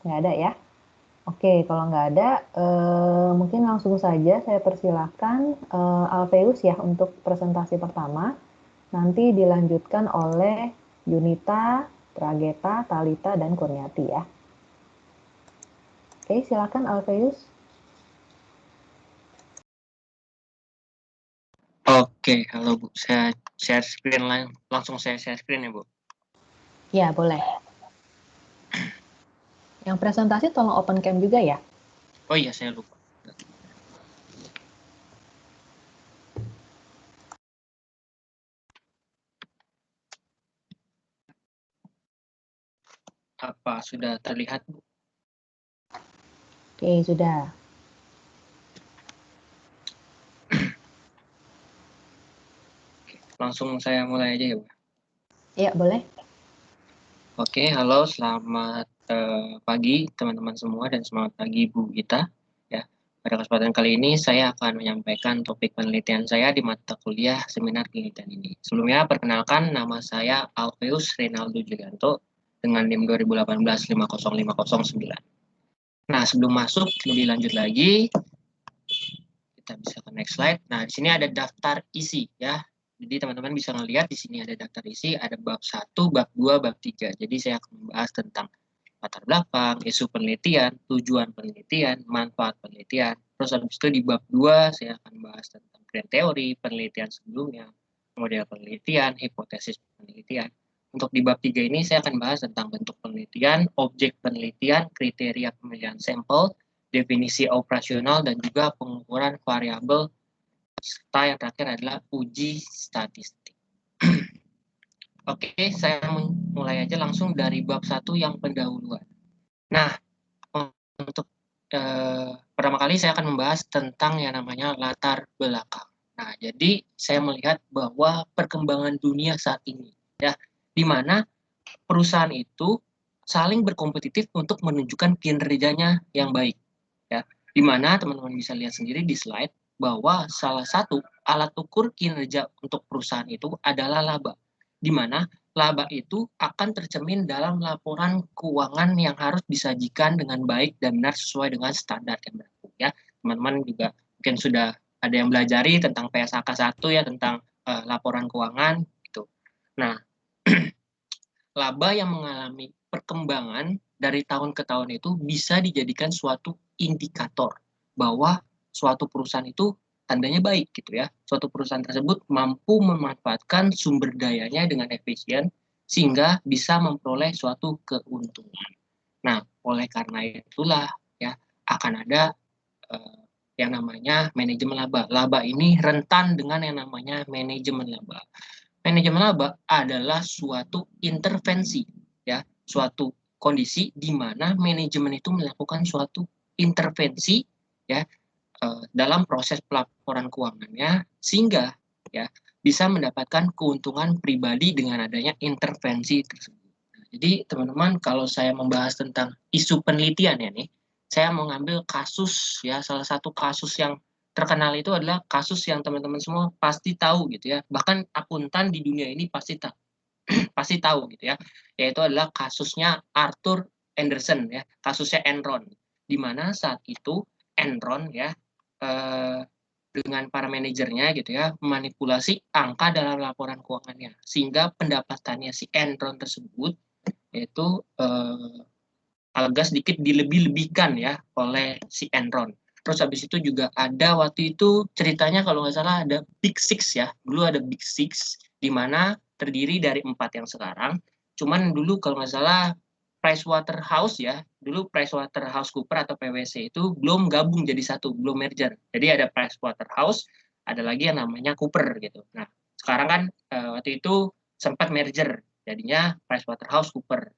Nggak ada ya? Oke, kalau nggak ada, mungkin langsung saja saya persilahkan Alfeus ya untuk presentasi pertama. Nanti dilanjutkan oleh Yunita, Trageta, Talita, dan Kurniati ya. Oke, silakan Alfeus. Oke, halo Bu. Saya share screen langsung saya share screen ya Bu. Ya, boleh. Yang presentasi tolong open cam juga ya. Oh iya, saya lupa. Apa sudah terlihat Bu? Oke, sudah. Oke, langsung saya mulai aja ya Bu. Ya, boleh. Oke, halo, selamat pagi teman-teman semua dan selamat pagi Bu Gita. Ya, pada kesempatan kali ini saya akan menyampaikan topik penelitian saya di mata kuliah seminar penelitian ini. Sebelumnya perkenalkan, nama saya Alfeus Reynaldo Julianto dengan NIM 2018-50509. Nah, sebelum masuk lebih lanjut lagi, kita bisa ke next slide. Nah, di sini ada daftar isi ya. Jadi teman-teman bisa melihat di sini ada daftar isi, ada bab 1, bab 2, bab 3. Jadi saya akan membahas tentang latar belakang, isu penelitian, tujuan penelitian, manfaat penelitian. Terus habis itu di bab 2 saya akan bahas tentang grand teori, penelitian sebelumnya, model penelitian, hipotesis penelitian. Untuk di bab 3 ini saya akan bahas tentang bentuk penelitian, objek penelitian, kriteria pemilihan sampel, definisi operasional, dan juga pengukuran variabel, serta yang terakhir adalah uji statistik. Oke, saya mulai aja langsung dari bab 1 yang pendahuluan. Nah, untuk pertama kali saya akan membahas tentang yang namanya latar belakang. Nah, jadi saya melihat bahwa perkembangan dunia saat ini, ya, di mana perusahaan itu saling berkompetitif untuk menunjukkan kinerjanya yang baik. Ya, di mana teman-teman bisa lihat sendiri di slide bahwa salah satu alat ukur kinerja untuk perusahaan itu adalah laba, di mana laba itu akan tercermin dalam laporan keuangan yang harus disajikan dengan baik dan benar sesuai dengan standar yang berlaku. Ya, teman-teman juga mungkin sudah ada yang belajari tentang PSAK 1 ya, tentang laporan keuangan gitu. Nah, laba yang mengalami perkembangan dari tahun ke tahun itu bisa dijadikan suatu indikator bahwa suatu perusahaan itu tandanya baik gitu ya. Suatu perusahaan tersebut mampu memanfaatkan sumber dayanya dengan efisien sehingga bisa memperoleh suatu keuntungan. Nah, oleh karena itulah ya akan ada eh, yang namanya manajemen laba. Laba ini rentan dengan yang namanya manajemen laba. Manajemen laba adalah suatu intervensi, ya, suatu kondisi di mana manajemen itu melakukan suatu intervensi, ya, dalam proses pelaporan keuangannya sehingga ya bisa mendapatkan keuntungan pribadi dengan adanya intervensi tersebut. Nah, jadi teman-teman kalau saya membahas tentang isu penelitian ya nih, saya mengambil kasus ya salah satu kasus yang terkenal itu adalah kasus yang teman-teman semua pasti tahu gitu ya. Bahkan akuntan di dunia ini pasti tahu, pasti tahu gitu ya. Yaitu adalah kasusnya Arthur Andersen ya, kasusnya Enron. Di mana saat itu Enron ya eh, dengan para manajernya gitu ya memanipulasi angka dalam laporan keuangannya sehingga pendapatannya si Enron tersebut yaitu agak sedikit dilebih-lebihkan ya oleh si Enron. Terus habis itu juga ada waktu itu ceritanya kalau nggak salah ada Big Six ya. Dulu ada Big Six di mana terdiri dari 4 yang sekarang. Cuman dulu kalau nggak salah Pricewaterhouse ya, dulu PricewaterhouseCoopers atau PwC itu belum gabung jadi satu, belum merger. Jadi ada Pricewaterhouse, ada lagi yang namanya Cooper gitu. Nah, sekarang kan waktu itu sempat merger, jadinya PricewaterhouseCoopers.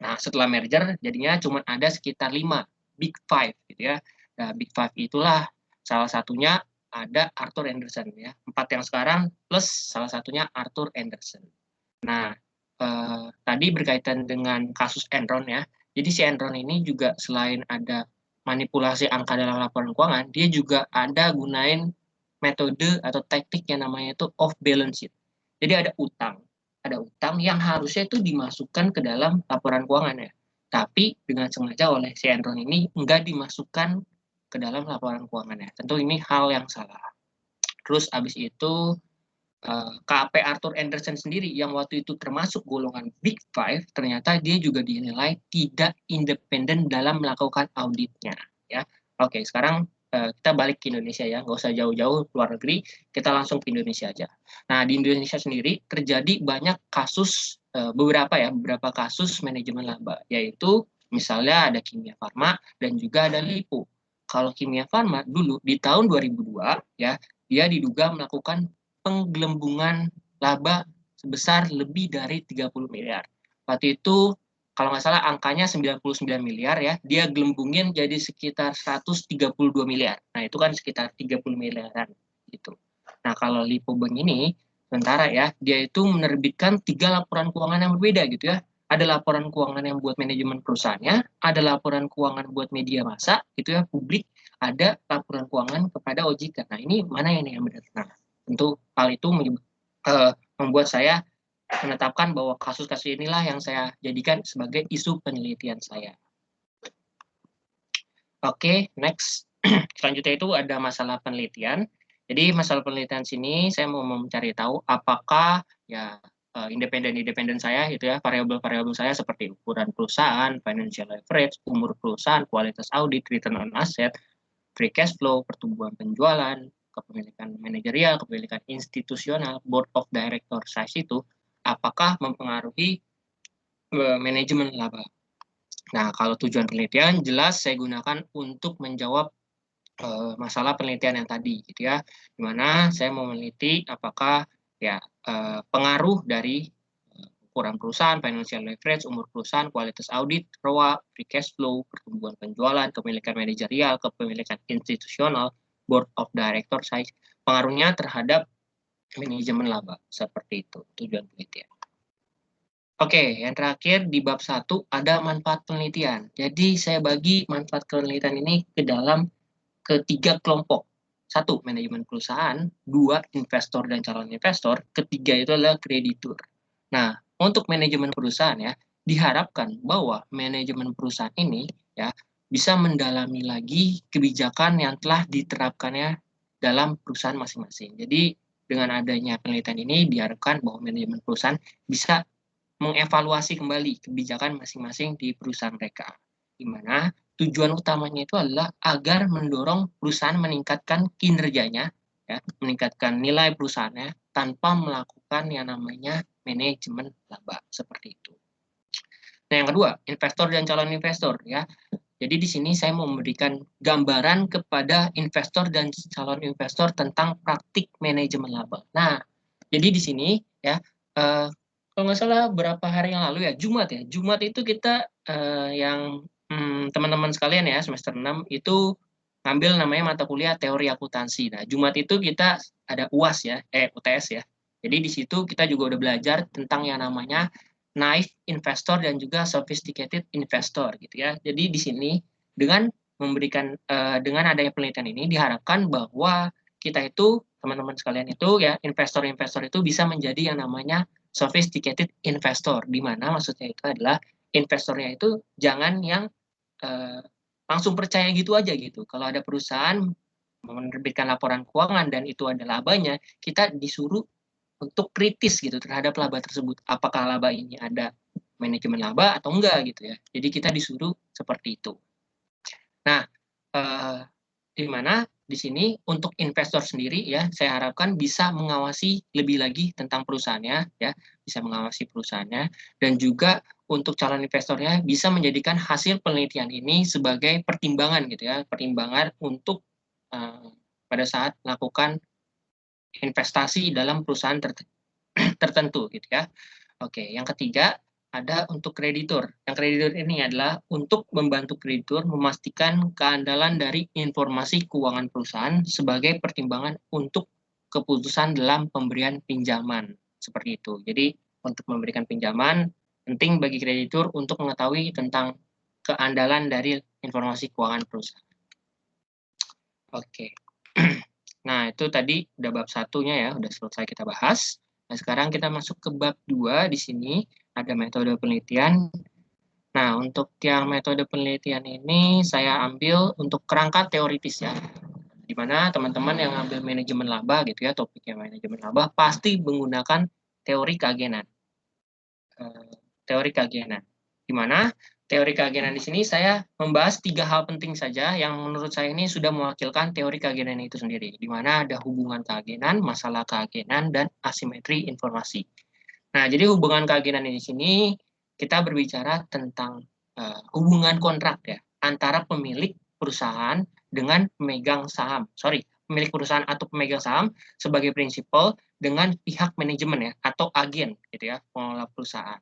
Nah, setelah merger, jadinya cuma ada sekitar 5 Big Five gitu ya. Nah, Big Five itulah salah satunya ada Arthur Andersen ya. 4 yang sekarang plus salah satunya Arthur Andersen. Nah, tadi berkaitan dengan kasus Enron ya. Jadi si Enron ini juga selain ada manipulasi angka dalam laporan keuangan, dia juga ada gunain metode atau teknik yang namanya itu off balance sheet. Jadi ada utang yang harusnya itu dimasukkan ke dalam laporan keuangan ya. tapi dengan sengaja oleh si Enron ini nggak dimasukkan ke dalam laporan keuangannya. Tentu ini hal yang salah. Terus abis itu KP Arthur Andersen sendiri yang waktu itu termasuk golongan Big Five, ternyata dia juga dinilai tidak independen dalam melakukan auditnya. Ya, oke. Sekarang kita balik ke Indonesia ya, nggak usah jauh-jauh luar negeri, kita langsung ke Indonesia aja. Nah, di Indonesia sendiri terjadi banyak kasus, beberapa kasus manajemen laba, yaitu misalnya ada Kimia Farma dan juga ada Lipo. Kalau Kimia Farma dulu di tahun 2002 ya, dia diduga melakukan penggelembungan laba sebesar lebih dari 30 miliar. Waktu itu kalau nggak salah angkanya 99 miliar ya, dia gelembungin jadi sekitar 132 miliar. Nah, itu kan sekitar 30 miliaran gitu. Nah, kalau Lipo Bank ini sementara ya, dia itu menerbitkan 3 laporan keuangan yang berbeda gitu ya. Ada laporan keuangan yang buat manajemen perusahaannya, ada laporan keuangan buat media massa gitu ya, publik, ada laporan keuangan kepada OJK. Nah, ini mana yang benar? Nah, tentu hal itu membuat saya menetapkan bahwa kasus-kasus inilah yang saya jadikan sebagai isu penelitian saya. Oke, next. Selanjutnya itu ada masalah penelitian. Jadi masalah penelitian sini saya mau mencari tahu apakah ya independen saya itu ya, variabel-variabel saya seperti ukuran perusahaan, financial leverage, umur perusahaan, kualitas audit, return on asset, free cash flow, pertumbuhan penjualan, kepemilikan manajerial, kepemilikan institusional, board of director size itu apakah mempengaruhi manajemen laba. Nah, kalau tujuan penelitian jelas saya gunakan untuk menjawab masalah penelitian yang tadi gitu ya, dimana saya mau meneliti apakah ya pengaruh dari ukuran perusahaan, financial leverage, umur perusahaan, kualitas audit, ROA, free cash flow, pertumbuhan penjualan, kepemilikan manajerial, kepemilikan institusional, board of director size, pengaruhnya terhadap manajemen laba. Seperti itu tujuan penelitian. Oke, yang terakhir di bab 1 ada manfaat penelitian. Jadi saya bagi manfaat penelitian ini ke dalam ketiga kelompok. 1, manajemen perusahaan. 2, investor dan calon investor. Ketiga itu adalah kreditur. Nah, untuk manajemen perusahaan ya, diharapkan bahwa manajemen perusahaan ini ya bisa mendalami lagi kebijakan yang telah diterapkannya dalam perusahaan masing-masing. Jadi dengan adanya penelitian ini diharapkan bahwa manajemen perusahaan bisa mengevaluasi kembali kebijakan masing-masing di perusahaan mereka. Di mana tujuan utamanya itu adalah agar mendorong perusahaan meningkatkan kinerjanya, ya, meningkatkan nilai perusahaannya tanpa melakukan yang namanya manajemen laba seperti itu. Nah, yang kedua, investor dan calon investor ya. Jadi di sini saya mau memberikan gambaran kepada investor dan calon investor tentang praktik manajemen laba. Nah, jadi di sini ya kalau nggak salah berapa hari yang lalu ya, Jumat itu kita yang teman-teman sekalian ya semester 6 itu ngambil namanya mata kuliah teori akuntansi. Nah, Jumat itu kita ada UAS ya, UTS ya. Jadi di situ kita juga udah belajar tentang yang namanya naive investor dan juga sophisticated investor gitu ya. Jadi di sini dengan memberikan dengan adanya penelitian ini diharapkan bahwa kita itu teman-teman sekalian itu ya investor-investor itu bisa menjadi yang namanya sophisticated investor, di mana maksudnya itu adalah investornya itu jangan yang langsung percaya gitu aja gitu. Kalau ada perusahaan menerbitkan laporan keuangan dan itu ada labanya, kita disuruh untuk kritis gitu terhadap laba tersebut. Apakah laba ini ada manajemen laba atau enggak gitu ya. Jadi kita disuruh seperti itu. Nah, di mana di sini untuk investor sendiri ya saya harapkan bisa mengawasi lebih lagi tentang perusahaannya ya, bisa mengawasi perusahaannya dan juga untuk calon investornya bisa menjadikan hasil penelitian ini sebagai pertimbangan gitu ya, pertimbangan untuk pada saat melakukan investasi dalam perusahaan tertentu gitu ya. Oke, yang ketiga ada untuk kreditur. Yang kreditur ini adalah untuk membantu kreditur memastikan keandalan dari informasi keuangan perusahaan sebagai pertimbangan untuk keputusan dalam pemberian pinjaman. Seperti itu. Jadi untuk memberikan pinjaman, penting bagi kreditur untuk mengetahui tentang keandalan dari informasi keuangan perusahaan. Oke. Nah, itu tadi udah bab satunya ya, udah selesai kita bahas. Nah, sekarang kita masuk ke bab 2 di sini ada metode penelitian. Nah, untuk yang metode penelitian ini saya ambil untuk kerangka teoritis ya. Di mana teman-teman yang ambil manajemen laba gitu ya, topiknya manajemen laba pasti menggunakan teori keagenan. Teori keagenan. Di mana teori keagenan di sini saya membahas 3 hal penting saja yang menurut saya ini sudah mewakilkan teori keagenan itu sendiri. Di mana ada hubungan keagenan, masalah keagenan, dan asimetri informasi. Nah, jadi hubungan keagenan di sini kita berbicara tentang hubungan kontrak ya antara pemilik perusahaan dengan pemegang saham. Sorry, pemilik perusahaan atau pemegang saham sebagai prinsipal dengan pihak manajemen ya atau agen gitu ya, pengelola perusahaan.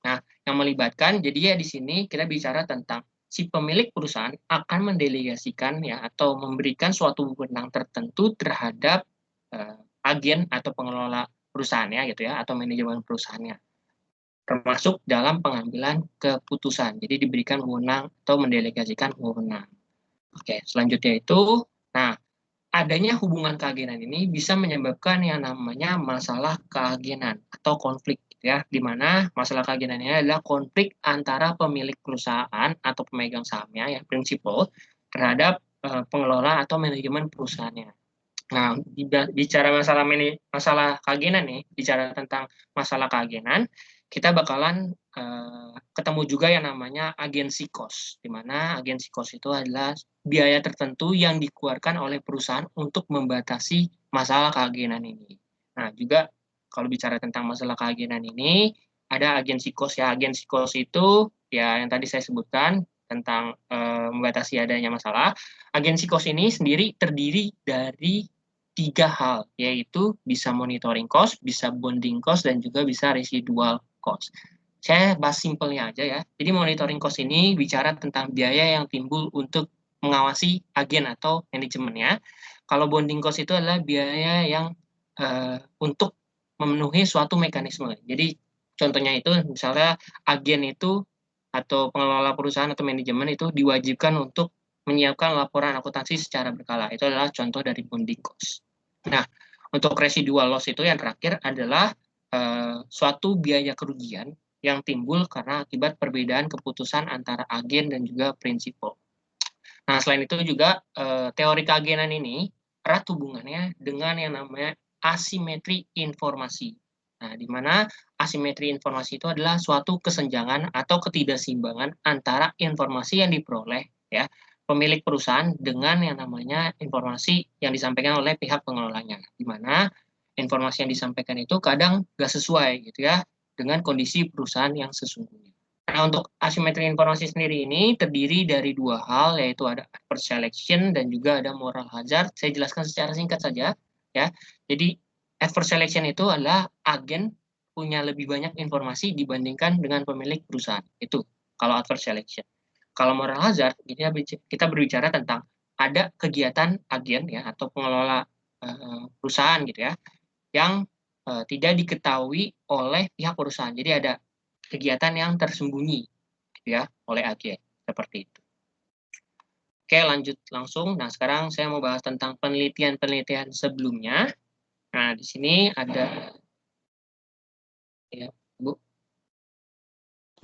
Nah, yang melibatkan jadi ya di sini kita bicara tentang si pemilik perusahaan akan mendelegasikan ya atau memberikan suatu wewenang tertentu terhadap agen atau pengelola perusahaannya gitu ya atau manajemen perusahaannya termasuk dalam pengambilan keputusan. Jadi diberikan wewenang atau mendelegasikan wewenang. Oke, selanjutnya itu, nah adanya hubungan keagenan ini bisa menyebabkan yang namanya masalah keagenan atau konflik gitu ya, di mana masalah keagenan ini adalah konflik antara pemilik perusahaan atau pemegang sahamnya yang prinsipal terhadap pengelola atau manajemen perusahaannya. Nah, bicara masalah keagenan nih, bicara tentang masalah keagenan, kita bakalan ketemu juga yang namanya agensi cost, di mana agensi cost itu adalah biaya tertentu yang dikeluarkan oleh perusahaan untuk membatasi masalah keagenan ini. Nah, juga kalau bicara tentang masalah keagenan ini, ada agensi cost ya. Agensi cost itu ya yang tadi saya sebutkan tentang membatasi adanya masalah. Agensi cost ini sendiri terdiri dari 3 hal, yaitu bisa monitoring cost, bisa bonding cost, dan juga bisa residual cost. Saya bahas simpelnya aja ya. Jadi monitoring cost ini bicara tentang biaya yang timbul untuk mengawasi agen atau manajemennya. Kalau bonding cost itu adalah biaya yang untuk memenuhi suatu mekanisme. Jadi contohnya itu misalnya agen itu atau pengelola perusahaan atau manajemen itu diwajibkan untuk menyiapkan laporan akuntansi secara berkala. Itu adalah contoh dari bonding cost. Nah, untuk residual loss itu yang terakhir adalah suatu biaya kerugian yang timbul karena akibat perbedaan keputusan antara agen dan juga prinsipal. Nah, selain itu juga teori keagenan ini erat hubungannya dengan yang namanya asimetri informasi. Nah, di mana asimetri informasi itu adalah suatu kesenjangan atau ketidakseimbangan antara informasi yang diperoleh ya pemilik perusahaan dengan yang namanya informasi yang disampaikan oleh pihak pengelolanya, di mana informasi yang disampaikan itu kadang nggak sesuai gitu ya dengan kondisi perusahaan yang sesungguhnya. Nah, untuk asimetri informasi sendiri ini terdiri dari 2 hal, yaitu ada adverse selection dan juga ada moral hazard. Saya jelaskan secara singkat saja ya. Jadi adverse selection itu adalah agen punya lebih banyak informasi dibandingkan dengan pemilik perusahaan. Itu kalau adverse selection. Kalau moral hazard, kita berbicara tentang ada kegiatan agen ya atau pengelola perusahaan gitu ya yang tidak diketahui oleh pihak perusahaan. Jadi ada kegiatan yang tersembunyi gitu ya oleh agen seperti itu. Oke, lanjut langsung. Nah, sekarang saya mau bahas tentang penelitian-penelitian sebelumnya. Nah, di sini ada ya, Bu.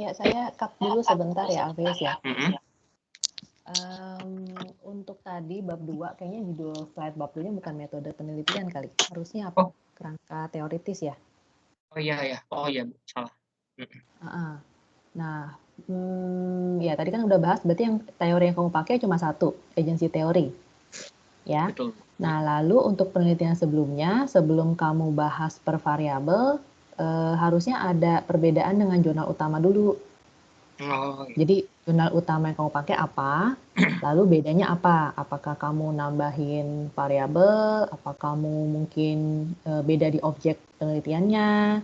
Ya, saya cut dulu sebentar ya, Alveus ya. Untuk tadi bab 2, kayaknya judul slide bab 2-nya bukan metode penelitian kali. Harusnya apa? Kerangka teoritis ya? Oh iya, Bu. Salah. Nah, ya tadi kan udah bahas, berarti yang teori yang kamu pakai cuma satu, agency teori. Ya. Betul. Nah, lalu untuk penelitian sebelumnya, sebelum kamu bahas per variabel, harusnya ada perbedaan dengan jurnal utama dulu. Oh, iya. Jadi jurnal utama yang kamu pakai apa, lalu bedanya apa? Apakah kamu nambahin variabel, apa kamu mungkin beda di objek penelitiannya,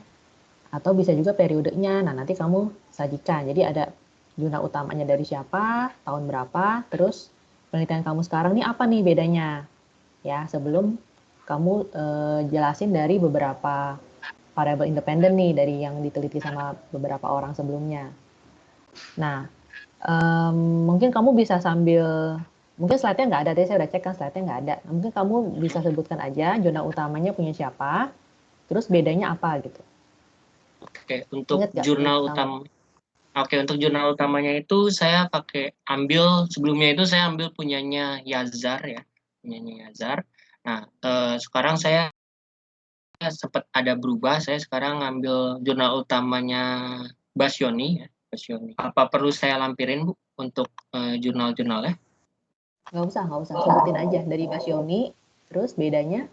atau bisa juga periodenya. Nah, nanti kamu sajikan. Jadi ada jurnal utamanya dari siapa, tahun berapa, terus penelitian kamu sekarang nih apa nih bedanya? Ya, sebelum kamu jelasin dari beberapa variabel independen nih dari yang diteliti sama beberapa orang sebelumnya. Nah, mungkin kamu bisa sambil, mungkin slide-nya nggak ada, tadi saya udah cek kan slide-nya nggak ada. Nah, mungkin kamu bisa sebutkan aja jurnal utamanya punya siapa, terus bedanya apa gitu. Oke, untuk Ingat nggak jurnal jurnal utama. Oke, untuk jurnal utamanya itu saya sebelumnya itu saya ambil punyanya Yazar ya, punyanya Yazar. Nah, sekarang saya sempat ada berubah, saya sekarang ngambil jurnal utamanya Basyoni ya, Basyoni. Apa perlu saya lampirin Bu untuk jurnal-jurnalnya? Nggak usah, sebutin aja dari Basyoni, terus bedanya.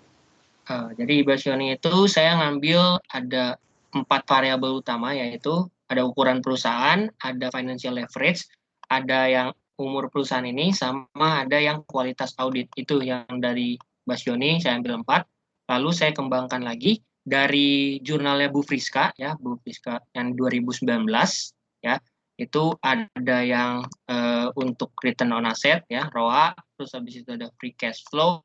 Jadi Basyoni itu saya ngambil ada 4 variabel utama, yaitu ada ukuran perusahaan, ada financial leverage, ada yang umur perusahaan ini, sama ada yang kualitas audit. Itu yang dari Basyoni saya ambil 4. Lalu saya kembangkan lagi dari jurnalnya Bu Friska ya, Bu Friska yang 2019 ya. Itu ada yang untuk return on asset ya, ROA, terus habis itu ada free cash flow,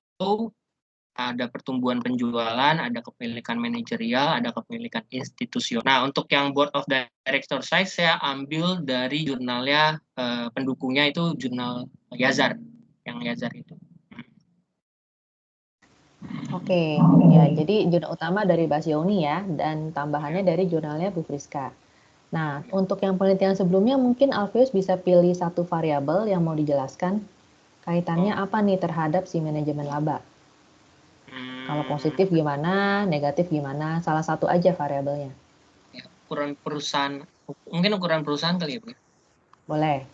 ada pertumbuhan penjualan, ada kepemilikan manajerial, ada kepemilikan institusional. Nah, untuk yang board of director saya ambil dari jurnalnya pendukungnya itu jurnal Yazar, yang Yazar itu. Oke, ya jadi jurnal utama dari Basyoni ya, dan tambahannya dari jurnalnya Bu Friska. Nah, untuk yang penelitian sebelumnya mungkin Alveus bisa pilih satu variabel yang mau dijelaskan. Kaitannya Oh, apa nih terhadap si manajemen laba? Kalau positif gimana, negatif gimana? Salah satu aja variabelnya. ya, ukuran perusahaan, mungkin ukuran perusahaan kali ya, Bu. Boleh.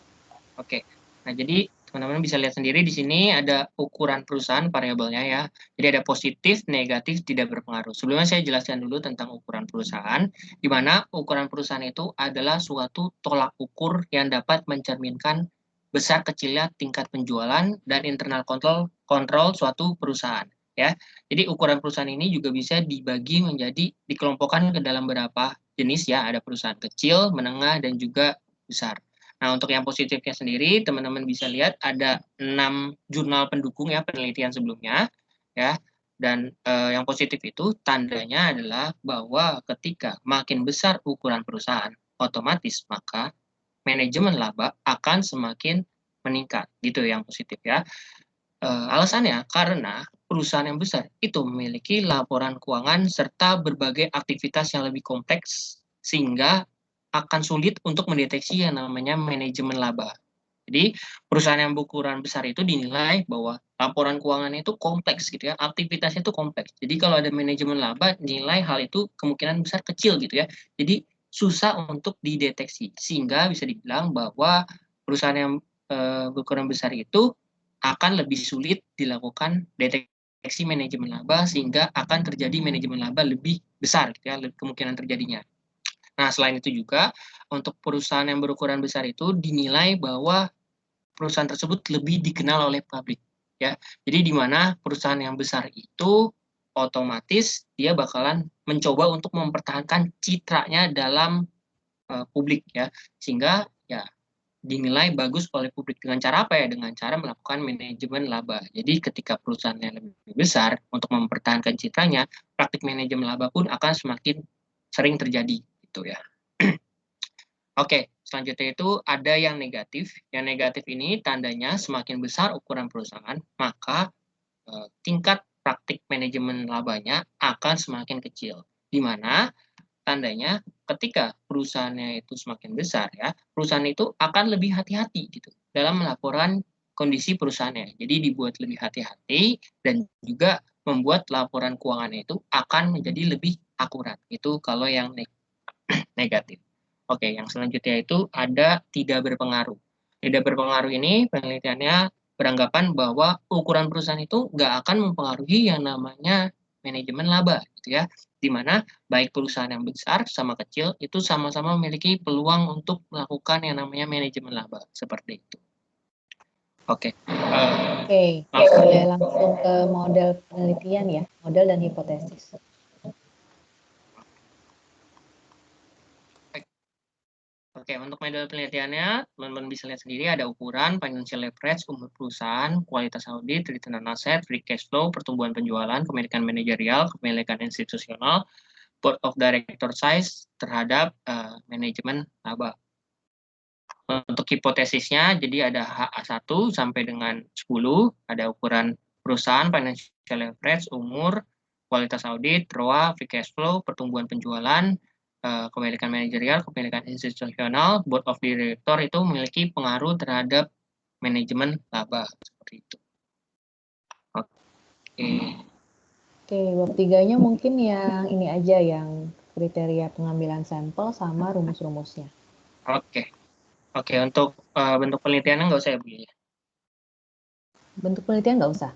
Oke. Nah, jadi teman-teman bisa lihat sendiri di sini ada ukuran perusahaan variabelnya ya. Jadi ada positif, negatif, tidak berpengaruh. Sebelumnya saya jelaskan dulu tentang ukuran perusahaan, di mana ukuran perusahaan itu adalah suatu tolak ukur yang dapat mencerminkan besar kecilnya tingkat penjualan dan internal kontrol suatu perusahaan ya. Jadi ukuran perusahaan ini juga bisa dibagi menjadi dikelompokkan ke dalam beberapa jenis ya. Ada perusahaan kecil, menengah, dan juga besar. Nah, untuk yang positifnya sendiri, teman-teman bisa lihat ada 6 jurnal pendukung ya penelitian sebelumnya ya. Dan yang positif itu tandanya adalah bahwa ketika makin besar ukuran perusahaan, otomatis maka manajemen laba akan semakin meningkat. Gitu yang positif ya. Alasannya karena perusahaan yang besar itu memiliki laporan keuangan serta berbagai aktivitas yang lebih kompleks sehingga akan sulit untuk mendeteksi yang namanya manajemen laba. Jadi perusahaan yang berukuran besar itu dinilai bahwa laporan keuangannya itu kompleks gitu ya, aktivitasnya itu kompleks. Jadi kalau ada manajemen laba, nilai hal itu kemungkinan besar kecil gitu ya. Jadi susah untuk dideteksi sehingga bisa dibilang bahwa perusahaan yang berukuran besar itu akan lebih sulit dilakukan deteksi manajemen laba sehingga akan terjadi manajemen laba lebih besar gitu ya kemungkinan terjadinya. Nah, selain itu juga untuk perusahaan yang berukuran besar itu dinilai bahwa perusahaan tersebut lebih dikenal oleh publik ya. Jadi di mana perusahaan yang besar itu otomatis dia bakalan mencoba untuk mempertahankan citranya dalam publik ya. Sehingga ya dinilai bagus oleh publik dengan cara apa ya? Dengan cara melakukan manajemen laba. Jadi ketika perusahaannya lebih besar untuk mempertahankan citranya, praktik manajemen laba pun akan semakin sering terjadi gitu ya. Oke, selanjutnya itu ada yang negatif. Yang negatif ini tandanya semakin besar ukuran perusahaan, maka tingkat praktik manajemen labanya akan semakin kecil. Di mana tandanya ketika perusahaannya itu semakin besar ya, perusahaan itu akan lebih hati-hati gitu dalam melaporan kondisi perusahaannya. Jadi dibuat lebih hati-hati dan juga membuat laporan keuangannya itu akan menjadi lebih akurat. Itu kalau yang negatif. Oke, yang selanjutnya itu ada tidak berpengaruh. Tidak berpengaruh ini penelitiannya beranggapan bahwa ukuran perusahaan itu nggak akan mempengaruhi yang namanya manajemen laba, gitu ya. Di mana baik perusahaan yang besar sama kecil itu sama-sama memiliki peluang untuk melakukan yang namanya manajemen laba, seperti itu. Oke, Oke, langsung. boleh langsung ke model penelitian ya, model dan hipotesis. Oke, untuk metode penelitiannya, teman-teman bisa lihat sendiri ada ukuran, financial leverage, umur perusahaan, kualitas audit, return on asset, free cash flow, pertumbuhan penjualan, kepemilikan manajerial, kepemilikan institusional, board of director size terhadap manajemen laba. Untuk hipotesisnya, jadi ada HA1 sampai dengan 10, ada ukuran perusahaan, financial leverage, umur, kualitas audit, ROA, free cash flow, pertumbuhan penjualan, kepemilikan manajerial, kepemilikan institusional, board of director itu memiliki pengaruh terhadap manajemen laba seperti itu. Oke. Oke, bab 3-nya mungkin yang ini aja, yang kriteria pengambilan sampel sama rumus-rumusnya. Oke, untuk bentuk penelitiannya nggak usah ya Bu ya? Bentuk penelitian nggak usah.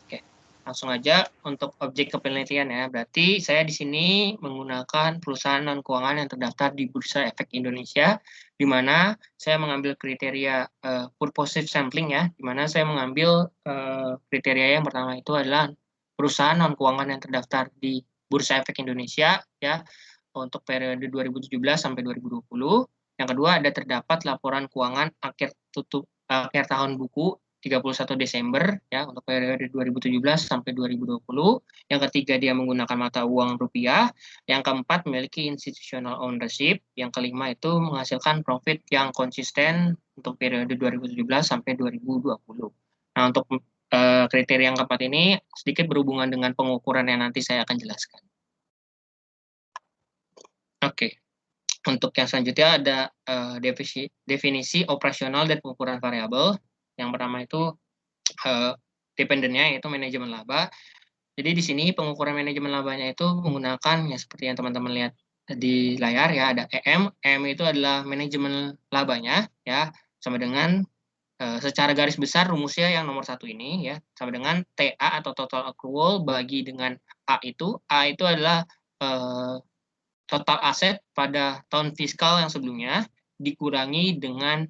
Oke, langsung aja untuk objek penelitian ya. Berarti saya di sini menggunakan perusahaan non keuangan yang terdaftar di Bursa Efek Indonesia, di mana saya mengambil kriteria purposive sampling ya, di mana saya mengambil kriteria yang pertama itu adalah perusahaan non keuangan yang terdaftar di Bursa Efek Indonesia ya untuk periode 2017 sampai 2020. Yang kedua ada terdapat laporan keuangan akhir tahun buku 31 Desember ya untuk periode 2017 sampai 2020. Yang ketiga dia menggunakan mata uang rupiah. Yang keempat memiliki institutional ownership. Yang kelima itu menghasilkan profit yang konsisten untuk periode 2017 sampai 2020. Nah, untuk kriteria yang keempat ini sedikit berhubungan dengan pengukuran yang nanti saya akan jelaskan. Oke. Untuk yang selanjutnya ada definisi operasional dan pengukuran variabel. Yang pertama itu dependennya yaitu manajemen laba. Jadi di sini pengukuran manajemen labanya itu menggunakan ya seperti yang teman-teman lihat di layar ya, ada EM. EM itu adalah manajemen labanya ya, sama dengan secara garis besar rumusnya yang nomor 1 ini ya, sama dengan TA atau total accrual bagi dengan A itu adalah total aset pada tahun fiskal yang sebelumnya dikurangi dengan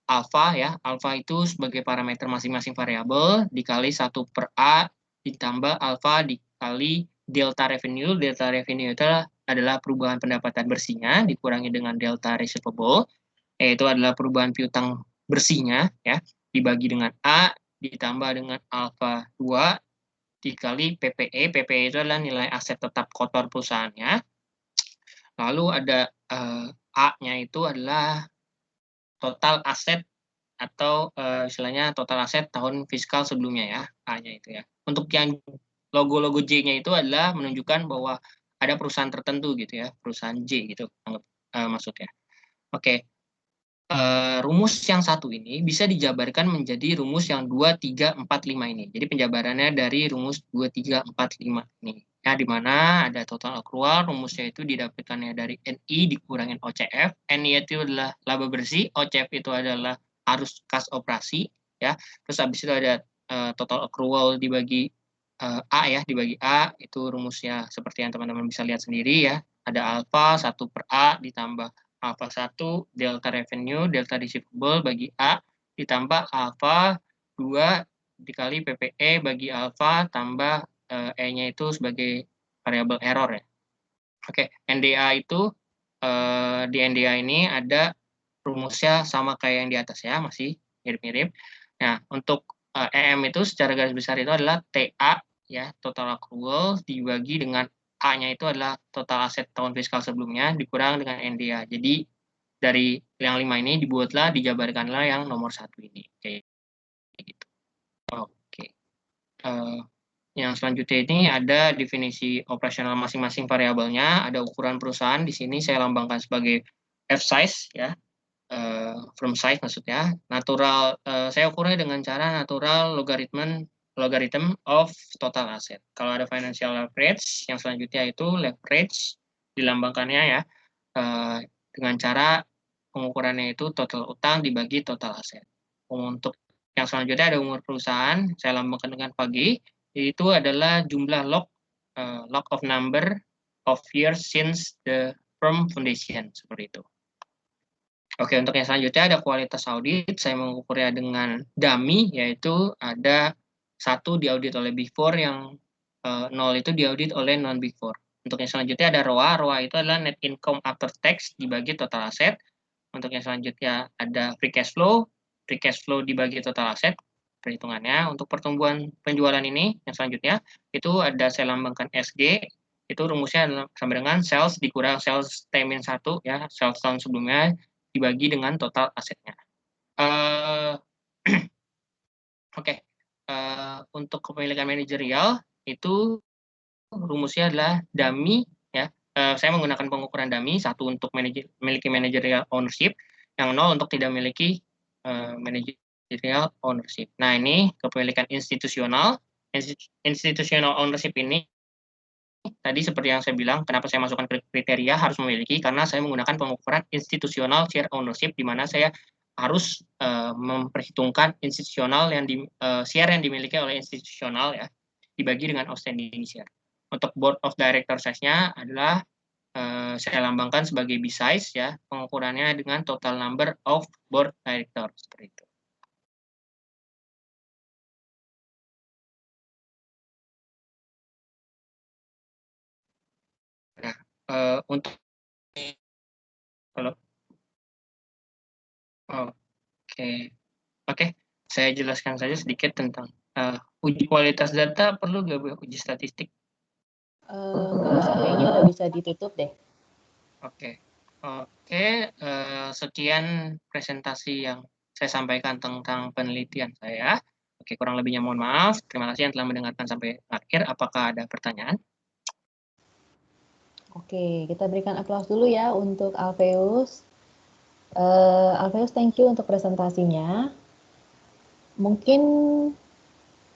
alfa ya. Alfa itu sebagai parameter masing-masing variabel dikali 1 per A ditambah alfa dikali delta revenue. Delta revenue itu adalah perubahan pendapatan bersihnya dikurangi dengan delta receivable, yaitu adalah perubahan piutang bersihnya ya, dibagi dengan A ditambah dengan alfa 2 dikali PPE. PPE itu adalah nilai aset tetap kotor perusahaannya. Lalu ada A-nya itu adalah total aset atau istilahnya total aset tahun fiskal sebelumnya ya, A-nya itu ya. Untuk yang logo-logo J-nya itu adalah menunjukkan bahwa ada perusahaan tertentu gitu ya, perusahaan J gitu maksudnya. Oke. Rumus yang satu ini bisa dijabarkan menjadi rumus yang 2, 3, 4, 5 ini. Jadi penjabarannya dari rumus 2, 3, 4, 5 ini. Ya, di mana ada total accrual, rumusnya itu didapatkannya dari NI dikurangin OCF. NI itu adalah laba bersih, OCF itu adalah arus kas operasi. Ya. Terus habis itu ada total accrual dibagi A ya, dibagi A, itu rumusnya seperti yang teman-teman bisa lihat sendiri ya. Ada alfa 1 per A ditambah alfa 1 delta revenue, delta receivable bagi A ditambah alfa 2 dikali PPE bagi alfa tambah E-nya itu sebagai variabel error ya. Oke, NDA itu di NDA ini ada rumusnya sama kayak yang di atas ya, masih mirip-mirip. Nah, untuk EM itu secara garis besar itu adalah TA ya, total accrual dibagi dengan A-nya itu adalah total aset tahun fiskal sebelumnya dikurang dengan NDA. Jadi dari yang 5 ini dijabarkanlah yang nomor 1 ini. Kayak gitu. Oke. Yang selanjutnya ini ada definisi operasional masing-masing variabelnya, ada ukuran perusahaan. Di sini saya lambangkan sebagai F size ya. Firm size maksudnya. Natural saya ukurnya dengan cara natural logarithm of total asset. Kalau ada financial leverage, yang selanjutnya itu leverage dilambangkannya ya dengan cara pengukurannya itu total utang dibagi total aset. Untuk yang selanjutnya ada umur perusahaan, saya lambangkan dengan pagi, itu adalah jumlah log of number of years since the firm foundation, seperti itu. Oke, untuk yang selanjutnya ada kualitas audit. Saya mengukurnya dengan dummy, yaitu ada 1 diaudit oleh Big Four, yang 0 itu diaudit oleh non Big Four. Untuk yang selanjutnya ada ROA. ROA itu adalah net income after tax dibagi total aset. Untuk yang selanjutnya ada free cash flow. Free cash flow dibagi total aset. Perhitungannya untuk pertumbuhan penjualan ini, yang selanjutnya itu ada saya lambangkan SG. Itu rumusnya sama dengan sales dikurang sales T-1 ya, sales tahun sebelumnya dibagi dengan total asetnya. Oke. Untuk kepemilikan manajerial itu rumusnya adalah dummy ya, saya menggunakan pengukuran dummy, 1 untuk memiliki managerial ownership, yang 0 untuk tidak memiliki managerial ownership. Nah, ini kepemilikan institusional. Institutional ownership ini tadi seperti yang saya bilang, kenapa saya masukkan kriteria harus memiliki, karena saya menggunakan pengukuran institusional share ownership, di mana saya harus memperhitungkan institusional share yang dimiliki oleh institusional ya, dibagi dengan outstanding share. Untuk board of director size-nya adalah saya lambangkan sebagai B size ya, pengukurannya dengan total number of board director seperti itu. Nah, untuk halo. Oke, saya jelaskan saja sedikit tentang uji kualitas data. Perlu nggak Bu uji statistik? Nggak usah, kayaknya udah bisa ditutup deh. Oke, sekian presentasi yang saya sampaikan tentang penelitian saya. Oke, kurang lebihnya mohon maaf. Terima kasih yang telah mendengarkan sampai akhir. Apakah ada pertanyaan? Oke, kita berikan aplaus dulu ya untuk Alfeus. Alfeus, thank you untuk presentasinya. Mungkin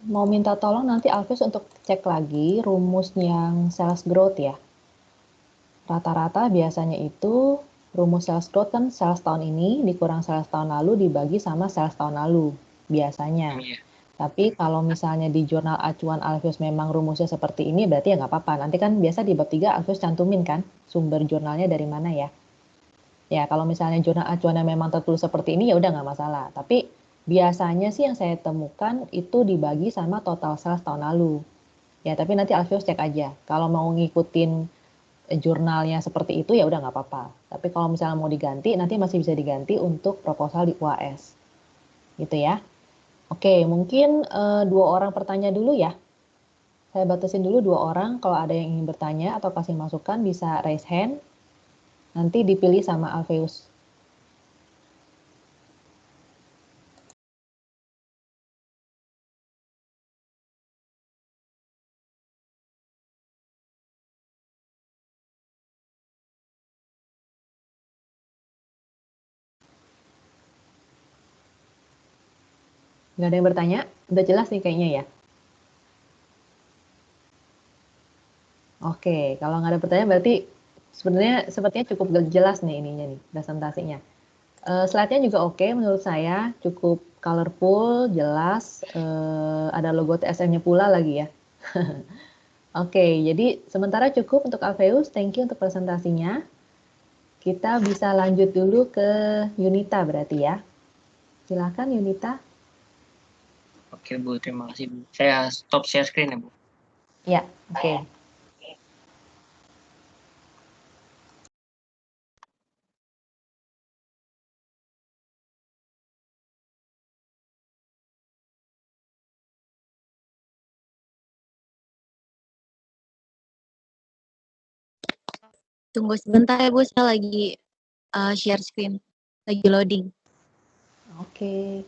mau minta tolong nanti Alfeus untuk cek lagi rumus yang sales growth ya. Rata-rata biasanya itu rumus sales growth kan sales tahun ini dikurang sales tahun lalu dibagi sama sales tahun lalu biasanya. Tapi kalau misalnya di jurnal acuan Alfeus memang rumusnya seperti ini berarti ya nggak apa-apa. Nanti kan biasa di bab 3 Alfeus cantumin kan sumber jurnalnya dari mana ya. Ya kalau misalnya jurnal acuannya memang tertulis seperti ini ya udah nggak masalah. Tapi biasanya sih yang saya temukan itu dibagi sama total sales tahun lalu. Ya tapi nanti Alfeus cek aja. Kalau mau ngikutin jurnalnya seperti itu ya udah nggak apa-apa. Tapi kalau misalnya mau diganti nanti masih bisa diganti untuk proposal di UAS. Gitu ya. Oke, mungkin 2 orang bertanya dulu ya. Saya batasin dulu 2 orang, kalau ada yang ingin bertanya atau kasih masukan bisa raise hand. Nanti dipilih sama Alfeus. Nggak ada yang bertanya? Udah jelas nih kayaknya ya. Oke, kalau nggak ada pertanyaan berarti sebenarnya sepertinya cukup jelas nih ininya nih presentasinya. Slide-nya juga oke menurut saya, cukup colorful, jelas, ada logo TSM-nya pula lagi ya. Oke, jadi sementara cukup untuk Alfeus, thank you untuk presentasinya. Kita bisa lanjut dulu ke Yunita berarti ya. Silakan Yunita. Oke Bu, terima kasih Bu. Saya stop share screen ya Bu. Ya, oke. Tunggu sebentar ya Bu, saya lagi share screen, lagi loading. Oke.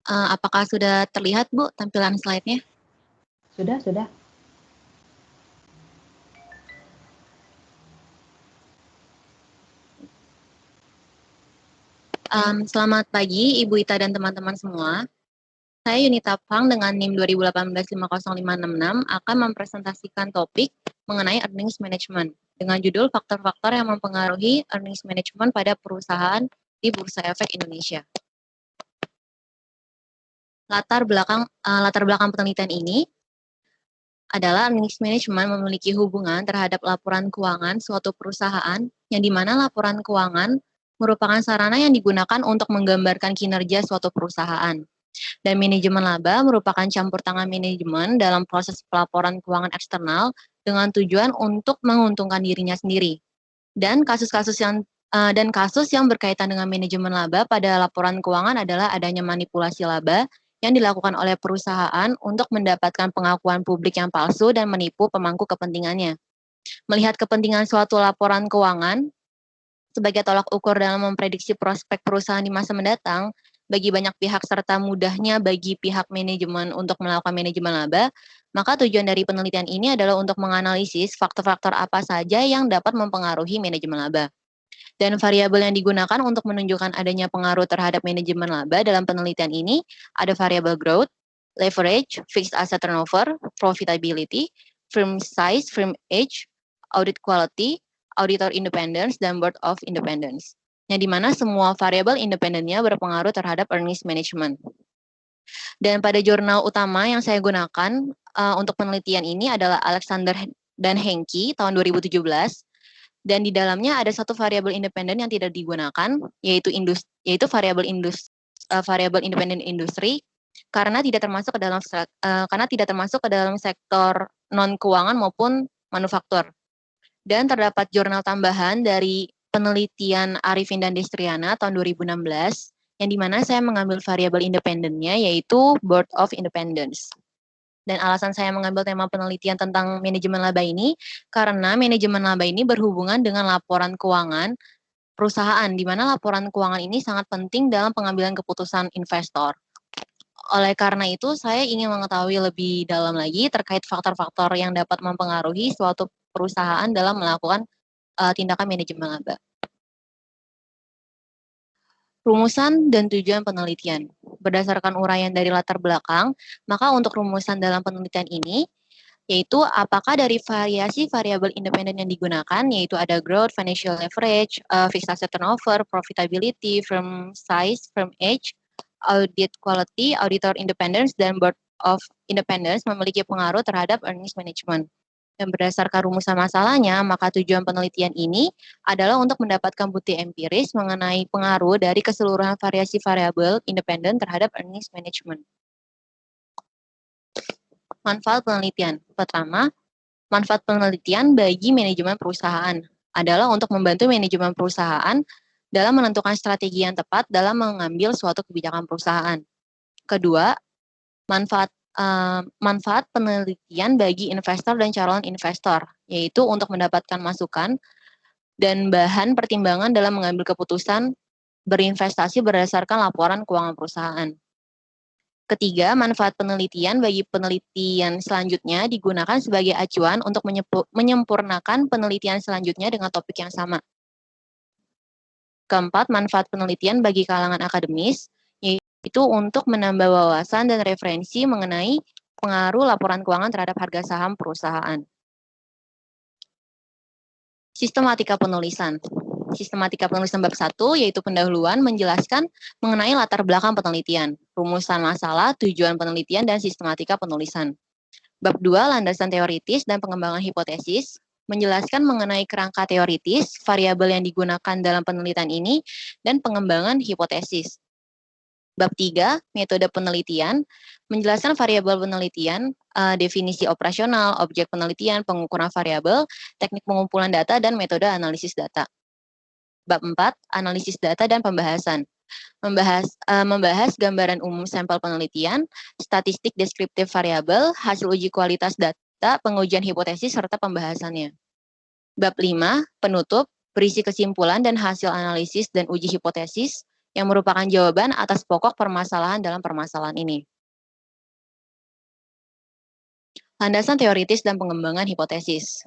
Apakah sudah terlihat Bu tampilan slide-nya? Sudah, sudah. Selamat pagi Ibu Ita dan teman-teman semua. Saya Yunita Pang dengan NIM 2018-50566 akan mempresentasikan topik mengenai earnings management dengan judul faktor-faktor yang mempengaruhi earnings management pada perusahaan di Bursa Efek Indonesia. Latar belakang penelitian ini adalah earnings management memiliki hubungan terhadap laporan keuangan suatu perusahaan yang dimana laporan keuangan merupakan sarana yang digunakan untuk menggambarkan kinerja suatu perusahaan. Dan manajemen laba merupakan campur tangan manajemen dalam proses pelaporan keuangan eksternal dengan tujuan untuk menguntungkan dirinya sendiri. Dan kasus yang berkaitan dengan manajemen laba pada laporan keuangan adalah adanya manipulasi laba yang dilakukan oleh perusahaan untuk mendapatkan pengakuan publik yang palsu dan menipu pemangku kepentingannya. Melihat kepentingan suatu laporan keuangan sebagai tolak ukur dalam memprediksi prospek perusahaan di masa mendatang, bagi banyak pihak serta mudahnya bagi pihak manajemen untuk melakukan manajemen laba, maka tujuan dari penelitian ini adalah untuk menganalisis faktor-faktor apa saja yang dapat mempengaruhi manajemen laba. Dan variabel yang digunakan untuk menunjukkan adanya pengaruh terhadap manajemen laba dalam penelitian ini ada variabel growth, leverage, fixed asset turnover, profitability, firm size, firm age, audit quality, auditor independence, dan board of independence. Yang dimana semua variabel independennya berpengaruh terhadap earnings management. Dan pada jurnal utama yang saya gunakan untuk penelitian ini adalah Alexander dan Henke tahun 2017. Dan di dalamnya ada satu variabel independen yang tidak digunakan, yaitu variabel independen industri, karena tidak termasuk ke dalam sektor non keuangan maupun manufaktur. Dan terdapat jurnal tambahan dari penelitian Arifin dan Destriana tahun 2016, yang dimana saya mengambil variabel independennya, yaitu Board of Independence. Dan alasan saya mengambil tema penelitian tentang manajemen laba ini, karena manajemen laba ini berhubungan dengan laporan keuangan perusahaan, di mana laporan keuangan ini sangat penting dalam pengambilan keputusan investor. Oleh karena itu, saya ingin mengetahui lebih dalam lagi terkait faktor-faktor yang dapat mempengaruhi suatu perusahaan dalam melakukan tindakan manajemen laba. Rumusan dan tujuan penelitian. Berdasarkan uraian dari latar belakang, maka untuk rumusan dalam penelitian ini, yaitu apakah dari variasi variabel independen yang digunakan, yaitu ada growth, financial leverage, fixed asset turnover, profitability, firm size, firm age, audit quality, auditor independence, dan board of independence memiliki pengaruh terhadap earnings management. Dan berdasarkan rumusan masalahnya, maka tujuan penelitian ini adalah untuk mendapatkan bukti empiris mengenai pengaruh dari keseluruhan variasi variabel independen terhadap earnings management. Manfaat penelitian. Pertama, manfaat penelitian bagi manajemen perusahaan adalah untuk membantu manajemen perusahaan dalam menentukan strategi yang tepat dalam mengambil suatu kebijakan perusahaan. Kedua, manfaat penelitian bagi investor dan calon investor, yaitu untuk mendapatkan masukan dan bahan pertimbangan dalam mengambil keputusan berinvestasi berdasarkan laporan keuangan perusahaan. Ketiga, manfaat penelitian bagi penelitian selanjutnya digunakan sebagai acuan untuk menyempurnakan penelitian selanjutnya dengan topik yang sama. Keempat, manfaat penelitian bagi kalangan akademis, yaitu untuk menambah wawasan dan referensi mengenai pengaruh laporan keuangan terhadap harga saham perusahaan. Sistematika penulisan. Sistematika penulisan bab 1, yaitu pendahuluan, menjelaskan mengenai latar belakang penelitian, rumusan masalah, tujuan penelitian, dan sistematika penulisan. Bab 2, landasan teoritis dan pengembangan hipotesis, menjelaskan mengenai kerangka teoritis, variabel yang digunakan dalam penelitian ini, dan pengembangan hipotesis. Bab 3, metode penelitian, menjelaskan variabel penelitian, definisi operasional, objek penelitian, pengukuran variabel, teknik pengumpulan data, dan metode analisis data. Bab 4, analisis data dan pembahasan. Membahas gambaran umum sampel penelitian, statistik deskriptif variabel, hasil uji kualitas data, pengujian hipotesis, serta pembahasannya. Bab 5, penutup, berisi kesimpulan dan hasil analisis dan uji hipotesis, yang merupakan jawaban atas pokok permasalahan dalam permasalahan ini. Landasan teoritis dan pengembangan hipotesis.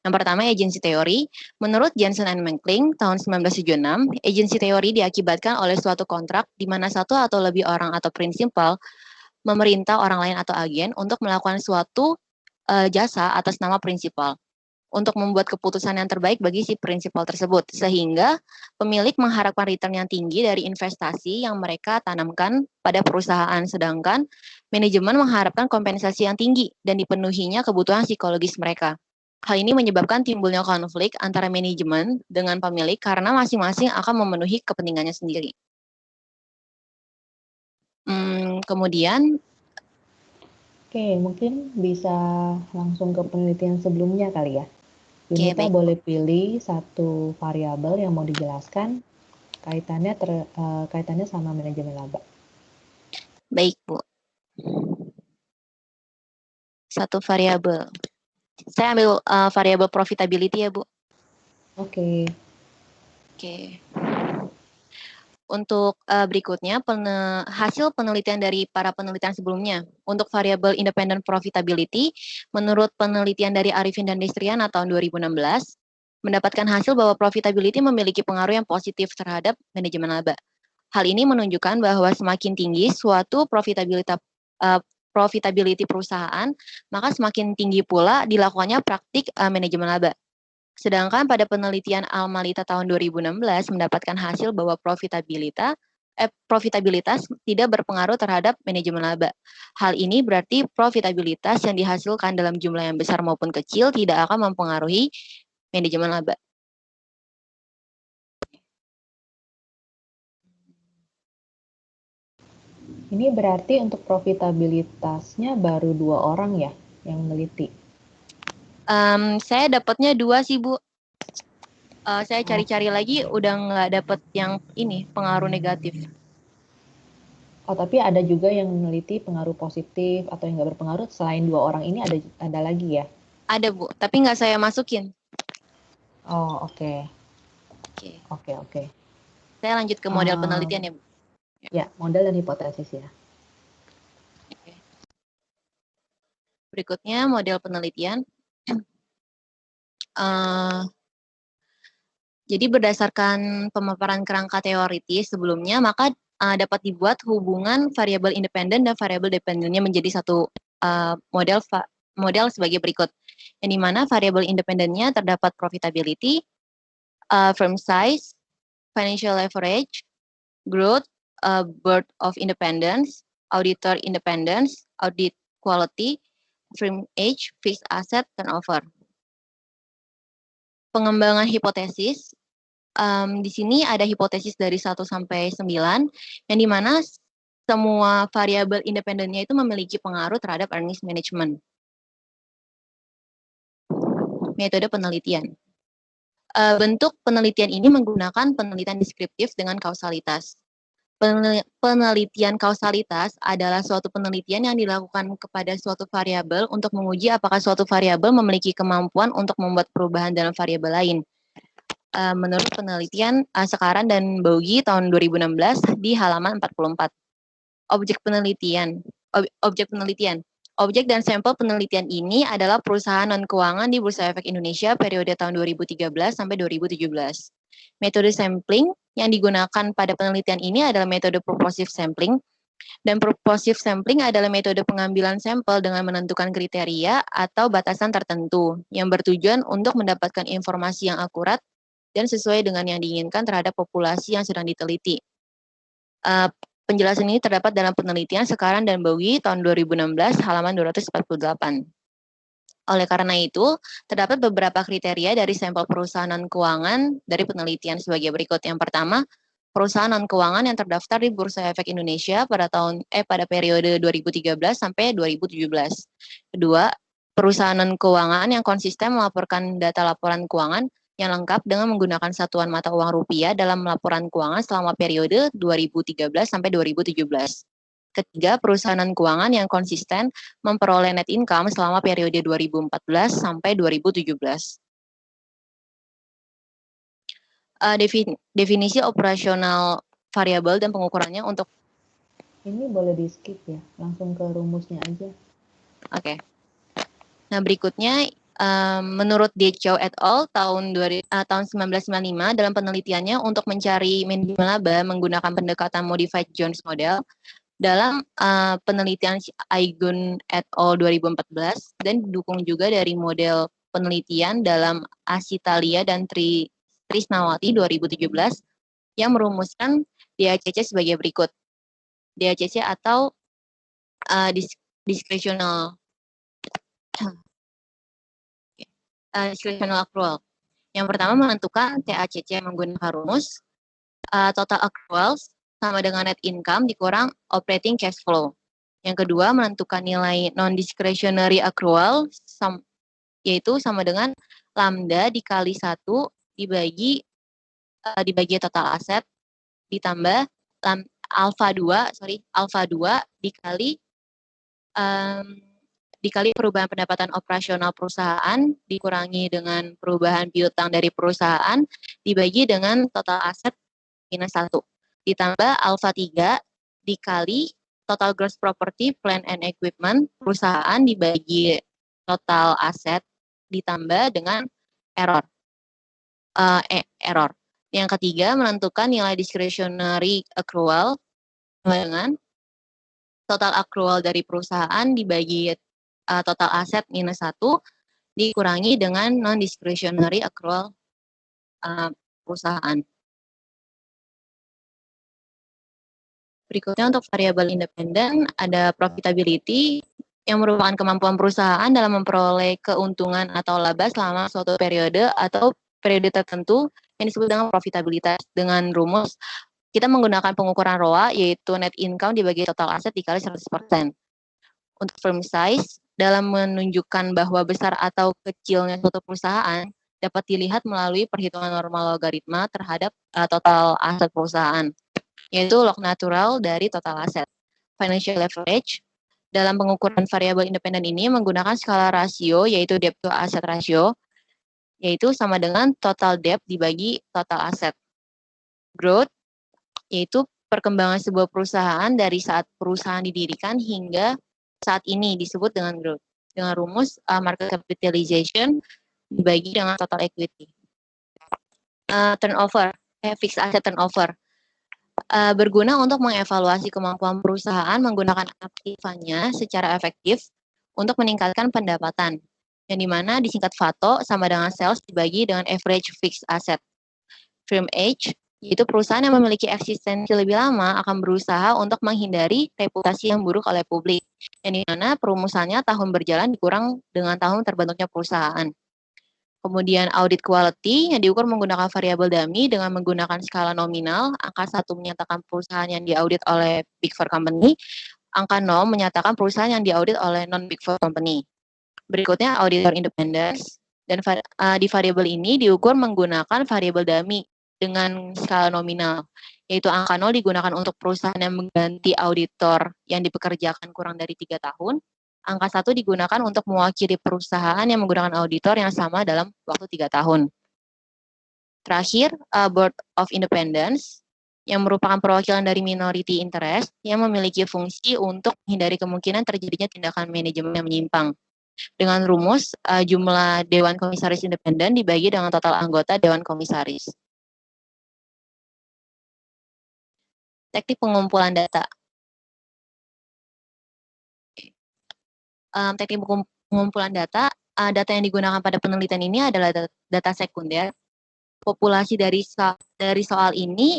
Yang pertama, agency teori. Menurut Jensen and Menkling tahun 1976, agency teori diakibatkan oleh suatu kontrak di mana satu atau lebih orang atau prinsipal memerintah orang lain atau agen untuk melakukan suatu jasa atas nama prinsipal, untuk membuat keputusan yang terbaik bagi si prinsipal tersebut, sehingga pemilik mengharapkan return yang tinggi dari investasi yang mereka tanamkan pada perusahaan, sedangkan manajemen mengharapkan kompensasi yang tinggi dan dipenuhinya kebutuhan psikologis mereka. Hal ini menyebabkan timbulnya konflik antara manajemen dengan pemilik karena masing-masing akan memenuhi kepentingannya sendiri. Kemudian, Oke, mungkin bisa langsung ke penelitian sebelumnya kali ya. oke, Yunita baik, boleh pilih satu variabel yang mau dijelaskan kaitannya sama manajemen laba. baik Bu. Satu variabel. Saya ambil variabel profitability ya Bu. Oke, Oke. Untuk berikutnya, hasil penelitian dari para penelitian sebelumnya. Untuk variabel independent profitability, menurut penelitian dari Arifin dan Destriana tahun 2016, mendapatkan hasil bahwa profitability memiliki pengaruh yang positif terhadap manajemen laba. Hal ini menunjukkan bahwa semakin tinggi suatu profitability perusahaan, maka semakin tinggi pula dilakukannya praktik manajemen laba. Sedangkan pada penelitian Almalita tahun 2016 mendapatkan hasil bahwa profitabilitas tidak berpengaruh terhadap manajemen laba. Hal ini berarti profitabilitas yang dihasilkan dalam jumlah yang besar maupun kecil tidak akan mempengaruhi manajemen laba. ini berarti untuk profitabilitasnya baru 2 orang ya yang meneliti. Saya dapatnya 2 sih Bu. Saya cari-cari lagi udah nggak dapet yang ini pengaruh negatif. Oh, tapi ada juga yang meneliti pengaruh positif atau yang nggak berpengaruh selain 2 orang ini ada lagi ya? Ada Bu, tapi nggak saya masukin. Oh, oke. Oke, Oke. saya lanjut ke model penelitian ya Bu. Ya, model dan hipotesis ya. Oke. Berikutnya model penelitian. Jadi berdasarkan pemaparan kerangka teoritis sebelumnya, maka dapat dibuat hubungan variabel independen dan variabel dependennya menjadi satu model sebagai berikut. Yang dimana variabel independennya terdapat profitability, firm size, financial leverage, growth, board of independence, auditor independence, audit quality, firm age, fixed asset, turnover. Pengembangan hipotesis, di sini ada hipotesis dari 1 sampai 9, yang dimana semua variabel independennya itu memiliki pengaruh terhadap earnings management. Metode penelitian. Bentuk penelitian ini menggunakan penelitian deskriptif dengan kausalitas. Penelitian kausalitas adalah suatu penelitian yang dilakukan kepada suatu variabel untuk menguji apakah suatu variabel memiliki kemampuan untuk membuat perubahan dalam variabel lain. Menurut penelitian Sekaran dan Bogi tahun 2016 di halaman 44. Objek penelitian. Objek dan sampel penelitian ini adalah perusahaan non-keuangan di Bursa Efek Indonesia periode tahun 2013 sampai 2017. Metode sampling yang digunakan pada penelitian ini adalah metode purposive sampling, dan purposive sampling adalah metode pengambilan sampel dengan menentukan kriteria atau batasan tertentu yang bertujuan untuk mendapatkan informasi yang akurat dan sesuai dengan yang diinginkan terhadap populasi yang sedang diteliti. Penjelasan ini terdapat dalam penelitian Sekaran dan Bogi tahun 2016 halaman 248. Oleh karena itu, terdapat beberapa kriteria dari sampel perusahaan non-keuangan dari penelitian sebagai berikut. Yang pertama, perusahaan non-keuangan yang terdaftar di Bursa Efek Indonesia pada periode 2013 sampai 2017. Kedua, perusahaan non-keuangan yang konsisten melaporkan data laporan keuangan yang lengkap dengan menggunakan satuan mata uang rupiah dalam laporan keuangan selama periode 2013 sampai 2017. Ketiga, perusahaan keuangan yang konsisten memperoleh net income selama periode 2014 sampai 2017. Definisi operasional variabel dan pengukurannya untuk Ini boleh di skip ya, langsung ke rumusnya aja. Oke. Nah, berikutnya menurut Dechow et al. tahun 1995 dalam penelitiannya untuk mencari manajemen laba menggunakan pendekatan modified Jones model dalam penelitian Aigun et al. 2014 dan didukung juga dari model penelitian dalam Asitalia dan Trisnawati 2017 yang merumuskan DACC sebagai berikut. DACC atau discretional accrual. Yang pertama menentukan TACC menggunakan rumus total accruals sama dengan net income dikurang operating cash flow. Yang kedua, menentukan nilai non-discretionary accrual, yaitu sama dengan lambda dikali 1 dibagi total aset, ditambah alpha 2 dikali perubahan pendapatan operasional perusahaan dikurangi dengan perubahan piutang dari perusahaan dibagi dengan total aset minus 1. Ditambah alpha 3 dikali total gross property, plant and equipment perusahaan dibagi total aset ditambah dengan error. Yang ketiga, menentukan nilai discretionary accrual dengan total accrual dari perusahaan dibagi total aset minus 1 dikurangi dengan non-discretionary accrual perusahaan. Berikutnya untuk variabel independen ada profitability yang merupakan kemampuan perusahaan dalam memperoleh keuntungan atau laba selama suatu periode atau periode tertentu yang disebut dengan profitabilitas. Dengan rumus kita menggunakan pengukuran ROA yaitu net income dibagi total aset dikali 100%. Untuk firm size dalam menunjukkan bahwa besar atau kecilnya suatu perusahaan dapat dilihat melalui perhitungan normal logaritma terhadap total aset perusahaan, yaitu log natural dari total aset. Financial leverage dalam pengukuran variabel independen ini menggunakan skala rasio yaitu debt to asset ratio, yaitu sama dengan total debt dibagi total aset. Growth yaitu perkembangan sebuah perusahaan dari saat perusahaan didirikan hingga saat ini disebut dengan growth. Dengan rumus market capitalization dibagi dengan total equity. Fixed asset turnover. Berguna untuk mengevaluasi kemampuan perusahaan menggunakan aktifannya secara efektif untuk meningkatkan pendapatan, yang dimana disingkat FATO sama dengan sales dibagi dengan average fixed asset. Firm age, yaitu perusahaan yang memiliki eksistensi lebih lama akan berusaha untuk menghindari reputasi yang buruk oleh publik, yang dimana perumusannya tahun berjalan dikurang dengan tahun terbentuknya perusahaan. Kemudian audit quality yang diukur menggunakan variabel dummy dengan menggunakan skala nominal. Angka 1 menyatakan perusahaan yang diaudit oleh Big Four Company. Angka 0 menyatakan perusahaan yang diaudit oleh non-Big Four Company. Berikutnya auditor independence. Dan di variabel ini diukur menggunakan variabel dummy dengan skala nominal. Yaitu angka 0 digunakan untuk perusahaan yang mengganti auditor yang dipekerjakan kurang dari 3 tahun. Angka 1 digunakan untuk mewakili perusahaan yang menggunakan auditor yang sama dalam waktu 3 tahun. Terakhir, Board of Independence, yang merupakan perwakilan dari minority interest yang memiliki fungsi untuk menghindari kemungkinan terjadinya tindakan manajemen yang menyimpang. Dengan rumus, jumlah Dewan Komisaris Independen dibagi dengan total anggota Dewan Komisaris. Teknik pengumpulan data. Teknik pengumpulan data yang digunakan pada penelitian ini adalah data sekunder. Populasi dari soal ini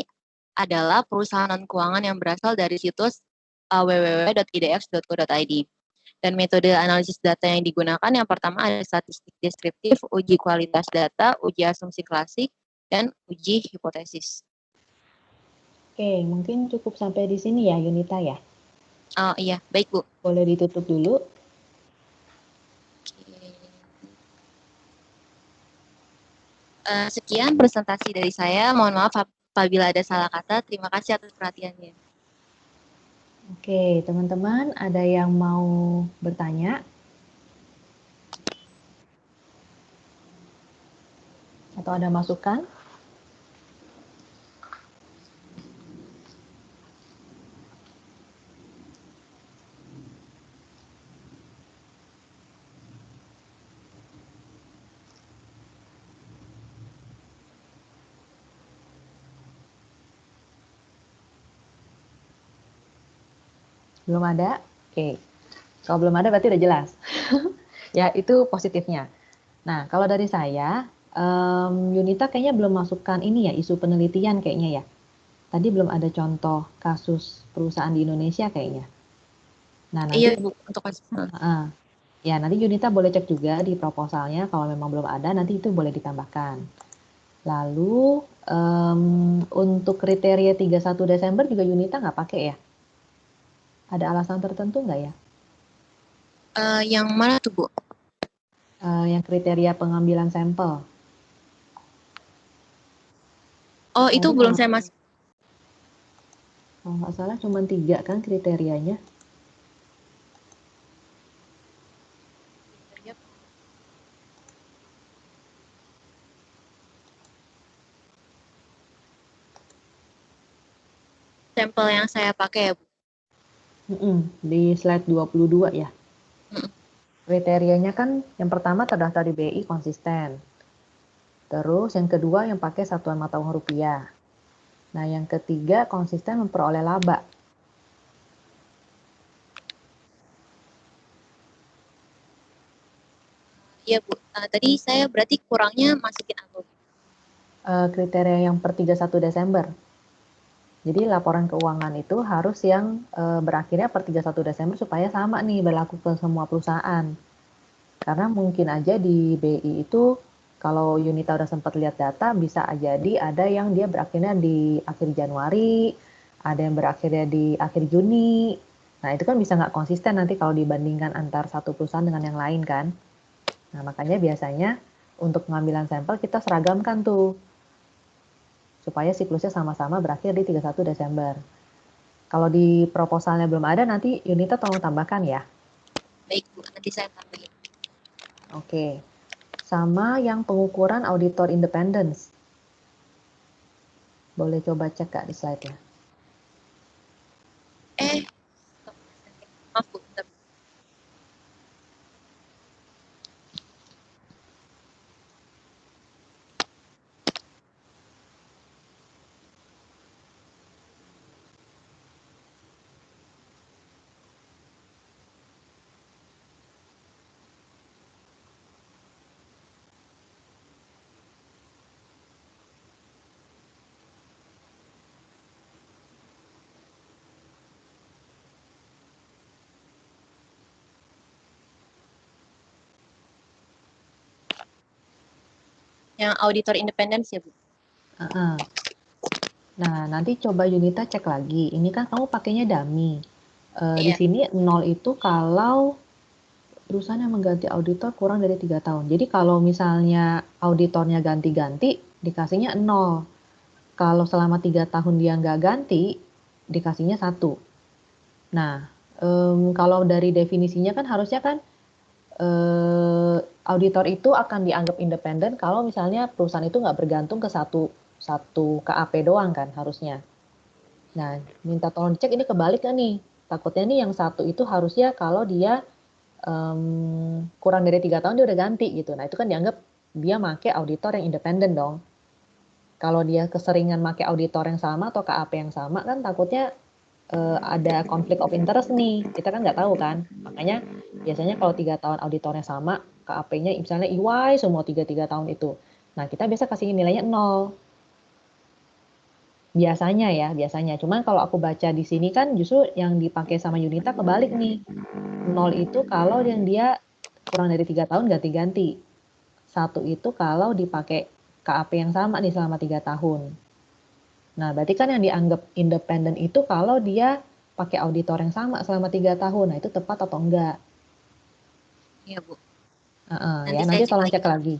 adalah perusahaan non-keuangan yang berasal dari situs www.idx.co.id. Dan metode analisis data yang digunakan yang pertama ada statistik deskriptif, uji kualitas data, uji asumsi klasik, dan uji hipotesis. Oke, mungkin cukup sampai di sini ya, Yunita ya? Oh iya, baik Bu. Boleh ditutup dulu. Sekian presentasi dari saya. Mohon maaf apabila ada salah kata. Terima kasih atas perhatiannya. Oke, teman-teman, ada yang mau bertanya? Atau ada masukan? Belum ada? Oke. Kalau belum ada berarti udah jelas. Ya, itu positifnya. Nah, kalau dari saya, Yunita kayaknya belum masukkan ini ya, isu penelitian kayaknya ya. Tadi belum ada contoh kasus perusahaan di Indonesia kayaknya. Nah, nanti, Iya Bu, untuk kasus. ya nanti Yunita boleh cek juga di proposalnya, kalau memang belum ada nanti itu boleh ditambahkan. Lalu Untuk kriteria 31 Desember juga Yunita nggak pakai ya? Ada alasan tertentu nggak ya? Yang mana tuh, Bu? Yang kriteria pengambilan sampel. Oh, itu Soalnya belum saya masuk. kalau nggak salah cuma 3 kan kriterianya. Sampel yang saya pakai ya, Bu. Di slide 22 ya. Mm. Kriterianya kan yang pertama terdaftar di BI konsisten. Terus yang kedua yang pakai satuan mata uang rupiah. Nah yang ketiga konsisten memperoleh laba. Iya, Bu. Tadi saya berarti kurangnya masukin apa, Bu? Kriteria yang per 31 Desember. Jadi laporan keuangan itu harus yang berakhirnya per 31 Desember supaya sama nih berlaku ke semua perusahaan. Karena mungkin aja di BI itu kalau Yunita udah sempat lihat data bisa jadi ada yang dia berakhirnya di akhir Januari, ada yang berakhirnya di akhir Juni. Nah itu kan bisa nggak konsisten nanti kalau dibandingkan antar satu perusahaan dengan yang lain kan. Nah makanya biasanya untuk pengambilan sampel kita seragamkan tuh supaya siklusnya sama-sama berakhir di 31 Desember. Kalau di proposalnya belum ada, nanti Yunita tolong tambahkan ya. Baik, Bu. Nanti saya tambahin. Oke. Sama yang pengukuran auditor independence. Boleh coba cek Kak di slide-nya. Maaf, Bu. Bentar. Yang auditor independence ya, Bu? Nah, nanti coba Yunita cek lagi. Ini kan kamu pakainya dummy. Di Iya. sini 0 itu kalau perusahaan yang mengganti auditor kurang dari 3 tahun. Jadi kalau misalnya auditornya ganti-ganti, dikasihnya 0. Kalau selama 3 tahun dia nggak ganti, dikasihnya 1. Nah, kalau dari definisinya kan harusnya kan auditor itu akan dianggap independen kalau misalnya perusahaan itu nggak bergantung ke satu KAP doang kan harusnya. Nah, minta tolong dicek ini kebalik nggak nih? Takutnya nih yang satu itu harusnya kalau dia kurang dari 3 tahun dia udah ganti gitu. Nah, itu kan dianggap dia make auditor yang independen dong. Kalau dia keseringan make auditor yang sama atau KAP yang sama kan takutnya ada konflik of interest nih. Kita kan nggak tahu kan. Makanya biasanya kalau 3 tahun auditornya sama, KAP-nya misalnya EY semua 3 tahun itu. Nah, kita biasa kasih nilainya 0. Biasanya ya, biasanya. Cuman kalau aku baca di sini kan justru yang dipakai sama Yunita kebalik nih. 0 itu kalau yang dia kurang dari 3 tahun ganti-ganti. 1 itu kalau dipakai KAP yang sama nih selama 3 tahun. Nah, berarti kan yang dianggap independen itu kalau dia pakai auditor yang sama selama 3 tahun. Nah, itu tepat atau enggak? Iya, Bu. Ya, Nanti saya nanti cek tolong lagi. cek lagi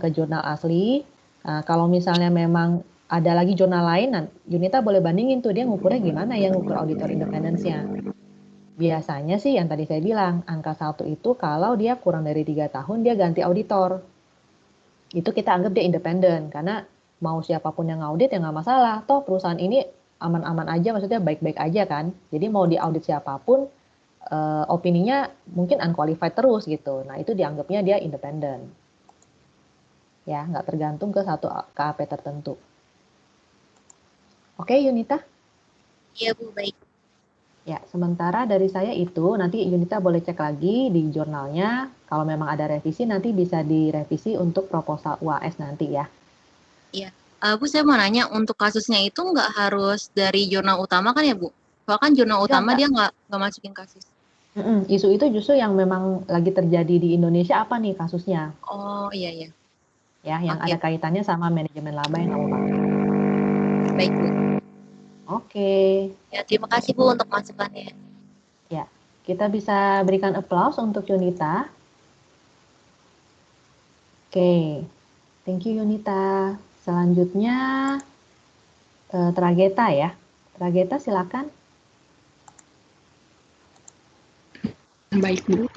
ke jurnal asli. Nah, kalau misalnya memang ada lagi jurnal lain, nah, Yunita boleh bandingin tuh dia ngukurnya gimana ya ngukur auditor independence-nya. Biasanya sih yang tadi saya bilang, angka 1 itu kalau dia kurang dari 3 tahun dia ganti auditor. Itu kita anggap dia independen karena mau siapapun yang ngaudit ya nggak masalah. Toh perusahaan ini aman-aman aja, maksudnya baik-baik aja kan. Jadi mau diaudit siapapun, opininya mungkin unqualified terus gitu. Nah itu dianggapnya dia independen. Ya, nggak tergantung ke satu KAP tertentu. Oke, Yunita? Iya, Bu. Baik. Ya, sementara dari saya itu nanti Yunita boleh cek lagi di jurnalnya. Kalau memang ada revisi nanti bisa direvisi untuk proposal UAS nanti ya. Iya. Bu, saya mau nanya, untuk kasusnya itu nggak harus dari jurnal utama kan ya, Bu? Soalnya kan jurnal utama Enggak. dia nggak masukin kasus. Isu itu justru yang memang lagi terjadi di Indonesia apa nih kasusnya? Oh, iya, iya. Ya, yang Oke. ada kaitannya sama manajemen laba yang kamu pakai. Baik, Bu. Oke. Ya, terima kasih, Bu, untuk masukannya. Ya, kita bisa berikan applause untuk Yunita. Oke, thank you Yunita. Selanjutnya Trageta ya. Trageta silakan. Baik, Bu.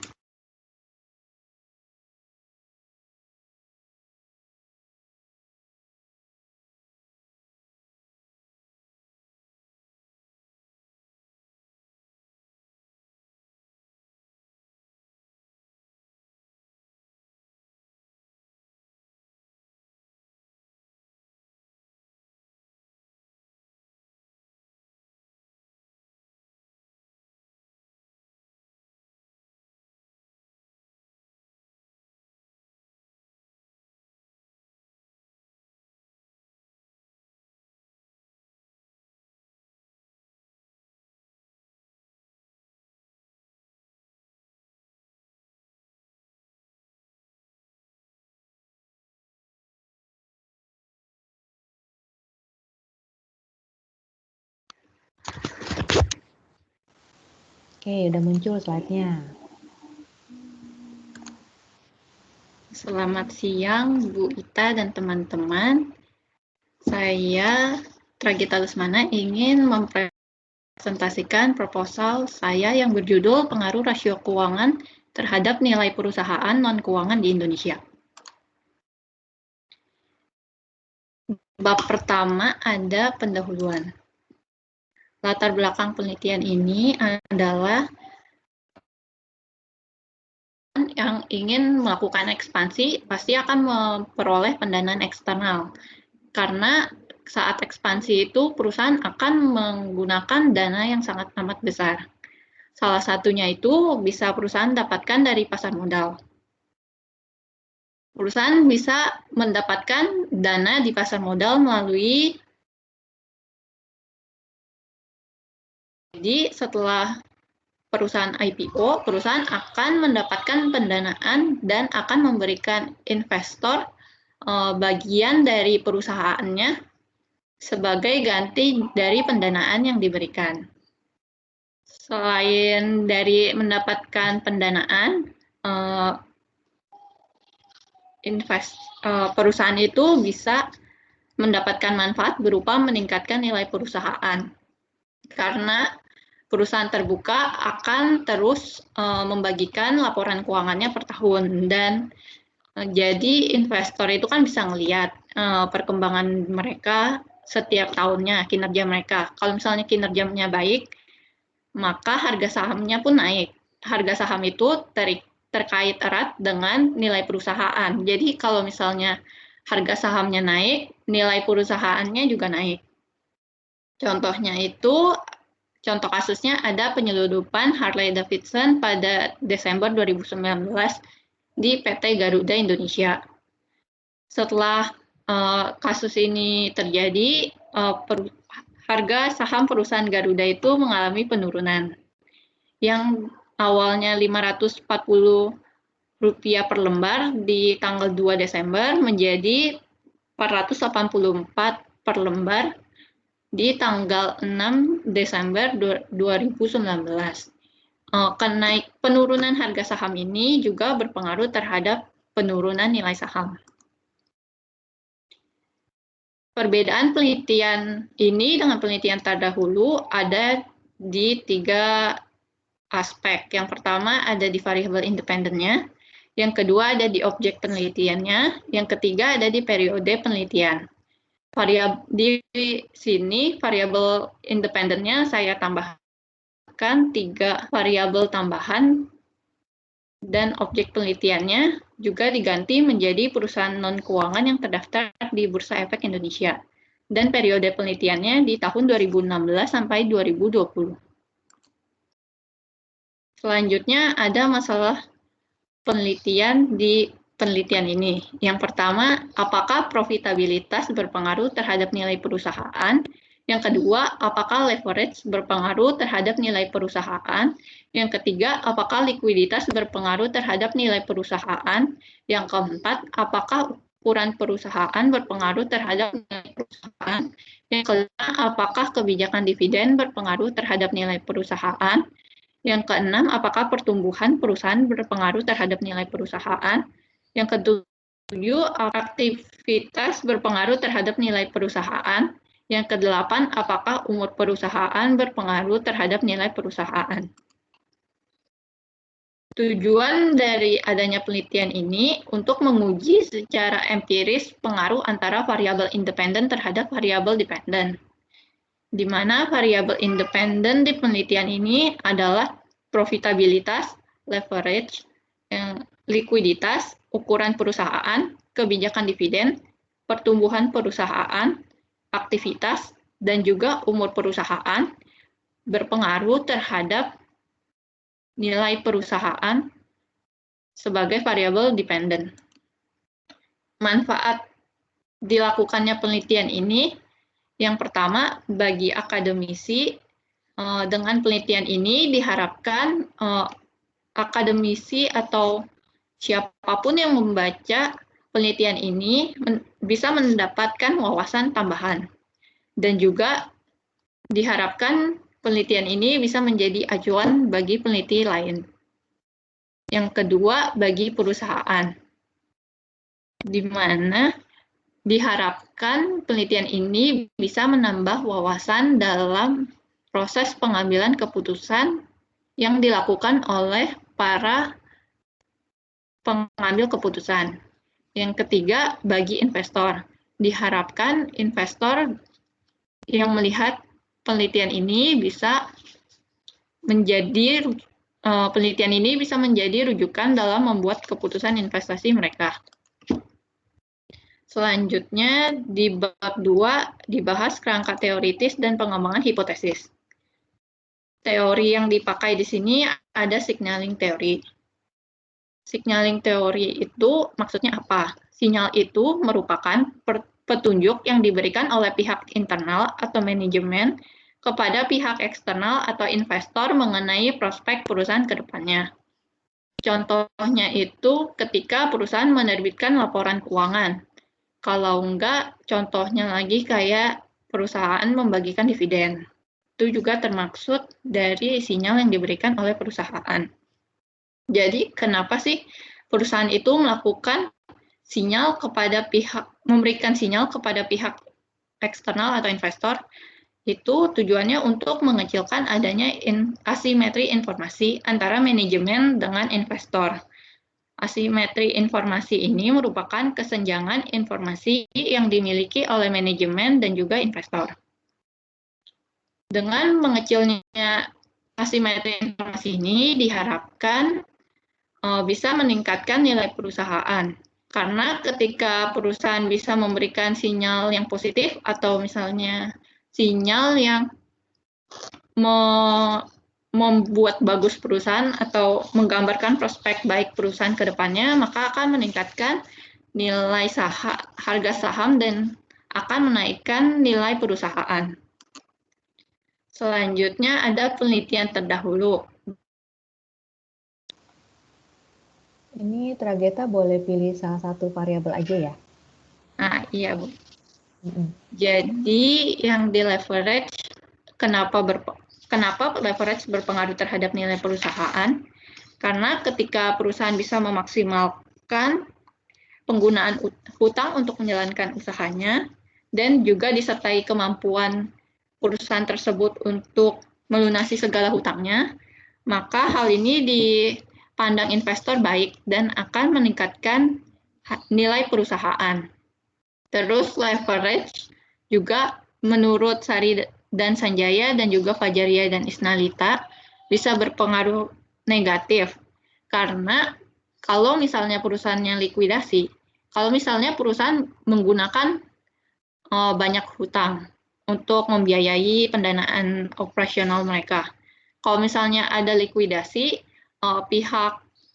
Oke, udah muncul slide-nya. Selamat siang, Bu Ita dan teman-teman. Saya, Trageta Lusmana, ingin mempresentasikan proposal saya yang berjudul Pengaruh Rasio Keuangan terhadap Nilai Perusahaan Non-Keuangan di Indonesia. Bab pertama ada pendahuluan. Latar belakang penelitian ini adalah yang ingin melakukan ekspansi pasti akan memperoleh pendanaan eksternal. Karena saat ekspansi itu perusahaan akan menggunakan dana yang sangat amat besar. Salah satunya itu bisa perusahaan dapatkan dari pasar modal. Perusahaan bisa mendapatkan dana di pasar modal melalui. Jadi setelah perusahaan IPO, perusahaan akan mendapatkan pendanaan dan akan memberikan investor bagian dari perusahaannya sebagai ganti dari pendanaan yang diberikan. Selain dari mendapatkan pendanaan, perusahaan itu bisa mendapatkan manfaat berupa meningkatkan nilai perusahaan. Karena perusahaan terbuka akan terus membagikan laporan keuangannya per tahun dan jadi investor itu kan bisa melihat perkembangan mereka setiap tahunnya, kinerja mereka. Kalau misalnya kinerjanya baik, maka harga sahamnya pun naik. Harga saham itu terkait erat dengan nilai perusahaan. Jadi kalau misalnya harga sahamnya naik, nilai perusahaannya juga naik. Contohnya itu, contoh kasusnya ada penyelundupan Harley Davidson pada Desember 2019 di PT Garuda Indonesia. Setelah kasus ini terjadi, harga saham perusahaan Garuda itu mengalami penurunan. Yang awalnya Rp540 per lembar di tanggal 2 Desember menjadi Rp484 per lembar di tanggal 6 Desember 2019. Penurunan harga saham ini juga berpengaruh terhadap penurunan nilai saham. Perbedaan penelitian ini dengan penelitian terdahulu ada di 3 aspek. Yang pertama ada di variabel independennya, yang kedua ada di objek penelitiannya, yang ketiga ada di periode penelitian. Di sini variabel independennya saya tambahkan 3 variabel tambahan dan objek penelitiannya juga diganti menjadi perusahaan non-keuangan yang terdaftar di Bursa Efek Indonesia. Dan periode penelitiannya di tahun 2016 sampai 2020. Selanjutnya ada masalah penelitian di penelitian ini. Yang pertama, apakah profitabilitas berpengaruh terhadap nilai perusahaan? Yang kedua, apakah leverage berpengaruh terhadap nilai perusahaan? Yang ketiga, apakah likuiditas berpengaruh terhadap nilai perusahaan? Yang keempat, apakah ukuran perusahaan berpengaruh terhadap nilai perusahaan. Yang kelima, apakah kebijakan dividen berpengaruh terhadap nilai perusahaan. Yang keenam, apakah pertumbuhan perusahaan berpengaruh terhadap nilai perusahaan. Yang ketujuh, aktivitas berpengaruh terhadap nilai perusahaan. Yang kedelapan, apakah umur perusahaan berpengaruh terhadap nilai perusahaan. Tujuan dari adanya penelitian ini untuk menguji secara empiris pengaruh antara variabel independen terhadap variabel dependen. Di mana variabel independen di penelitian ini adalah profitabilitas, leverage, likuiditas, ukuran perusahaan, kebijakan dividen, pertumbuhan perusahaan, aktivitas, dan juga umur perusahaan berpengaruh terhadap nilai perusahaan sebagai variabel dependen. Manfaat dilakukannya penelitian ini, yang pertama, bagi akademisi, dengan penelitian ini diharapkan akademisi atau siapapun yang membaca penelitian ini bisa mendapatkan wawasan tambahan. Dan juga diharapkan penelitian ini bisa menjadi acuan bagi peneliti lain. Yang kedua, bagi perusahaan, di mana diharapkan penelitian ini bisa menambah wawasan dalam proses pengambilan keputusan yang dilakukan oleh para pengambil keputusan. Yang ketiga, bagi investor, diharapkan investor yang melihat penelitian ini bisa menjadi rujukan dalam membuat keputusan investasi mereka. Selanjutnya, di bab 2 dibahas kerangka teoritis dan pengembangan hipotesis. Teori yang dipakai di sini ada signaling teori. Signaling teori itu maksudnya apa? Sinyal itu merupakan petunjuk yang diberikan oleh pihak internal atau manajemen kepada pihak eksternal atau investor mengenai prospek perusahaan ke depannya. Contohnya itu ketika perusahaan menerbitkan laporan keuangan. Kalau enggak, contohnya lagi kayak perusahaan membagikan dividen. Itu juga termaksud dari sinyal yang diberikan oleh perusahaan. Jadi, kenapa sih perusahaan itu melakukan sinyal kepada memberikan sinyal kepada pihak eksternal atau investor? Itu tujuannya untuk mengecilkan adanya asimetri informasi antara manajemen dengan investor. Asimetri informasi ini merupakan kesenjangan informasi yang dimiliki oleh manajemen dan juga investor. Dengan mengecilnya asimetri informasi ini diharapkan bisa meningkatkan nilai perusahaan. Karena ketika perusahaan bisa memberikan sinyal yang positif atau misalnya sinyal yang membuat bagus perusahaan atau menggambarkan prospek baik perusahaan ke depannya, maka akan meningkatkan nilai harga saham dan akan menaikkan nilai perusahaan. Selanjutnya ada penelitian terdahulu. Ini Trageta boleh pilih salah satu variabel aja ya? Nah, iya Bu. Jadi yang di leverage, kenapa leverage berpengaruh terhadap nilai perusahaan? Karena ketika perusahaan bisa memaksimalkan penggunaan hutang untuk menjalankan usahanya, dan juga disertai kemampuan perusahaan tersebut untuk melunasi segala hutangnya, maka hal ini dipandang investor baik dan akan meningkatkan nilai perusahaan. Terus leverage juga menurut Sari dan Sanjaya dan juga Fajaria dan Isnalita bisa berpengaruh negatif. Karena kalau misalnya perusahaannya likuidasi, kalau misalnya perusahaan menggunakan banyak hutang untuk membiayai pendanaan operasional mereka. Kalau misalnya ada likuidasi, pihak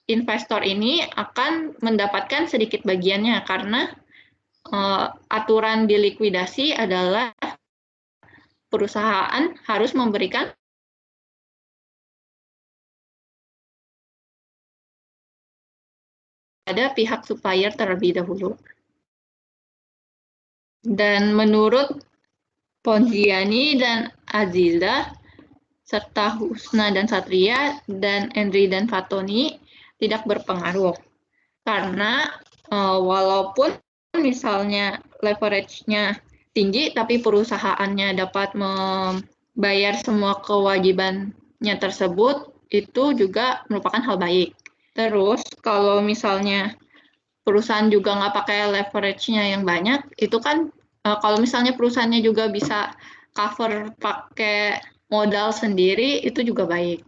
investor ini akan mendapatkan sedikit bagiannya karena aturan di likuidasi adalah perusahaan harus memberikan pada pihak supplier terlebih dahulu. Dan menurut Ponziani dan Aziza, serta Husna dan Satria, dan Henry dan Fatoni tidak berpengaruh. Karena walaupun misalnya leverage-nya tinggi, tapi perusahaannya dapat membayar semua kewajibannya tersebut, itu juga merupakan hal baik. Terus, kalau misalnya perusahaan juga nggak pakai leverage-nya yang banyak, itu kan kalau misalnya perusahaannya juga bisa cover pakai modal sendiri, itu juga baik.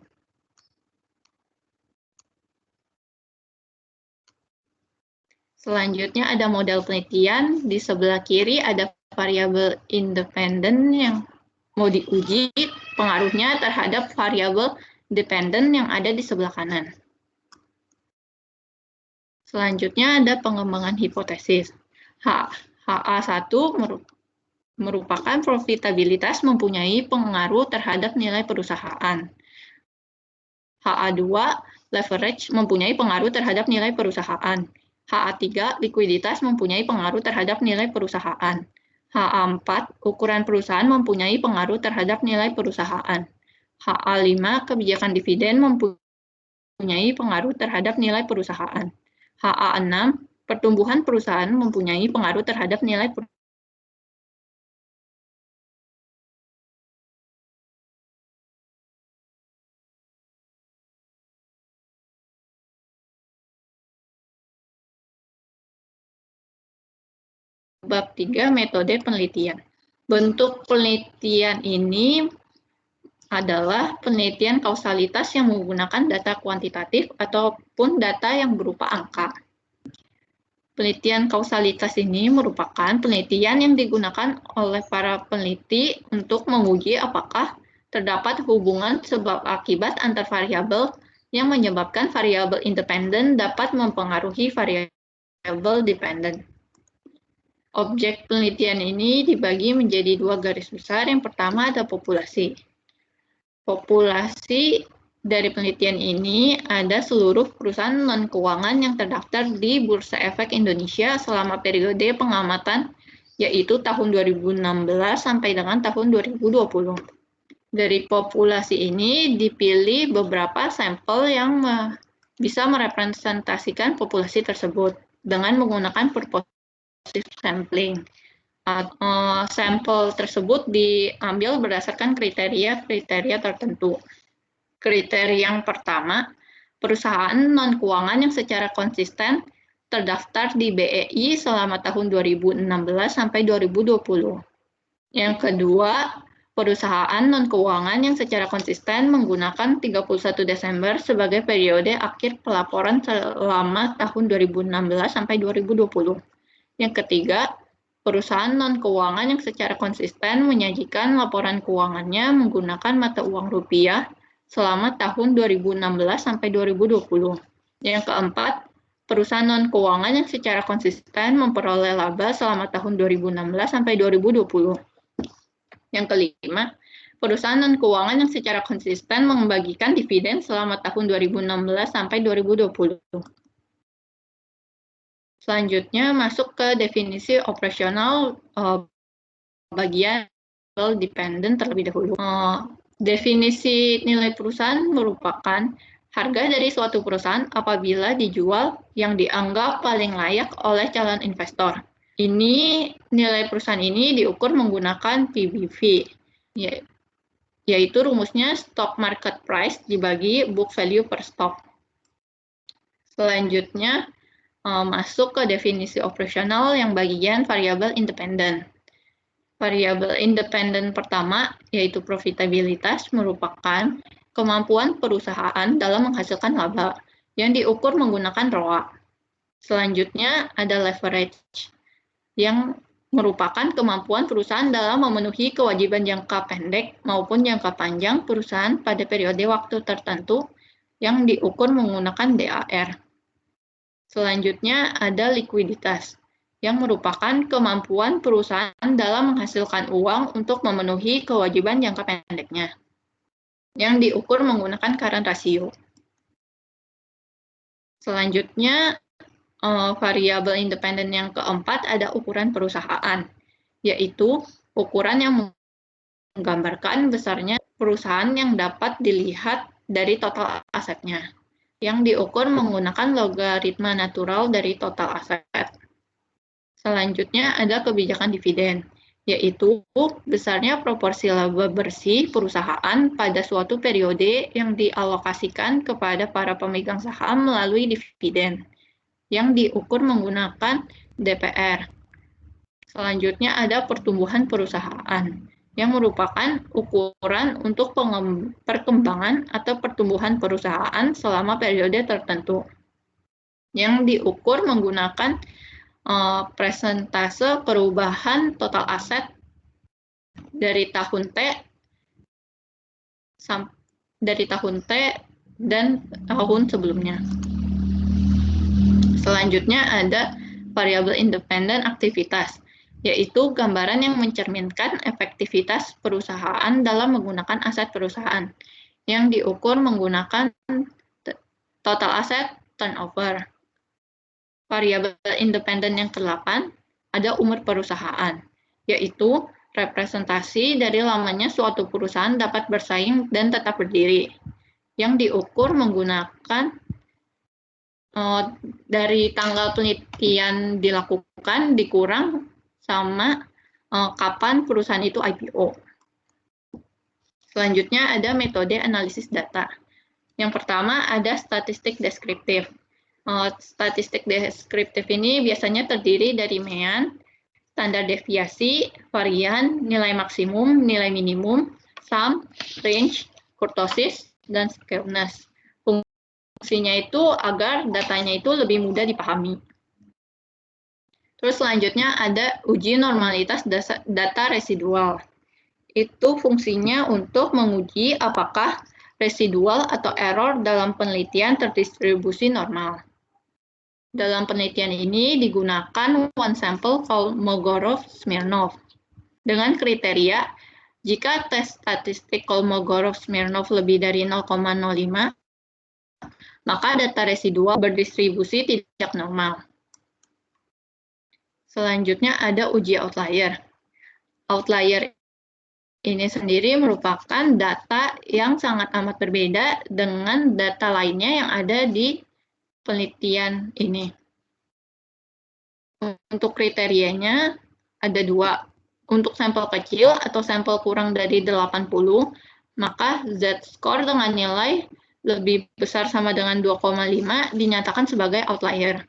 Selanjutnya ada model penelitian. Di sebelah kiri ada variabel independen yang mau diuji pengaruhnya terhadap variabel dependen yang ada di sebelah kanan. Selanjutnya ada pengembangan hipotesis. HA1 merupakan profitabilitas mempunyai pengaruh terhadap nilai perusahaan. HA2 leverage mempunyai pengaruh terhadap nilai perusahaan. HA3 likuiditas mempunyai pengaruh terhadap nilai perusahaan. HA4 ukuran perusahaan mempunyai pengaruh terhadap nilai perusahaan. HA5 kebijakan dividen mempunyai pengaruh terhadap nilai perusahaan. HA6 pertumbuhan perusahaan mempunyai pengaruh terhadap nilai perusahaan. Bab 3, metode penelitian. Bentuk penelitian ini adalah penelitian kausalitas yang menggunakan data kuantitatif ataupun data yang berupa angka. Penelitian kausalitas ini merupakan penelitian yang digunakan oleh para peneliti untuk menguji apakah terdapat hubungan sebab akibat antar variabel yang menyebabkan variabel independen dapat mempengaruhi variabel dependen. Objek penelitian ini dibagi menjadi 2 garis besar. Yang pertama ada populasi. Populasi dari penelitian ini ada seluruh perusahaan non-keuangan yang terdaftar di Bursa Efek Indonesia selama periode pengamatan, yaitu tahun 2016 sampai dengan tahun 2020. Dari populasi ini dipilih beberapa sampel yang bisa merepresentasikan populasi tersebut dengan menggunakan purposive sampling. Sampel tersebut diambil berdasarkan kriteria tertentu. Kriteria yang pertama, perusahaan non-keuangan yang secara konsisten terdaftar di BEI selama tahun 2016 sampai 2020. Yang kedua, perusahaan non-keuangan yang secara konsisten menggunakan 31 Desember sebagai periode akhir pelaporan selama tahun 2016 sampai 2020. Yang ketiga, perusahaan non-keuangan yang secara konsisten menyajikan laporan keuangannya menggunakan mata uang rupiah selama tahun 2016 sampai 2020. Yang keempat, perusahaan non-keuangan yang secara konsisten memperoleh laba selama tahun 2016 sampai 2020. Yang kelima, perusahaan non-keuangan yang secara konsisten membagikan dividen selama tahun 2016 sampai 2020. Selanjutnya masuk ke definisi operasional bagian dependen terlebih dahulu. Definisi nilai perusahaan merupakan harga dari suatu perusahaan apabila dijual yang dianggap paling layak oleh calon investor. Nilai perusahaan ini diukur menggunakan PBV, yaitu rumusnya stock market price dibagi book value per stock. Selanjutnya masuk ke definisi operasional yang bagian variabel independen. Variabel independen pertama, yaitu profitabilitas, merupakan kemampuan perusahaan dalam menghasilkan laba yang diukur menggunakan ROA. Selanjutnya ada leverage, yang merupakan kemampuan perusahaan dalam memenuhi kewajiban jangka pendek maupun jangka panjang perusahaan pada periode waktu tertentu yang diukur menggunakan DAR. Selanjutnya ada likuiditas, yang merupakan kemampuan perusahaan dalam menghasilkan uang untuk memenuhi kewajiban jangka pendeknya, yang diukur menggunakan current ratio. Selanjutnya, variabel independen yang keempat ada ukuran perusahaan, yaitu ukuran yang menggambarkan besarnya perusahaan yang dapat dilihat dari total asetnya, yang diukur menggunakan logaritma natural dari total aset. Selanjutnya ada kebijakan dividen, yaitu besarnya proporsi laba bersih perusahaan pada suatu periode yang dialokasikan kepada para pemegang saham melalui dividen, yang diukur menggunakan DPR. Selanjutnya ada pertumbuhan perusahaan, yang merupakan ukuran untuk perkembangan atau pertumbuhan perusahaan selama periode tertentu, yang diukur menggunakan presentase perubahan total aset dari tahun T dan tahun sebelumnya. Selanjutnya ada variabel independen aktivitas, yaitu gambaran yang mencerminkan efektivitas perusahaan dalam menggunakan aset perusahaan, yang diukur menggunakan total aset turnover. Variabel independen yang ke-8 ada umur perusahaan, yaitu representasi dari lamanya suatu perusahaan dapat bersaing dan tetap berdiri, yang diukur menggunakan dari tanggal penelitian dilakukan dikurang sama kapan perusahaan itu IPO. Selanjutnya ada metode analisis data. Yang pertama ada statistik deskriptif. Statistik deskriptif ini biasanya terdiri dari mean, standar deviasi, varian, nilai maksimum, nilai minimum, sum, range, kurtosis, dan skewness. Fungsinya itu agar datanya itu lebih mudah dipahami. Terus selanjutnya ada uji normalitas data residual. Itu fungsinya untuk menguji apakah residual atau error dalam penelitian terdistribusi normal. Dalam penelitian ini digunakan one sample Kolmogorov-Smirnov dengan kriteria jika tes statistik Kolmogorov-Smirnov lebih dari 0,05, maka data residual berdistribusi tidak normal. Selanjutnya ada uji outlier. Outlier ini sendiri merupakan data yang sangat amat berbeda dengan data lainnya yang ada di penelitian ini. Untuk kriterianya ada 2. Untuk sampel kecil atau sampel kurang dari 80, maka Z-score dengan nilai lebih besar sama dengan 2,5 dinyatakan sebagai outlier.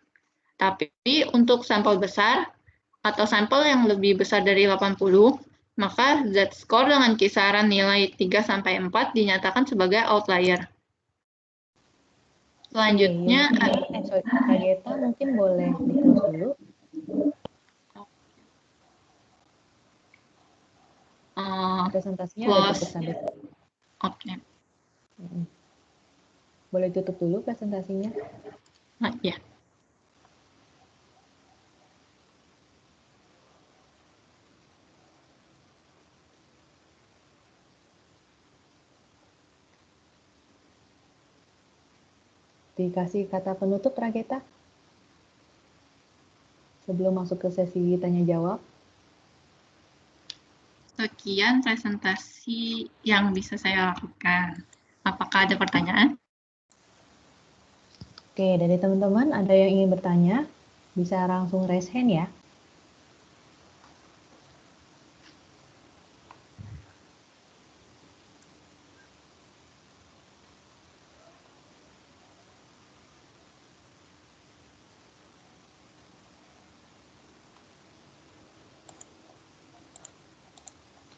Tapi untuk sampel besar atau sampel yang lebih besar dari 80, maka Z-score dengan kisaran nilai 3-4 dinyatakan sebagai outlier. Selanjutnya, Rageta mungkin boleh di-close dulu. Presentasinya udah cukup sampai. Oke. Boleh tutup dulu presentasinya? Ya. Dikasih kata penutup, Rageta? Sebelum masuk ke sesi tanya-jawab. Sekian presentasi yang bisa saya lakukan. Apakah ada pertanyaan? Oke, dari teman-teman ada yang ingin bertanya? Bisa langsung raise hand ya.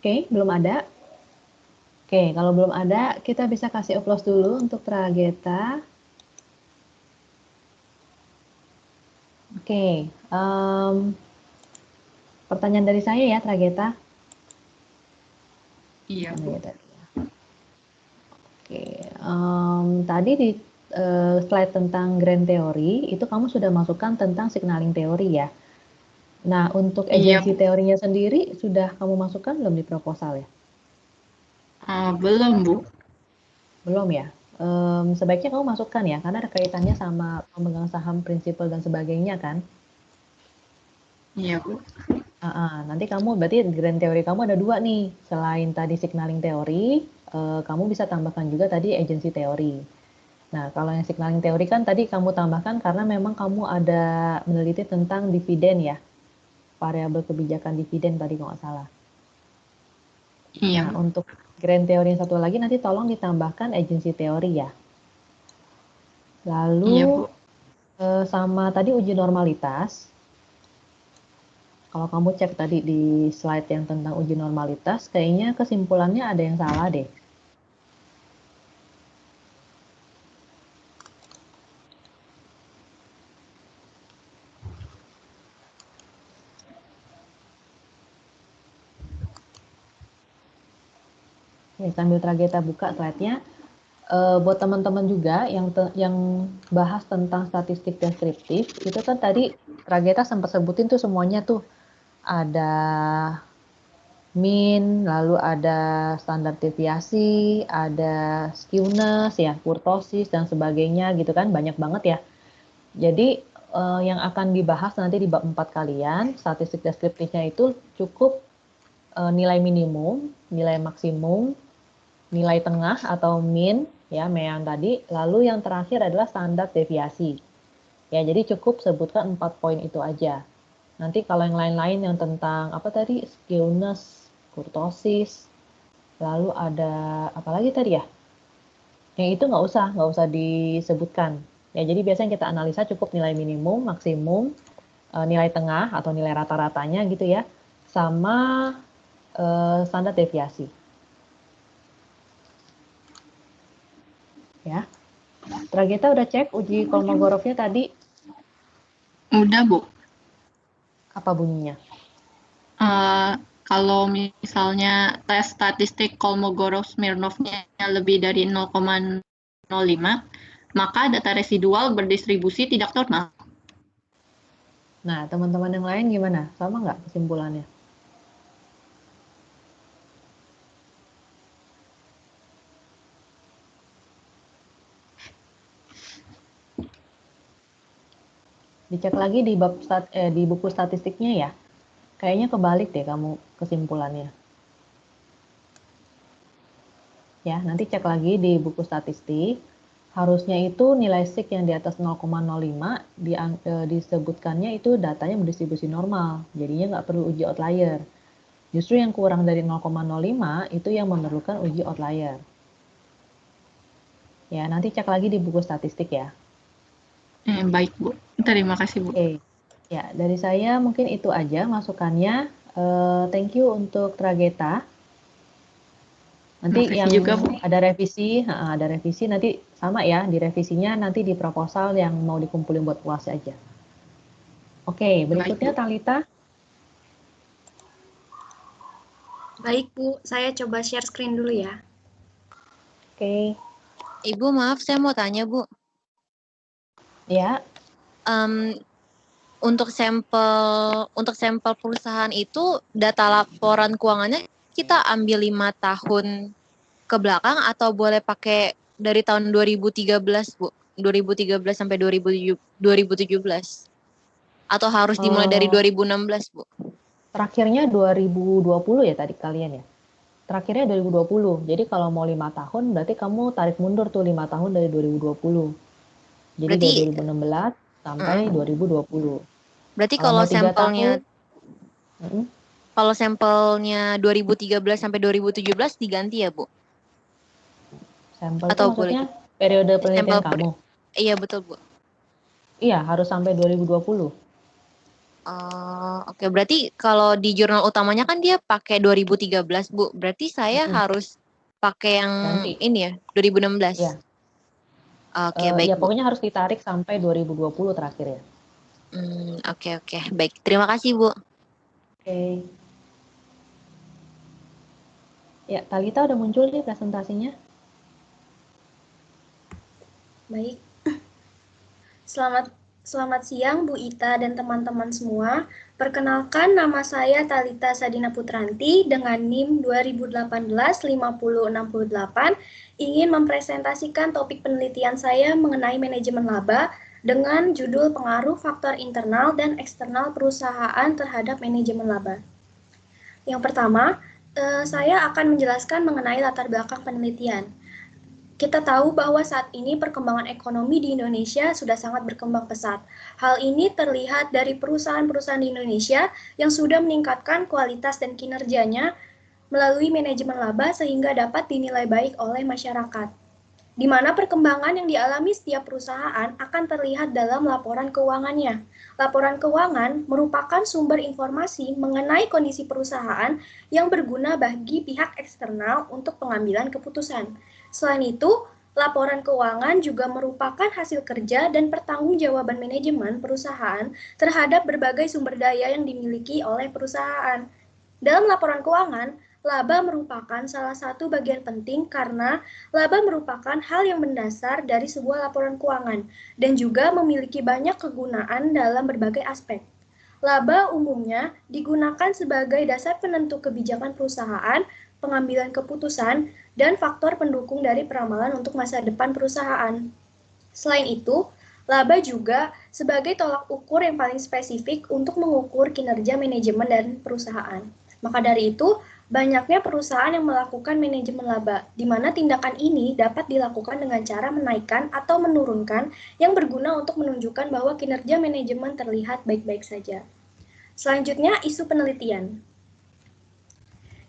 Oke, belum ada. Oke, kalau belum ada, kita bisa kasih applause dulu untuk Rageta. Oke, pertanyaan dari saya ya, Rageta. Iya, Bu. Oke, tadi di slide tentang grand theory, itu kamu sudah masukkan tentang signaling teori ya. Nah, untuk agency teorinya sendiri, sudah kamu masukkan belum di proposal ya? Belum, Bu. Belum ya? Sebaiknya kamu masukkan ya, karena ada kaitannya sama pemegang saham, prinsipal, dan sebagainya kan? Iya, Bu. Nanti kamu berarti grand teori kamu ada 2 nih. Selain tadi signaling teori, kamu bisa tambahkan juga tadi agency teori. Nah, kalau yang signaling teori kan tadi kamu tambahkan karena memang kamu ada meneliti tentang dividen ya, variabel kebijakan dividen tadi kalau nggak salah. Iya. Nah, untuk grand teori yang satu lagi nanti tolong ditambahkan agency teori ya. Lalu Iya, Bu. sama tadi uji normalitas. Kalau kamu cek tadi di slide yang tentang uji normalitas, kayaknya kesimpulannya ada yang salah deh. Oke, sambil Trageta buka slide-nya, buat teman-teman juga yang bahas tentang statistik deskriptif, itu kan tadi Trageta sempat sebutin tuh semuanya tuh. Ada mean, lalu ada standar deviasi, ada skewness, ya, kurtosis, dan sebagainya gitu kan, banyak banget ya. Jadi yang akan dibahas nanti di bab 4 kalian, statistik deskriptifnya itu cukup nilai minimum, nilai maksimum, nilai tengah atau mean, ya, yang tadi, lalu yang terakhir adalah standar deviasi. Ya, jadi cukup sebutkan 4 poin itu aja. Nanti kalau yang lain-lain yang tentang apa tadi, skewness, kurtosis, lalu ada apa lagi tadi ya? Yang itu nggak usah disebutkan. Ya, jadi biasanya kita analisa cukup nilai minimum, maksimum, nilai tengah atau nilai rata-ratanya gitu ya, sama standar deviasi. Ya. Trageta udah cek uji Kolmogorovnya tadi? Udah, Bu. Apa bunyinya? Kalau misalnya tes statistik Kolmogorov-Smirnov-nya lebih dari 0,05, maka data residual berdistribusi tidak normal. Nah, teman-teman yang lain gimana? Sama nggak kesimpulannya? Dicek lagi di di buku statistiknya ya. Kayaknya kebalik deh kamu kesimpulannya. Ya, nanti cek lagi di buku statistik. Harusnya itu nilai sig yang di atas 0,05 disebutkannya itu datanya berdistribusi normal. Jadinya nggak perlu uji outlier. Justru yang kurang dari 0,05 itu yang memerlukan uji outlier. Ya, nanti cek lagi di buku statistik ya. Baik, Bu. Terima kasih, Bu. Oke. Ya, dari saya mungkin itu aja masukannya. Thank you untuk Trageta. Nanti Makasih yang juga, Bu. ada revisi nanti sama ya, di revisinya nanti di proposal yang mau dikumpulin buat UAS aja. Oke, berikutnya Baik, Bu. Talita. Baik, Bu. Saya coba share screen dulu ya. Oke. Ibu, maaf, saya mau tanya, Bu. Ya. Untuk sampel perusahaan itu data laporan keuangannya kita ambil 5 tahun ke belakang atau boleh pakai dari tahun 2013, Bu? 2013 sampai 2017. Atau harus dimulai dari 2016, Bu? Terakhirnya 2020 ya tadi kalian ya. Terakhirnya 2020. Jadi kalau mau 5 tahun berarti kamu tarik mundur tuh 5 tahun dari 2020. Jadi Berarti, dari 2016 sampai 2020. Berarti Kalau kalau mau 3 sampelnya tahun, kalau sampelnya 2013 sampai 2017 diganti ya, Bu? sampel itu Atau maksudnya boleh periode penelitian sampel kamu? Iya, betul, Bu. Iya, harus sampai 2020. Oke. Berarti kalau di jurnal utamanya kan dia pakai 2013, Bu. Berarti saya harus pakai yang Ganti. ini ya, 2016. Iya. Oke, baik, ya Bu. pokoknya harus ditarik sampai 2020 terakhir ya. Oke. Baik, terima kasih, Bu. Oke. Ya, Talita udah muncul nih presentasinya. Baik. Selamat siang Bu Ita dan teman-teman semua. Perkenalkan, nama saya Talita Sadina Putranti dengan NIM 2018-5068 ingin mempresentasikan topik penelitian saya mengenai manajemen laba dengan judul Pengaruh Faktor Internal dan Eksternal Perusahaan Terhadap Manajemen Laba. Yang pertama, saya akan menjelaskan mengenai latar belakang penelitian. Kita tahu bahwa saat ini perkembangan ekonomi di Indonesia sudah sangat berkembang pesat. Hal ini terlihat dari perusahaan-perusahaan di Indonesia yang sudah meningkatkan kualitas dan kinerjanya melalui manajemen laba sehingga dapat dinilai baik oleh masyarakat. Di mana perkembangan yang dialami setiap perusahaan akan terlihat dalam laporan keuangannya. Laporan keuangan merupakan sumber informasi mengenai kondisi perusahaan yang berguna bagi pihak eksternal untuk pengambilan keputusan. Selain itu, laporan keuangan juga merupakan hasil kerja dan pertanggungjawaban manajemen perusahaan terhadap berbagai sumber daya yang dimiliki oleh perusahaan. Dalam laporan keuangan, laba merupakan salah satu bagian penting karena laba merupakan hal yang mendasar dari sebuah laporan keuangan dan juga memiliki banyak kegunaan dalam berbagai aspek. Laba umumnya digunakan sebagai dasar penentu kebijakan perusahaan, pengambilan keputusan, dan faktor pendukung dari peramalan untuk masa depan perusahaan. Selain itu, laba juga sebagai tolak ukur yang paling spesifik untuk mengukur kinerja manajemen dan perusahaan. Maka dari itu, banyaknya perusahaan yang melakukan manajemen laba, di mana tindakan ini dapat dilakukan dengan cara menaikkan atau menurunkan yang berguna untuk menunjukkan bahwa kinerja manajemen terlihat baik-baik saja. Selanjutnya, isu penelitian.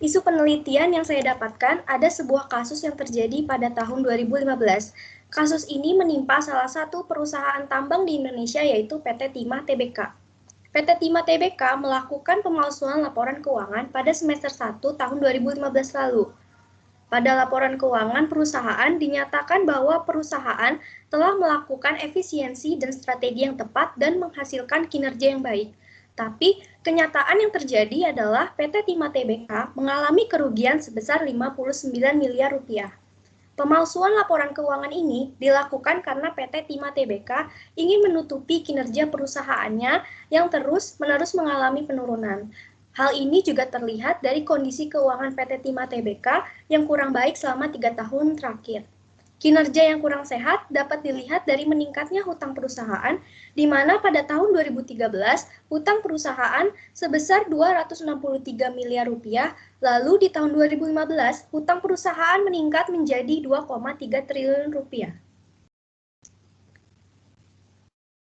Isu penelitian yang saya dapatkan ada sebuah kasus yang terjadi pada tahun 2015. Kasus ini menimpa salah satu perusahaan tambang di Indonesia yaitu PT Timah Tbk. PT Timah Tbk melakukan pemalsuan laporan keuangan pada semester 1 tahun 2015 lalu. Pada laporan keuangan perusahaan dinyatakan bahwa perusahaan telah melakukan efisiensi dan strategi yang tepat dan menghasilkan kinerja yang baik. Tapi kenyataan yang terjadi adalah PT Timah Tbk mengalami kerugian sebesar 59 miliar rupiah. Pemalsuan laporan keuangan ini dilakukan karena PT Timah Tbk ingin menutupi kinerja perusahaannya yang terus-menerus mengalami penurunan. Hal ini juga terlihat dari kondisi keuangan PT Timah Tbk yang kurang baik selama 3 tahun terakhir. Kinerja yang kurang sehat dapat dilihat dari meningkatnya hutang perusahaan, di mana pada tahun 2013 hutang perusahaan sebesar 263 miliar rupiah, lalu di tahun 2015 hutang perusahaan meningkat menjadi 2,3 triliun rupiah.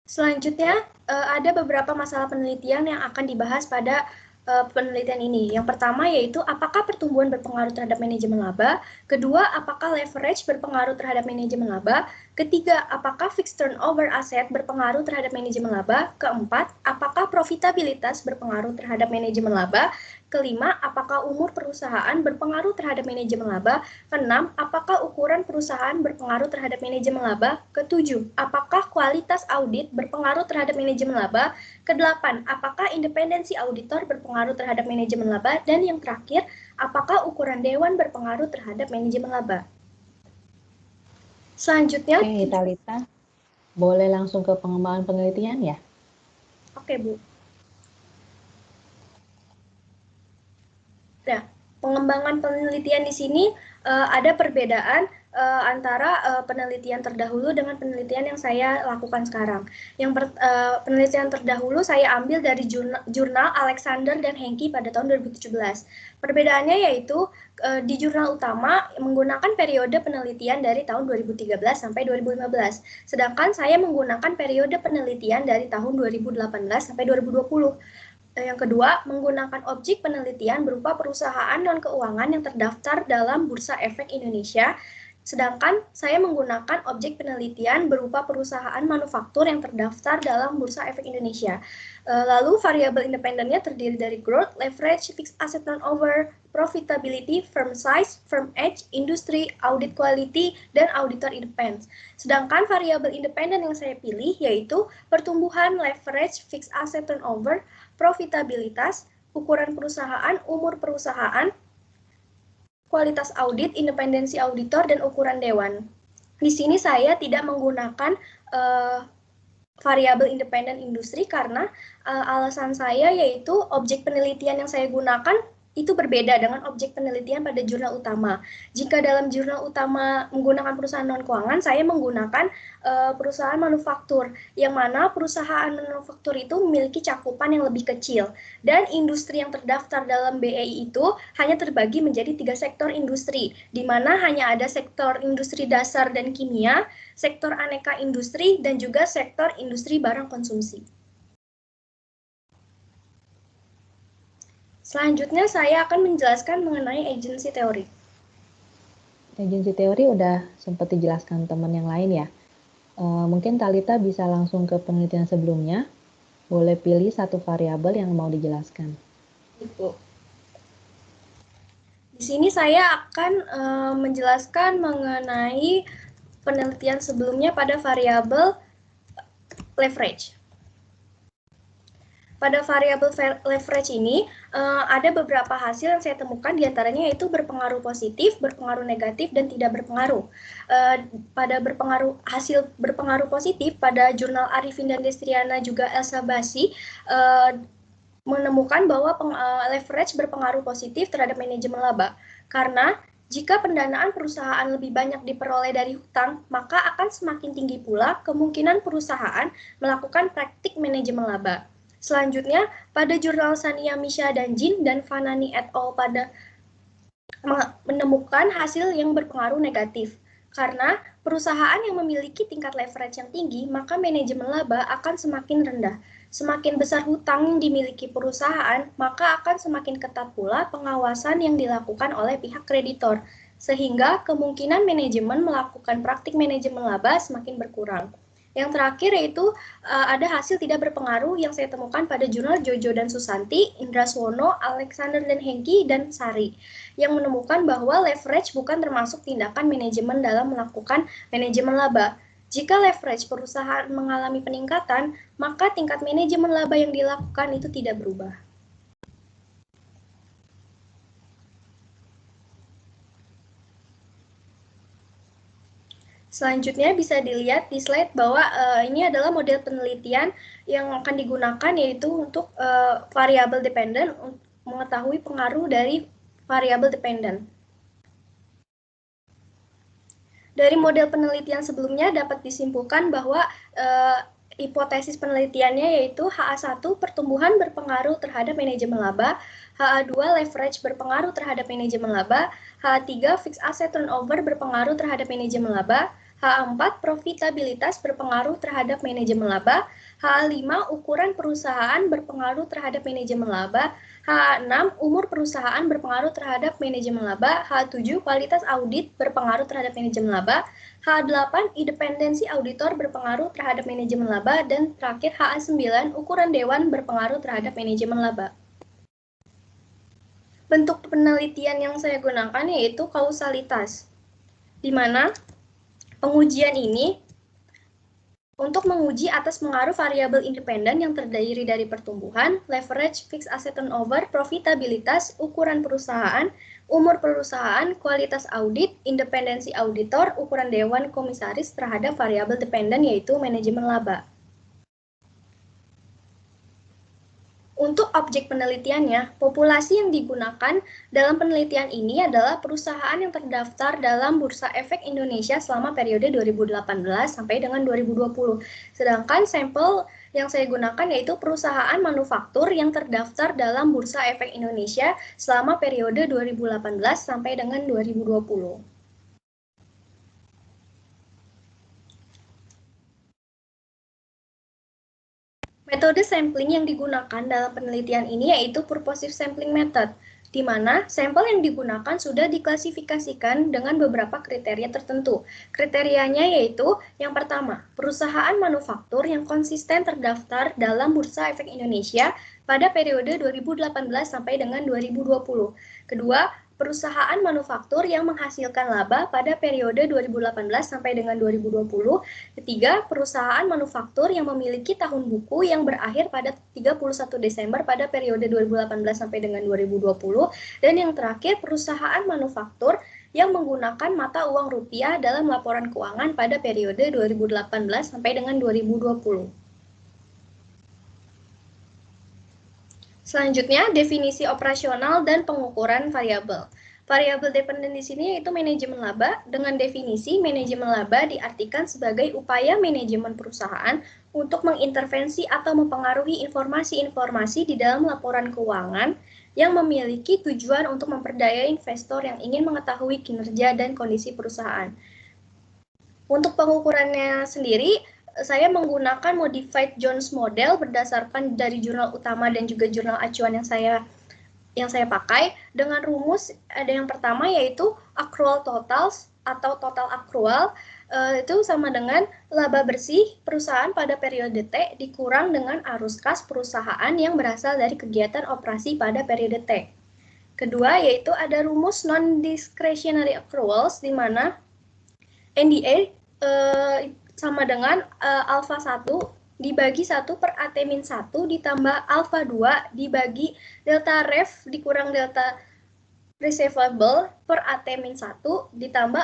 Selanjutnya, ada beberapa masalah penelitian yang akan dibahas pada penelitian ini. Yang pertama yaitu apakah pertumbuhan berpengaruh terhadap manajemen laba, kedua apakah leverage berpengaruh terhadap manajemen laba, ketiga apakah fixed turnover aset berpengaruh terhadap manajemen laba, keempat apakah profitabilitas berpengaruh terhadap manajemen laba, kelima apakah umur perusahaan berpengaruh terhadap manajemen laba, keenam apakah ukuran perusahaan berpengaruh terhadap manajemen laba, ketujuh apakah kualitas audit berpengaruh terhadap manajemen laba, kedelapan apakah independensi auditor berpengaruh terhadap manajemen laba, dan yang terakhir, apakah ukuran dewan berpengaruh terhadap manajemen laba. Selanjutnya, Oke, Talita, boleh langsung ke pengembangan penelitian ya? Oke, Bu. Nah, pengembangan penelitian di sini ada perbedaan antara penelitian terdahulu dengan penelitian yang saya lakukan sekarang. Penelitian terdahulu saya ambil dari jurnal Alexander dan Henke pada tahun 2017. Perbedaannya yaitu di jurnal utama menggunakan periode penelitian dari tahun 2013 sampai 2015. Sedangkan saya menggunakan periode penelitian dari tahun 2018 sampai 2020. Yang kedua, menggunakan objek penelitian berupa perusahaan non-keuangan yang terdaftar dalam Bursa Efek Indonesia, sedangkan saya menggunakan objek penelitian berupa perusahaan manufaktur yang terdaftar dalam Bursa Efek Indonesia. Lalu variabel independennya terdiri dari growth, leverage, fixed asset turnover, profitability, firm size, firm age, industri, audit quality, dan auditor independence. Sedangkan variabel independen yang saya pilih yaitu pertumbuhan, leverage, fixed asset turnover, profitabilitas, ukuran perusahaan, umur perusahaan, kualitas audit, independensi auditor, dan ukuran dewan. Di sini saya tidak menggunakan variabel independen industri karena alasan saya yaitu objek penelitian yang saya gunakan itu berbeda dengan objek penelitian pada jurnal utama. Jika dalam jurnal utama menggunakan perusahaan non-keuangan, saya menggunakan perusahaan manufaktur, yang mana perusahaan manufaktur itu memiliki cakupan yang lebih kecil. Dan industri yang terdaftar dalam BEI itu hanya terbagi menjadi 3 sektor industri, di mana hanya ada sektor industri dasar dan kimia, sektor aneka industri, dan juga sektor industri barang konsumsi. Selanjutnya saya akan menjelaskan mengenai agency teori. Agency teori udah sempat dijelaskan teman yang lain ya. Mungkin Talita bisa langsung ke penelitian sebelumnya. Boleh pilih satu variabel yang mau dijelaskan. Ibu. Di sini saya akan menjelaskan mengenai penelitian sebelumnya pada variabel leverage. Pada variabel leverage ini ada beberapa hasil yang saya temukan, diantaranya yaitu berpengaruh positif, berpengaruh negatif, dan tidak berpengaruh. Pada hasil berpengaruh positif pada jurnal Arifin dan Destriana juga Elsa Basi menemukan bahwa leverage berpengaruh positif terhadap manajemen laba. Karena jika pendanaan perusahaan lebih banyak diperoleh dari hutang, maka akan semakin tinggi pula kemungkinan perusahaan melakukan praktik manajemen laba. Selanjutnya, pada jurnal Sania Misha dan Jin dan Fanani et al. Menemukan hasil yang berpengaruh negatif. Karena perusahaan yang memiliki tingkat leverage yang tinggi, maka manajemen laba akan semakin rendah. Semakin besar hutang yang dimiliki perusahaan, maka akan semakin ketat pula pengawasan yang dilakukan oleh pihak kreditor, sehingga kemungkinan manajemen melakukan praktik manajemen laba semakin berkurang. Yang terakhir yaitu ada hasil tidak berpengaruh yang saya temukan pada jurnal Jojo dan Susanti, Indra Swono, Alexander dan Hengki, dan Sari, yang menemukan bahwa leverage bukan termasuk tindakan manajemen dalam melakukan manajemen laba. Jika leverage perusahaan mengalami peningkatan, maka tingkat manajemen laba yang dilakukan itu tidak berubah. Selanjutnya bisa dilihat di slide bahwa ini adalah model penelitian yang akan digunakan, yaitu untuk variabel dependent, untuk mengetahui pengaruh dari variabel dependent. Dari model penelitian sebelumnya dapat disimpulkan bahwa hipotesis penelitiannya yaitu HA1 pertumbuhan berpengaruh terhadap manajemen laba, HA2 leverage berpengaruh terhadap manajemen laba, HA3 fixed asset turnover berpengaruh terhadap manajemen laba, HA4 profitabilitas berpengaruh terhadap manajemen laba, HA5 ukuran perusahaan berpengaruh terhadap manajemen laba, HA6 umur perusahaan berpengaruh terhadap manajemen laba, HA7 kualitas audit berpengaruh terhadap manajemen laba, HA8 independensi auditor berpengaruh terhadap manajemen laba, dan terakhir HA9 ukuran dewan berpengaruh terhadap manajemen laba. Bentuk penelitian yang saya gunakan yaitu kausalitas, di mana pengujian ini untuk menguji atas pengaruh variabel independen yang terdiri dari pertumbuhan, leverage, fixed asset turnover, profitabilitas, ukuran perusahaan, umur perusahaan, kualitas audit, independensi auditor, ukuran dewan komisaris terhadap variabel dependen yaitu manajemen laba. Untuk objek penelitiannya, populasi yang digunakan dalam penelitian ini adalah perusahaan yang terdaftar dalam Bursa Efek Indonesia selama periode 2018 sampai dengan 2020. Sedangkan sampel yang saya gunakan yaitu perusahaan manufaktur yang terdaftar dalam Bursa Efek Indonesia selama periode 2018 sampai dengan 2020. Metode sampling yang digunakan dalam penelitian ini yaitu purposive sampling method, di mana sampel yang digunakan sudah diklasifikasikan dengan beberapa kriteria tertentu. Kriterianya yaitu yang pertama, perusahaan manufaktur yang konsisten terdaftar dalam Bursa Efek Indonesia pada periode 2018 sampai dengan 2020. Kedua, perusahaan manufaktur yang menghasilkan laba pada periode 2018 sampai dengan 2020. Ketiga, perusahaan manufaktur yang memiliki tahun buku yang berakhir pada 31 Desember pada periode 2018 sampai dengan 2020. Dan yang terakhir, perusahaan manufaktur yang menggunakan mata uang rupiah dalam laporan keuangan pada periode 2018 sampai dengan 2020. Selanjutnya, definisi operasional dan pengukuran variabel. Variabel dependen di sini yaitu manajemen laba. Dengan definisi, manajemen laba diartikan sebagai upaya manajemen perusahaan untuk mengintervensi atau mempengaruhi informasi-informasi di dalam laporan keuangan yang memiliki tujuan untuk memperdaya investor yang ingin mengetahui kinerja dan kondisi perusahaan. Untuk pengukurannya sendiri, saya menggunakan Modified Jones Model berdasarkan dari jurnal utama dan juga jurnal acuan yang saya pakai dengan rumus. Ada yang pertama yaitu accrual totals atau total accrual, itu sama dengan laba bersih perusahaan pada periode T dikurang dengan arus kas perusahaan yang berasal dari kegiatan operasi pada periode T. Kedua yaitu ada rumus non-discretionary accruals di mana NDA sama dengan alpha 1 dibagi 1 per AT-1 ditambah alpha 2 dibagi delta ref dikurang delta receivable per AT-1 ditambah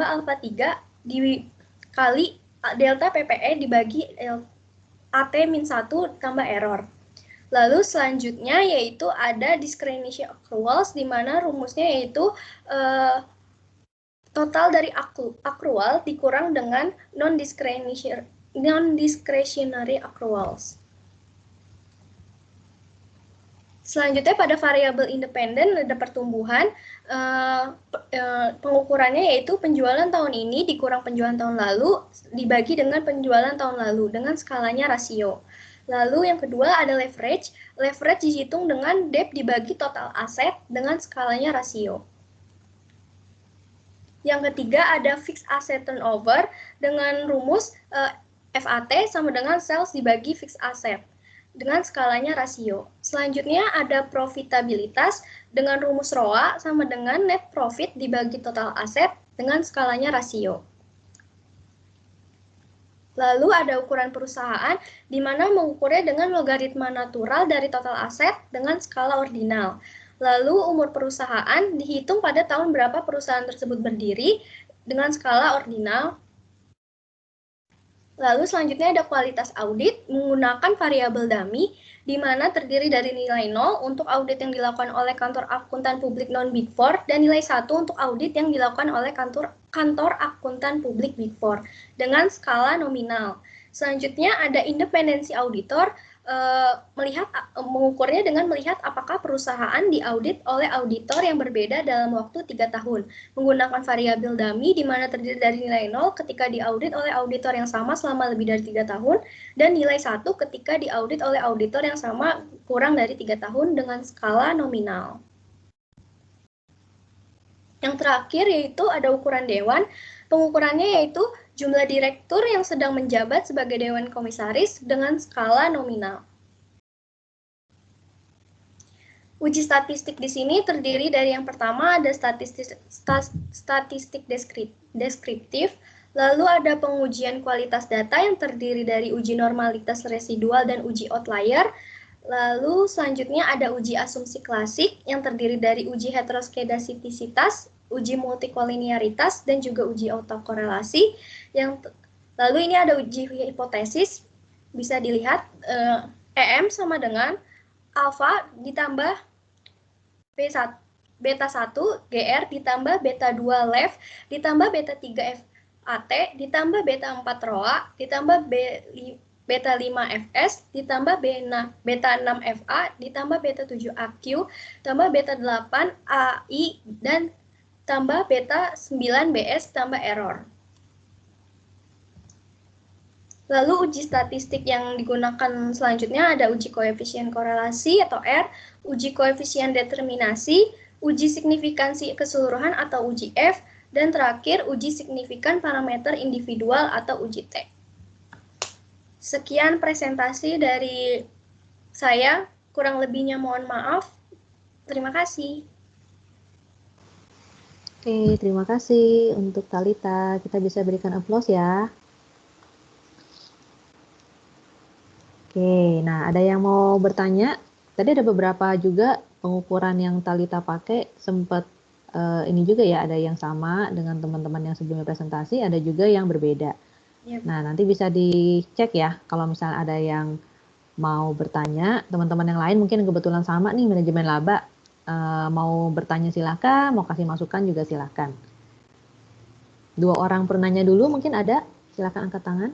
alpha 3 dikali delta PPE dibagi AT-1 tambah error. Lalu selanjutnya yaitu ada discretionary accruals di mana rumusnya yaitu total dari accrual dikurang dengan non-discretionary accruals. Selanjutnya pada variabel independen ada pertumbuhan, pengukurannya yaitu penjualan tahun ini dikurang penjualan tahun lalu dibagi dengan penjualan tahun lalu dengan skalanya rasio. Lalu yang kedua ada leverage, leverage dihitung dengan debt dibagi total aset dengan skalanya rasio. Yang ketiga ada fixed asset turnover dengan rumus FAT sama dengan sales dibagi fixed asset dengan skalanya rasio. Selanjutnya ada profitabilitas dengan rumus ROA sama dengan net profit dibagi total aset dengan skalanya rasio. Lalu ada ukuran perusahaan di mana mengukurnya dengan logaritma natural dari total aset dengan skala ordinal. Lalu umur perusahaan dihitung pada tahun berapa perusahaan tersebut berdiri dengan skala ordinal. Lalu selanjutnya ada kualitas audit menggunakan variabel dummy di mana terdiri dari nilai 0 untuk audit yang dilakukan oleh kantor akuntan publik non Big Four dan nilai 1 untuk audit yang dilakukan oleh kantor akuntan publik Big Four dengan skala nominal. Selanjutnya ada independensi auditor, mengukurnya dengan melihat apakah perusahaan diaudit oleh auditor yang berbeda dalam waktu 3 tahun. Menggunakan variabel dummy di mana terdiri dari nilai 0 ketika diaudit oleh auditor yang sama selama lebih dari 3 tahun dan nilai 1 ketika diaudit oleh auditor yang sama kurang dari 3 tahun dengan skala nominal. Yang terakhir yaitu ada ukuran dewan. Pengukurannya yaitu jumlah direktur yang sedang menjabat sebagai dewan komisaris dengan skala nominal. Uji statistik di sini terdiri dari yang pertama ada statistik deskriptif, lalu ada pengujian kualitas data yang terdiri dari uji normalitas residual dan uji outlier, lalu selanjutnya ada uji asumsi klasik yang terdiri dari uji heteroskedasitisitas, uji multikolinearitas, dan juga uji autokorelasi. Lalu ini ada uji hipotesis, bisa dilihat EM sama dengan alfa ditambah beta 1 GR ditambah beta 2 LEF ditambah beta 3 FAT ditambah beta 4 ROA ditambah beta 5 FS ditambah beta 6 FA ditambah beta 7 AQ tambah beta 8 AI dan tambah beta 9 BS tambah error. Lalu uji statistik yang digunakan selanjutnya ada uji koefisien korelasi atau R, uji koefisien determinasi, uji signifikansi keseluruhan atau uji F, dan terakhir uji signifikan parameter individual atau uji T. Sekian presentasi dari saya, kurang lebihnya mohon maaf. Terima kasih. Oke, terima kasih untuk Thalita. Kita bisa berikan aplaus ya. Oke, nah ada yang mau bertanya? Tadi ada beberapa juga pengukuran yang Thalita pakai, sempat ini juga ya, ada yang sama dengan teman-teman yang sebelumnya presentasi, ada juga yang berbeda. Yep. Nah, nanti bisa dicek ya, kalau misalnya ada yang mau bertanya, teman-teman yang lain mungkin kebetulan sama nih manajemen laba, mau bertanya silakan, mau kasih masukan juga silakan. 2 orang penanya dulu mungkin ada, silakan angkat tangan.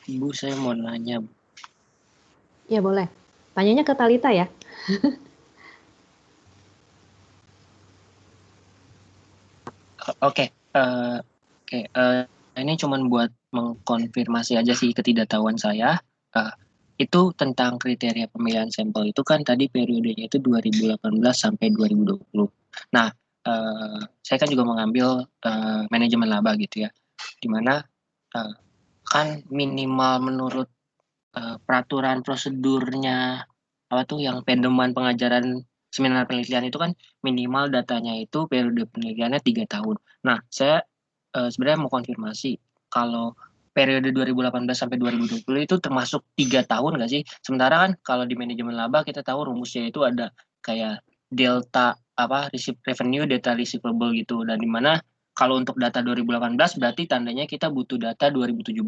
Ibu, saya mau nanya. Ya boleh, tanyanya ke Talita ya. Oke, ini cuma buat mengkonfirmasi aja sih ketidaktahuan saya. Itu tentang kriteria pemilihan sampel itu kan tadi periodenya itu 2018 sampai 2020. Nah, saya kan juga mengambil manajemen laba gitu ya, dimana kan minimal menurut peraturan prosedurnya apa tuh yang pedoman pengajaran seminar penelitian itu kan minimal datanya itu periode penelitiannya 3 tahun. Nah, saya sebenarnya mau konfirmasi kalau periode 2018 sampai 2020 itu termasuk 3 tahun nggak sih? Sementara kan kalau di manajemen laba kita tahu rumusnya itu ada kayak delta revenue, data receivable gitu. Dan dimana kalau untuk data 2018 berarti tandanya kita butuh data 2017.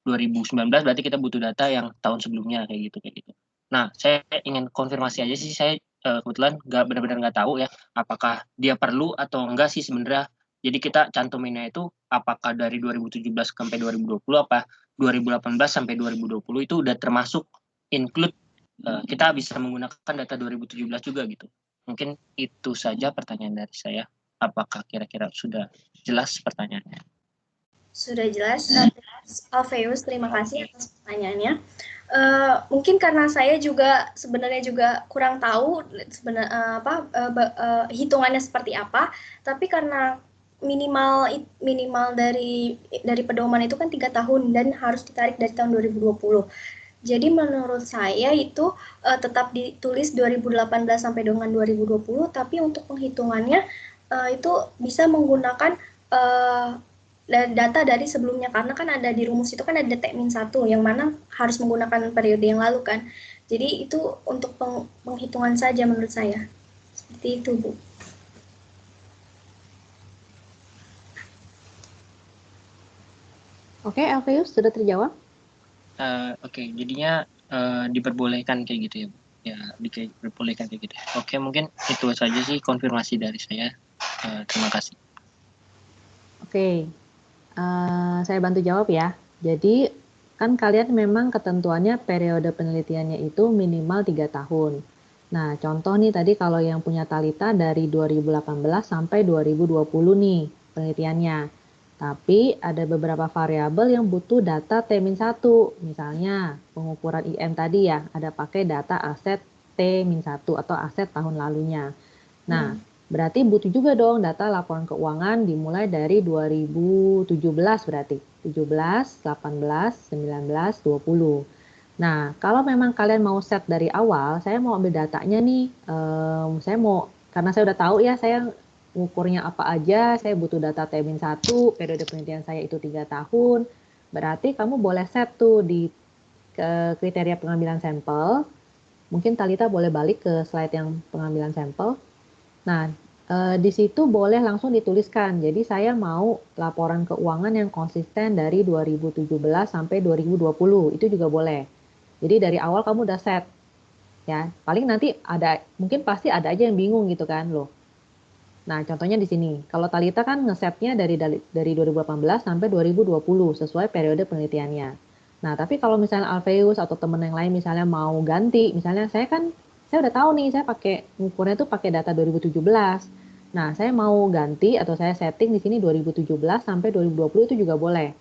2019 berarti kita butuh data yang tahun sebelumnya kayak gitu. Nah, saya ingin konfirmasi aja sih, saya kebetulan benar-benar nggak tahu ya apakah dia perlu atau enggak sih sebenarnya. Jadi kita cantuminnya itu apakah dari 2017 sampai 2020 apa 2018 sampai 2020 itu udah termasuk include kita bisa menggunakan data 2017 juga gitu. Mungkin itu saja pertanyaan dari saya. Apakah kira-kira sudah jelas pertanyaannya? Sudah jelas. Alfeus, terima kasih atas pertanyaannya. Mungkin karena saya juga sebenarnya juga kurang tahu hitungannya seperti apa, tapi karena minimal dari pedoman itu kan 3 tahun dan harus ditarik dari tahun 2020. Jadi menurut saya itu tetap ditulis 2018 sampai dengan 2020, tapi untuk penghitungannya itu bisa menggunakan data dari sebelumnya, karena kan ada di rumus itu kan ada T-1 yang mana harus menggunakan periode yang lalu kan. Jadi itu untuk penghitungan saja menurut saya. Seperti itu, Bu. Oke, Alfeus, sudah terjawab? Oke, jadinya diperbolehkan kayak gitu ya, Bu? Ya, diperbolehkan kayak gitu. Oke, mungkin itu saja sih konfirmasi dari saya. Terima kasih. Oke, saya bantu jawab ya. Jadi kan kalian memang ketentuannya periode penelitiannya itu minimal 3 tahun. Nah, contoh nih tadi kalau yang punya Talita dari 2018 sampai 2020 nih penelitiannya. Tapi ada beberapa variabel yang butuh data T-1. Misalnya pengukuran IM tadi ya, ada pakai data aset T-1 atau aset tahun lalunya. Nah, berarti butuh juga dong data laporan keuangan dimulai dari 2017 berarti. 17, 18, 19, 20. Nah, kalau memang kalian mau set dari awal, saya mau ambil datanya nih. Karena saya udah tahu ya, saya ngukurnya apa aja, saya butuh data T-1, periode penelitian saya itu 3 tahun. Berarti kamu boleh set tuh di kriteria pengambilan sampel. Mungkin Talita boleh balik ke slide yang pengambilan sampel. Nah, di situ boleh langsung dituliskan. Jadi saya mau laporan keuangan yang konsisten dari 2017 sampai 2020. Itu juga boleh. Jadi dari awal kamu udah set. Ya, paling nanti mungkin pasti ada aja yang bingung gitu kan loh. Nah, contohnya di sini. Kalau Talita kan ngesetnya dari 2018 sampai 2020 sesuai periode penelitiannya. Nah, tapi kalau misalnya Alfeus atau teman yang lain misalnya mau ganti, misalnya saya udah tahu nih, saya pakai ngukurnya tuh pakai data 2017. Nah, saya mau ganti atau saya setting di sini 2017 sampai 2020 itu juga boleh.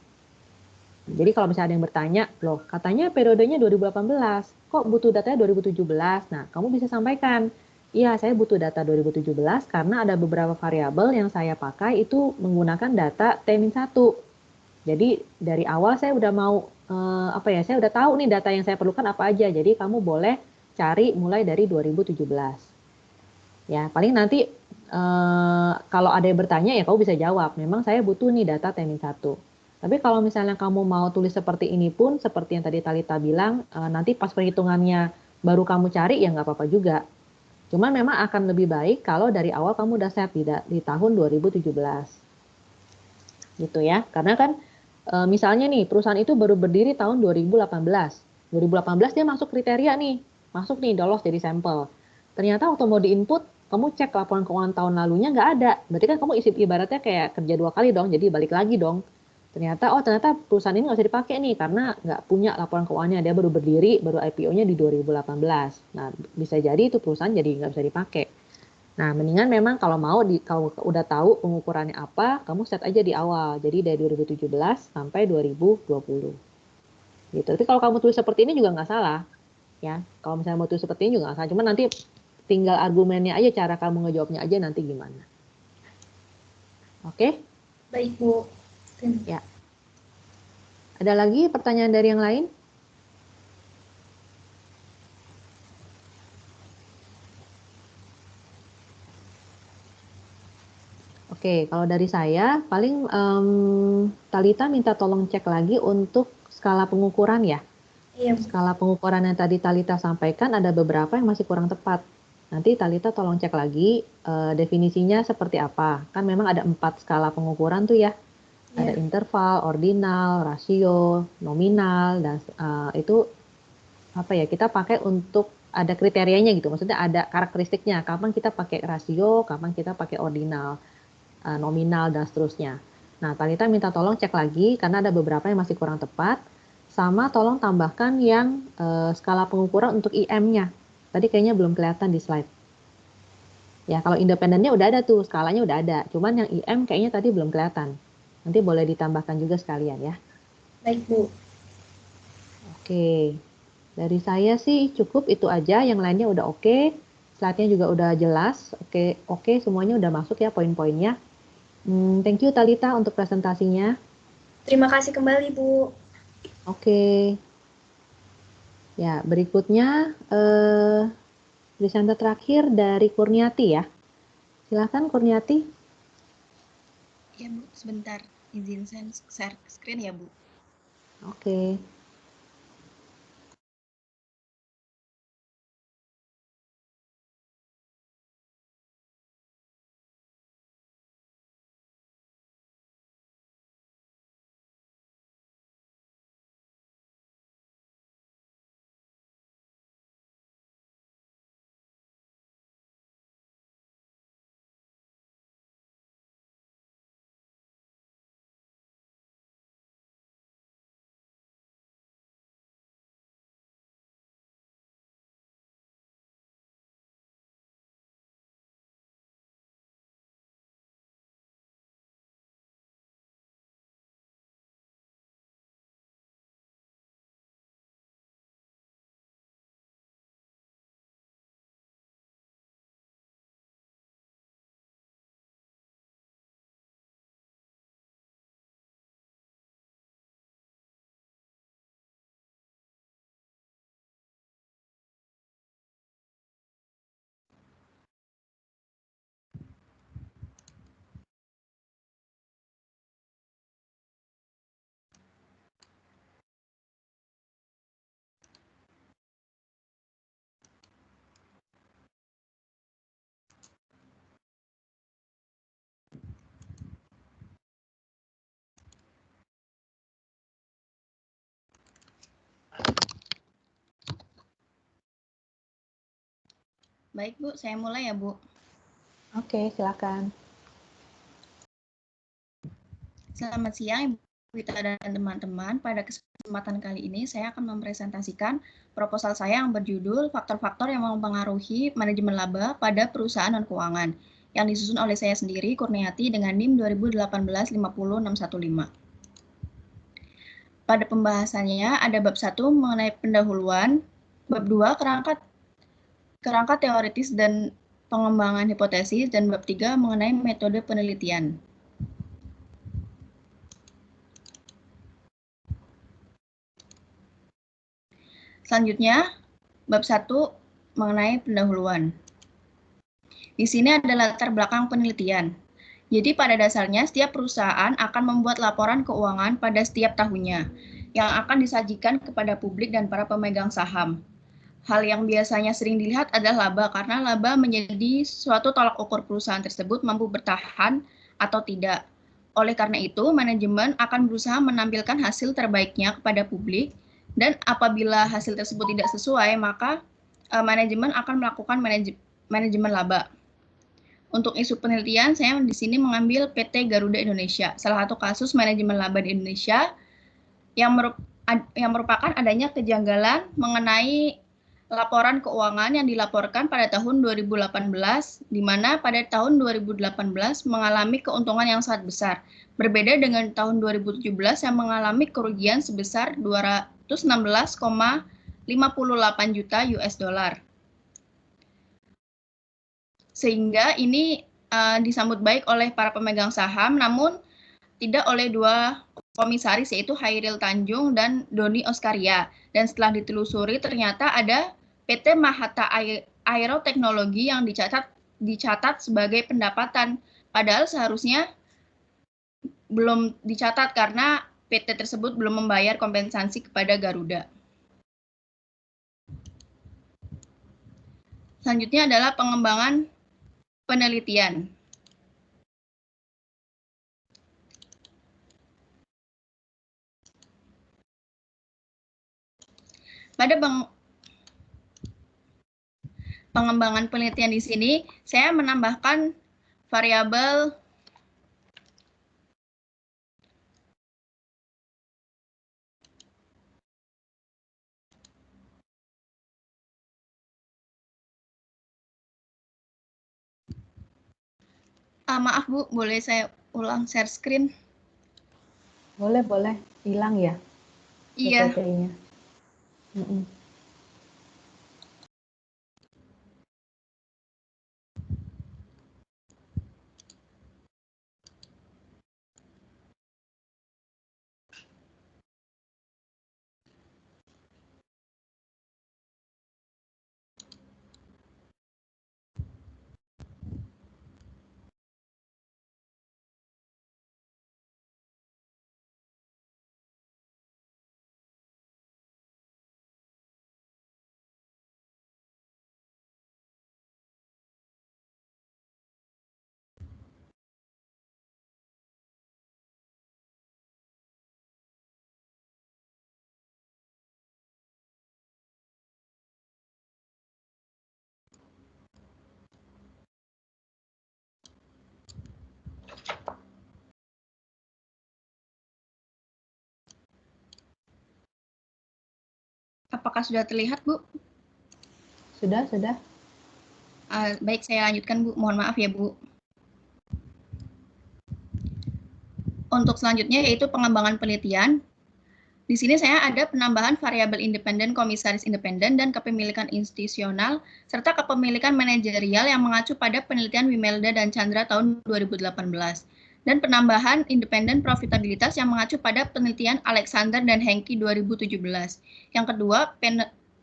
Jadi kalau misalnya ada yang bertanya, loh katanya periodenya 2018, kok butuh datanya 2017? Nah, kamu bisa sampaikan, iya saya butuh data 2017 karena ada beberapa variabel yang saya pakai itu menggunakan data T-1. Jadi dari awal saya udah mau, saya udah tahu nih data yang saya perlukan apa aja, jadi kamu boleh cari mulai dari 2017. Ya, paling nanti kalau ada yang bertanya ya kamu bisa jawab, memang saya butuh nih data T-1. Tapi kalau misalnya kamu mau tulis seperti ini pun, seperti yang tadi Talita bilang, nanti pas perhitungannya baru kamu cari ya nggak apa-apa juga. Cuman memang akan lebih baik kalau dari awal kamu udah set di tahun 2017. gitu ya. Karena kan misalnya nih perusahaan itu baru berdiri tahun 2018. 2018 dia masuk kriteria nih, masuk nih lolos jadi sampel. Ternyata waktu mau diinput, kamu cek laporan keuangan tahun lalunya nggak ada. Berarti kan kamu isi ibaratnya kayak kerja 2 kali dong, jadi balik lagi dong. Ternyata perusahaan ini nggak usah dipakai nih karena nggak punya laporan keuangannya, dia baru berdiri, baru IPO-nya di 2018. Nah, bisa jadi itu perusahaan jadi nggak bisa dipakai. Nah, mendingan memang kalau kalau udah tahu pengukurannya apa, kamu set aja di awal. Jadi dari 2017 sampai 2020. Gitu. Tapi kalau kamu tulis seperti ini juga nggak salah, ya. Kalau misalnya mau tulis seperti ini juga nggak salah. Cuma nanti tinggal argumennya aja, cara kamu ngejawabnya aja nanti gimana. Oke? Baik, Bu. Ya. Ada lagi pertanyaan dari yang lain? Oke, kalau dari saya, paling Talita minta tolong cek lagi untuk skala pengukuran ya. Iya, Bu. Skala pengukuran yang tadi Talita sampaikan ada beberapa yang masih kurang tepat. Nanti Talita tolong cek lagi definisinya seperti apa. Kan memang ada 4 skala pengukuran tuh ya. Ada interval, ordinal, rasio, nominal, dan itu apa ya, kita pakai untuk ada kriterianya gitu. Maksudnya ada karakteristiknya. Kapan kita pakai rasio, kapan kita pakai ordinal, nominal, dan seterusnya. Nah, Talita minta tolong cek lagi karena ada beberapa yang masih kurang tepat. Sama tolong tambahkan yang skala pengukuran untuk IM-nya. Tadi kayaknya belum kelihatan di slide. Ya, kalau independennya udah ada tuh, skalanya udah ada. Cuman yang IM kayaknya tadi belum kelihatan. Nanti boleh ditambahkan juga sekalian ya. Baik, Bu. Oke. Dari saya sih cukup itu aja, yang lainnya udah oke. Slide-nya juga udah jelas. Oke, semuanya udah masuk ya poin-poinnya. Thank you Talita untuk presentasinya. Terima kasih kembali, Bu. Oke. Ya, berikutnya presenter terakhir dari Kurniati ya. Silakan Kurniati. Ya Bu, sebentar. Izin share screen ya Bu. Oke. Baik Bu, saya mulai ya Bu. Oke, silakan. Selamat siang Ibu Ita dan teman-teman. Pada kesempatan kali ini saya akan mempresentasikan proposal saya yang berjudul Faktor-faktor yang mempengaruhi manajemen laba pada perusahaan non keuangan yang disusun oleh saya sendiri Kurniati dengan NIM 2018-50615. Pada pembahasannya ada bab 1 mengenai pendahuluan, bab 2 kerangka teoritis dan pengembangan hipotesis, dan bab 3 mengenai metode penelitian. Selanjutnya, bab 1 mengenai pendahuluan. Di sini ada latar belakang penelitian. Jadi pada dasarnya setiap perusahaan akan membuat laporan keuangan pada setiap tahunnya yang akan disajikan kepada publik dan para pemegang saham. Hal yang biasanya sering dilihat adalah laba, karena laba menjadi suatu tolak ukur perusahaan tersebut mampu bertahan atau tidak. Oleh karena itu, manajemen akan berusaha menampilkan hasil terbaiknya kepada publik, dan apabila hasil tersebut tidak sesuai, maka manajemen akan melakukan manajemen laba. Untuk isu penelitian, saya di sini mengambil PT Garuda Indonesia, salah satu kasus manajemen laba di Indonesia yang merupakan adanya kejanggalan mengenai laporan keuangan yang dilaporkan pada tahun 2018, di mana pada tahun 2018 mengalami keuntungan yang sangat besar. Berbeda dengan tahun 2017 yang mengalami kerugian sebesar 216,58 juta US dollar. Sehingga ini disambut baik oleh para pemegang saham, namun tidak oleh dua komisaris, yaitu Hairil Tanjung dan Doni Oskaria. Dan setelah ditelusuri ternyata ada PT Mahata Aero Teknologi yang dicatat sebagai pendapatan, padahal seharusnya belum dicatat karena PT tersebut belum membayar kompensasi kepada Garuda. Selanjutnya adalah pengembangan penelitian. Pada pengembangan penelitian di sini, saya menambahkan variabel maaf Bu, boleh saya ulang share screen? Boleh, hilang ya? Iya. PPT-nya. Apakah sudah terlihat, Bu? Sudah. Baik, saya lanjutkan, Bu. Mohon maaf ya, Bu. Untuk selanjutnya yaitu pengembangan penelitian. Di sini saya ada penambahan variabel independen, komisaris independen, dan kepemilikan institusional, serta kepemilikan manajerial yang mengacu pada penelitian Wimelda dan Chandra tahun 2018. Dan penambahan independen profitabilitas yang mengacu pada penelitian Alexander dan Henki 2017. Yang kedua,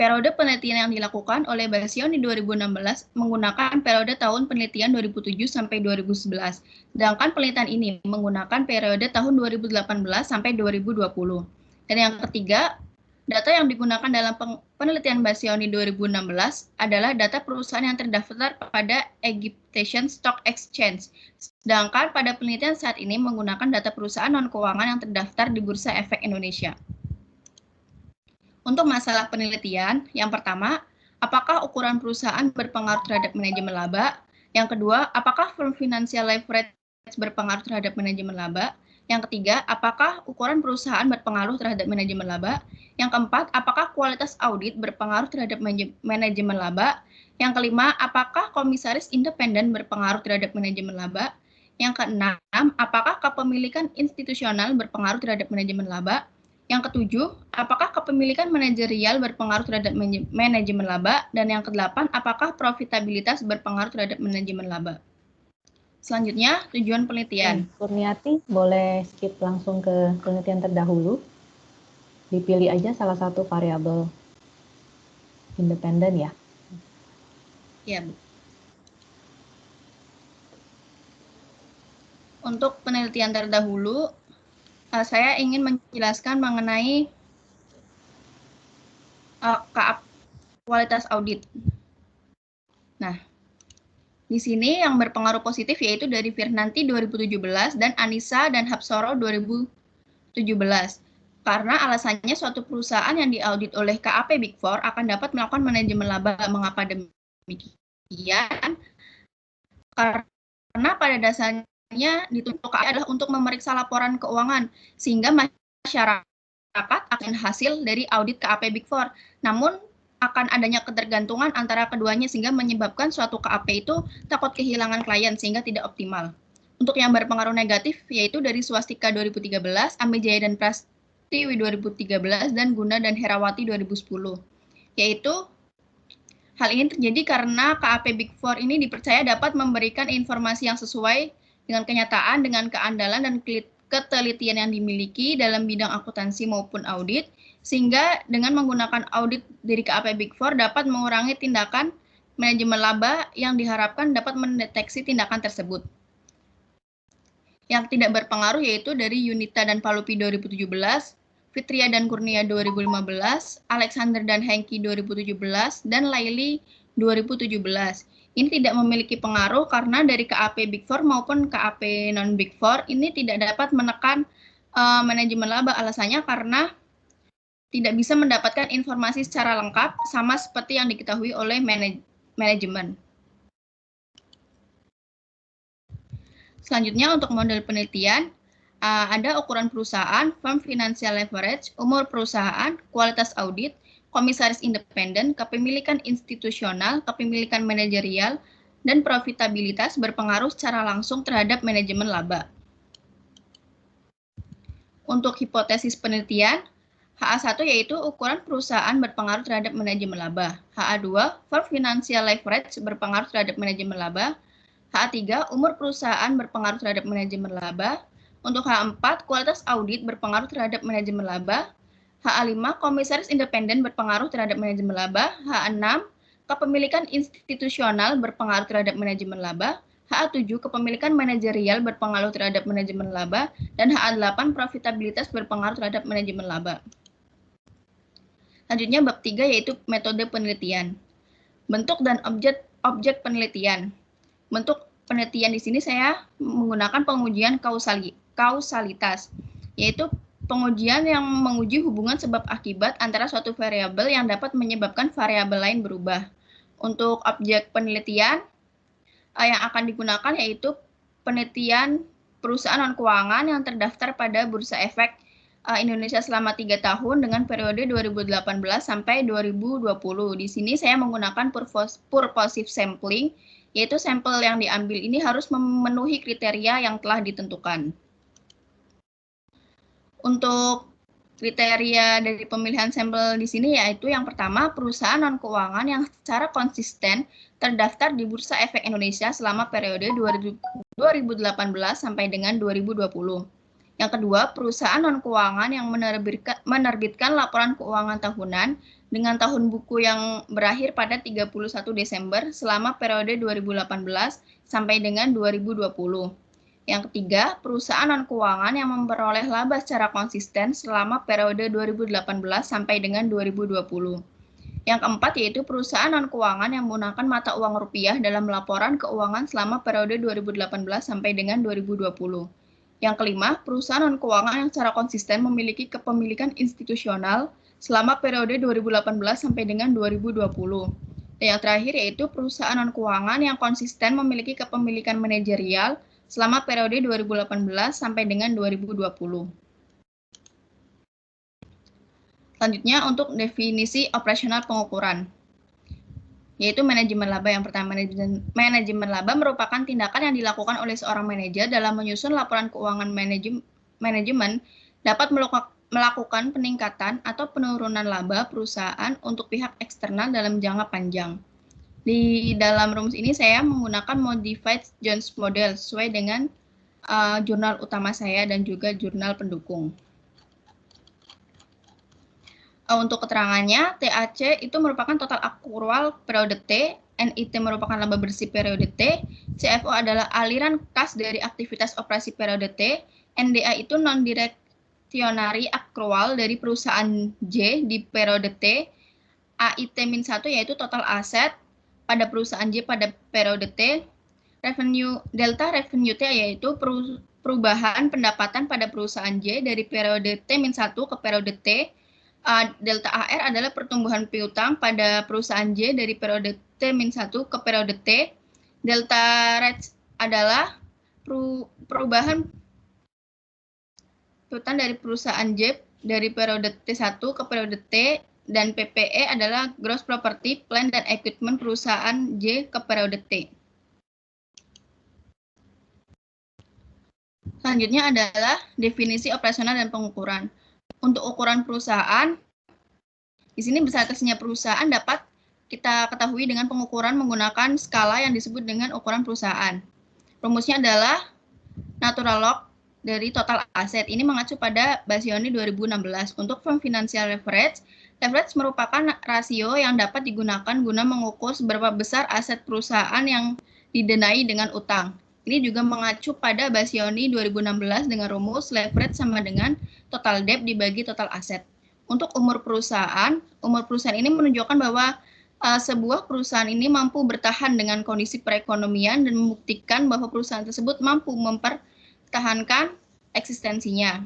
periode penelitian yang dilakukan oleh Basioni 2016 menggunakan periode tahun penelitian 2007 sampai 2011. Sedangkan penelitian ini menggunakan periode tahun 2018 sampai 2020. Dan yang ketiga, data yang digunakan dalam penelitian Basioni 2016 adalah data perusahaan yang terdaftar pada Egyptian Stock Exchange. Sedangkan pada penelitian saat ini menggunakan data perusahaan non-keuangan yang terdaftar di Bursa Efek Indonesia. Untuk masalah penelitian, yang pertama, apakah ukuran perusahaan berpengaruh terhadap manajemen laba? Yang kedua, apakah firm financial leverage berpengaruh terhadap manajemen laba? Yang ketiga, apakah ukuran perusahaan berpengaruh terhadap manajemen laba? Yang keempat, apakah kualitas audit berpengaruh terhadap manajemen laba? Yang kelima, apakah komisaris independen berpengaruh terhadap manajemen laba? Yang keenam, apakah kepemilikan institusional berpengaruh terhadap manajemen laba? Yang ketujuh, apakah kepemilikan manajerial berpengaruh terhadap manajemen laba? Dan yang kedelapan, apakah profitabilitas berpengaruh terhadap manajemen laba? Selanjutnya, tujuan penelitian. Kurniati, boleh skip langsung ke penelitian terdahulu. Dipilih aja salah satu variabel independen ya. Ya, Bu. Untuk penelitian terdahulu, saya ingin menjelaskan mengenai kualitas audit. Nah, Di sini yang berpengaruh positif yaitu dari Firnanti 2017 dan Anissa dan Hapsoro 2017. Karena alasannya suatu perusahaan yang diaudit oleh KAP Big Four akan dapat melakukan manajemen laba. Mengapa demikian? Karena pada dasarnya dituntut KAP adalah untuk memeriksa laporan keuangan, sehingga masyarakat akan hasil dari audit KAP Big Four. Namun, akan adanya ketergantungan antara keduanya sehingga menyebabkan suatu KAP itu takut kehilangan klien sehingga tidak optimal. Untuk yang berpengaruh negatif yaitu dari Swastika 2013, Amijaya dan Prastiwi 2013, dan Guna dan Herawati 2010. Yaitu hal ini terjadi karena KAP Big Four ini dipercaya dapat memberikan informasi yang sesuai dengan kenyataan, dengan keandalan dan ketelitian yang dimiliki dalam bidang akuntansi maupun audit, sehingga dengan menggunakan audit dari KAP Big Four dapat mengurangi tindakan manajemen laba yang diharapkan dapat mendeteksi tindakan tersebut. Yang tidak berpengaruh yaitu dari Yunita dan Palupi 2017, Fitria dan Kurnia 2015, Alexander dan Hengki 2017, dan Laili 2017. Ini tidak memiliki pengaruh karena dari KAP Big Four maupun KAP non-Big Four ini tidak dapat menekan manajemen laba. Alasannya karena tidak bisa mendapatkan informasi secara lengkap sama seperti yang diketahui oleh manajemen. Selanjutnya untuk model penelitian, ada ukuran perusahaan, firm financial leverage, umur perusahaan, kualitas audit, komisaris independen, kepemilikan institusional, kepemilikan manajerial, dan profitabilitas berpengaruh secara langsung terhadap manajemen laba. Untuk hipotesis penelitian, HA1 yaitu ukuran perusahaan berpengaruh terhadap manajemen laba. HA2, firm financial leverage berpengaruh terhadap manajemen laba. HA3, umur perusahaan berpengaruh terhadap manajemen laba. Untuk HA4, kualitas audit berpengaruh terhadap manajemen laba. HA5, komisaris independen berpengaruh terhadap manajemen laba. HA6, kepemilikan institusional berpengaruh terhadap manajemen laba. HA7, kepemilikan manajerial berpengaruh terhadap manajemen laba. Dan HA8, profitabilitas berpengaruh terhadap manajemen laba. Selanjutnya bab 3 yaitu metode penelitian. Bentuk dan objek penelitian. Bentuk penelitian di sini saya menggunakan pengujian kausalitas, yaitu pengujian yang menguji hubungan sebab akibat antara suatu variabel yang dapat menyebabkan variabel lain berubah. Untuk objek penelitian yang akan digunakan yaitu penelitian perusahaan non keuangan yang terdaftar pada Bursa Efek Indonesia selama 3 tahun dengan periode 2018 sampai 2020. Di sini saya menggunakan purposive sampling, yaitu sampel yang diambil ini harus memenuhi kriteria yang telah ditentukan. Untuk kriteria dari pemilihan sampel di sini yaitu yang pertama, perusahaan non keuangan yang secara konsisten terdaftar di Bursa Efek Indonesia selama periode 2018 sampai dengan 2020. Yang kedua, perusahaan non-keuangan yang menerbitkan laporan keuangan tahunan dengan tahun buku yang berakhir pada 31 Desember selama periode 2018 sampai dengan 2020. Yang ketiga, perusahaan non-keuangan yang memperoleh laba secara konsisten selama periode 2018 sampai dengan 2020. Yang keempat, yaitu perusahaan non-keuangan yang menggunakan mata uang rupiah dalam laporan keuangan selama periode 2018 sampai dengan 2020. Yang kelima, perusahaan non-keuangan yang secara konsisten memiliki kepemilikan institusional selama periode 2018 sampai dengan 2020. Dan yang terakhir yaitu perusahaan non-keuangan yang konsisten memiliki kepemilikan manajerial selama periode 2018 sampai dengan 2020. Selanjutnya untuk definisi operasional pengukuran, yaitu manajemen laba. Yang pertama, manajemen laba merupakan tindakan yang dilakukan oleh seorang manajer dalam menyusun laporan keuangan manajemen dapat melakukan peningkatan atau penurunan laba perusahaan untuk pihak eksternal dalam jangka panjang. Di dalam rumus ini saya menggunakan modified Jones model sesuai dengan jurnal utama saya dan juga jurnal pendukung. Untuk keterangannya, TAC itu merupakan total akrual periode T, NIT merupakan laba bersih periode T, CFO adalah aliran kas dari aktivitas operasi periode T, NDA itu non-directionary akrual dari perusahaan J di periode T, AIT-1 yaitu total aset pada perusahaan J pada periode T, delta revenue T yaitu perubahan pendapatan pada perusahaan J dari periode T-1 ke periode T. Delta AR adalah pertumbuhan piutang pada perusahaan J dari periode T-1 ke periode T. Delta RETS adalah perubahan piutang dari perusahaan J dari periode T1 ke periode T, dan PPE adalah gross property, plant, dan equipment perusahaan J ke periode T. Selanjutnya adalah definisi operasional dan pengukuran. Untuk ukuran perusahaan, di sini besar-kecilnya perusahaan dapat kita ketahui dengan pengukuran menggunakan skala yang disebut dengan ukuran perusahaan. Rumusnya adalah natural log dari total aset. Ini mengacu pada Basioni 2016. Untuk firm financial leverage, leverage merupakan rasio yang dapat digunakan guna mengukur seberapa besar aset perusahaan yang didanai dengan utang. Ini juga mengacu pada Basioni 2016 dengan rumus leverage sama dengan total debt dibagi total aset. Untuk umur perusahaan ini menunjukkan bahwa sebuah perusahaan ini mampu bertahan dengan kondisi perekonomian dan membuktikan bahwa perusahaan tersebut mampu mempertahankan eksistensinya.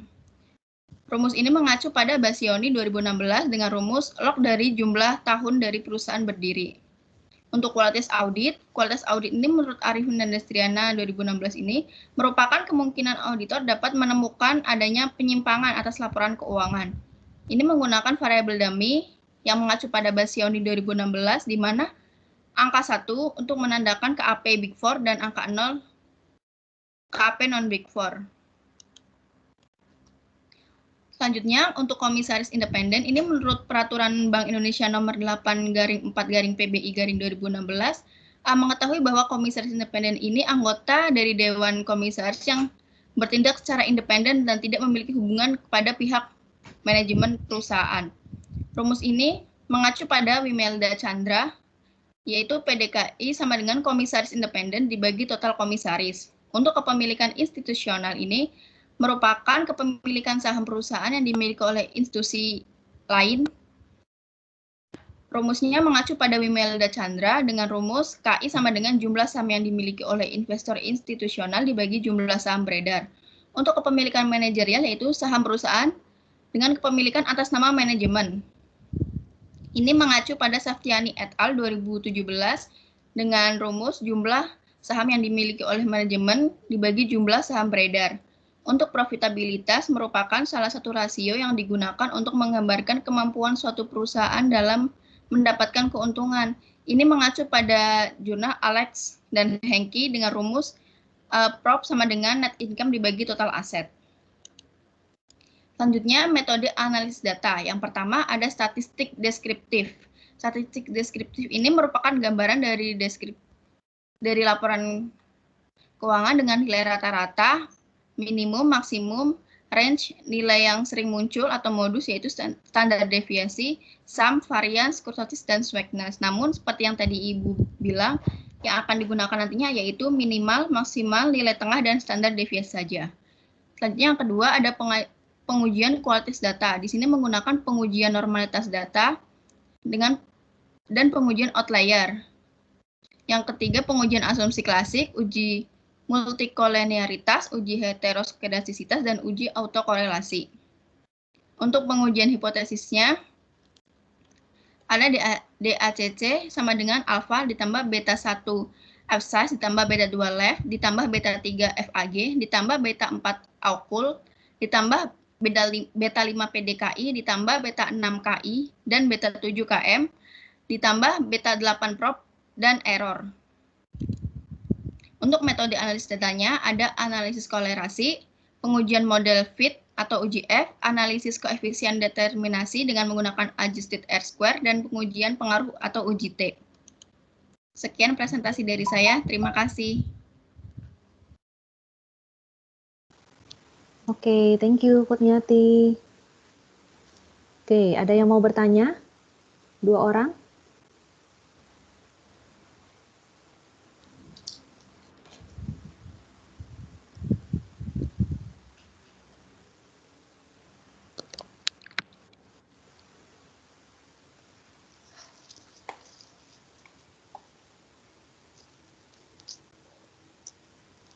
Rumus ini mengacu pada Basioni 2016 dengan rumus log dari jumlah tahun dari perusahaan berdiri. Untuk kualitas audit ini menurut Arifin dan Destriana 2016 ini merupakan kemungkinan auditor dapat menemukan adanya penyimpangan atas laporan keuangan. Ini menggunakan variabel dummy yang mengacu pada Basioni 2016, di mana angka 1 untuk menandakan KAP Big Four dan angka 0 KAP non-Big Four. Selanjutnya, untuk komisaris independen, ini menurut Peraturan Bank Indonesia nomor 8/4/PBI/2016, mengetahui bahwa komisaris independen ini anggota dari Dewan Komisaris yang bertindak secara independen dan tidak memiliki hubungan kepada pihak manajemen perusahaan. Rumus ini mengacu pada Wimelda Chandra, yaitu PDKI sama dengan komisaris independen dibagi total komisaris. Untuk kepemilikan institusional ini merupakan kepemilikan saham perusahaan yang dimiliki oleh institusi lain. Rumusnya mengacu pada Wimelda Chandra dengan rumus KI sama dengan jumlah saham yang dimiliki oleh investor institusional dibagi jumlah saham beredar. Untuk kepemilikan manajerial yaitu saham perusahaan dengan kepemilikan atas nama manajemen. Ini mengacu pada Saftiani et al. 2017 dengan rumus jumlah saham yang dimiliki oleh manajemen dibagi jumlah saham beredar. Untuk profitabilitas merupakan salah satu rasio yang digunakan untuk menggambarkan kemampuan suatu perusahaan dalam mendapatkan keuntungan. Ini mengacu pada jurnal Alex dan Henke dengan rumus PROP sama dengan net income dibagi total aset. Selanjutnya, metode analisis data. Yang pertama ada statistik deskriptif. Statistik deskriptif ini merupakan gambaran dari laporan keuangan dengan nilai rata-rata, minimum, maksimum, range, nilai yang sering muncul atau modus yaitu standar deviasi, sum, variance, kurtosis, dan swagness. Namun seperti yang tadi Ibu bilang, yang akan digunakan nantinya yaitu minimal, maksimal, nilai tengah, dan standar deviasi saja. Selanjutnya yang kedua ada pengujian kualitas data. Di sini menggunakan pengujian normalitas data dan pengujian outlier. Yang ketiga pengujian asumsi klasik, uji multikolinearitas, uji heteroskedastisitas, dan uji autokorelasi. Untuk pengujian hipotesisnya ada DACC sama dengan alpha ditambah beta 1 F size ditambah beta 2 left ditambah beta 3 FAG ditambah beta 4 Aukul ditambah beta 5 PDKI ditambah beta 6 KI dan beta 7 KM ditambah beta 8 prop dan error. Untuk metode analisis datanya ada analisis kolerasi, pengujian model fit atau uji F, analisis koefisien determinasi dengan menggunakan adjusted R-square, dan pengujian pengaruh atau uji T. Sekian presentasi dari saya, terima kasih. Oke, thank you Kurniati. Oke, ada yang mau bertanya? 2 orang?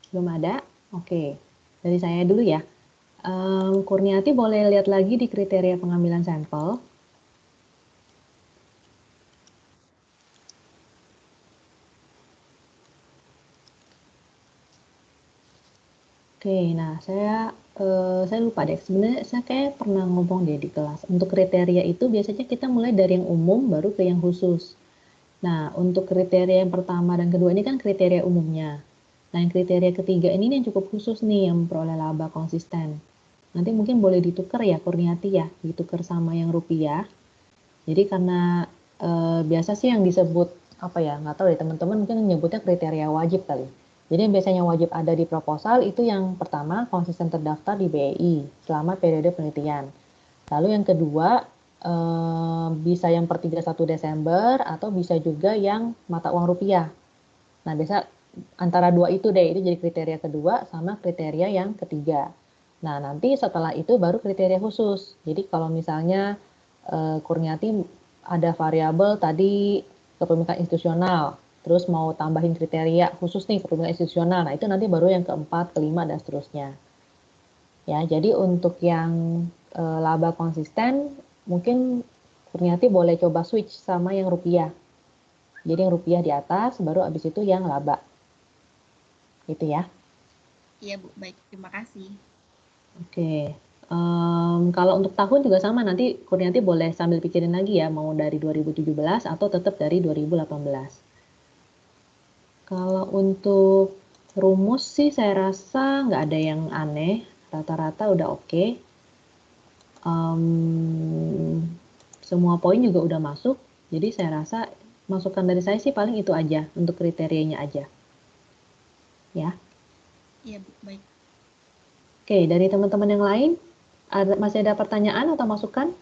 Belum ada? Oke, dari saya dulu ya. Kurniati boleh lihat lagi di kriteria pengambilan sampel. Oke, nah saya lupa deh. Sebenarnya saya kayak pernah ngomong deh di kelas. Untuk kriteria itu biasanya kita mulai dari yang umum baru ke yang khusus. Nah, untuk kriteria yang pertama dan kedua ini kan kriteria umumnya. Nah, yang kriteria ketiga ini yang cukup khusus nih yang memperoleh laba konsisten. Nanti mungkin boleh ditukar ya Kurniati ya, ditukar sama yang rupiah. Jadi karena biasa sih yang disebut apa ya, nggak tahu deh teman-teman mungkin nyebutnya kriteria wajib kali. Jadi yang biasanya wajib ada di proposal itu yang pertama konsisten terdaftar di BEI selama periode penelitian. Lalu yang kedua bisa yang per 31 Desember atau bisa juga yang mata uang rupiah. Nah, biasa antara dua itu deh, itu jadi kriteria kedua sama kriteria yang ketiga. Nah, nanti setelah itu baru kriteria khusus. Jadi kalau misalnya Kurniati ada variabel tadi kepemilikan institusional, terus mau tambahin kriteria khusus nih kepemilikan institusional, nah itu nanti baru yang keempat, kelima, dan seterusnya. Ya, jadi untuk yang laba konsisten, mungkin Kurniati boleh coba switch sama yang rupiah. Jadi yang rupiah di atas, baru abis itu yang laba. Gitu ya. Iya Bu, baik, terima kasih. Oke. Kalau untuk tahun juga sama, nanti Kurniati boleh sambil pikirin lagi ya, mau dari 2017 atau tetap dari 2018. Kalau untuk rumus sih saya rasa nggak ada yang aneh, rata-rata udah oke. Semua poin juga udah masuk, jadi saya rasa masukan dari saya sih paling itu aja, untuk kriterianya aja. Ya. Iya Bu, baik. Oke, dari teman-teman yang lain, masih ada pertanyaan atau masukan?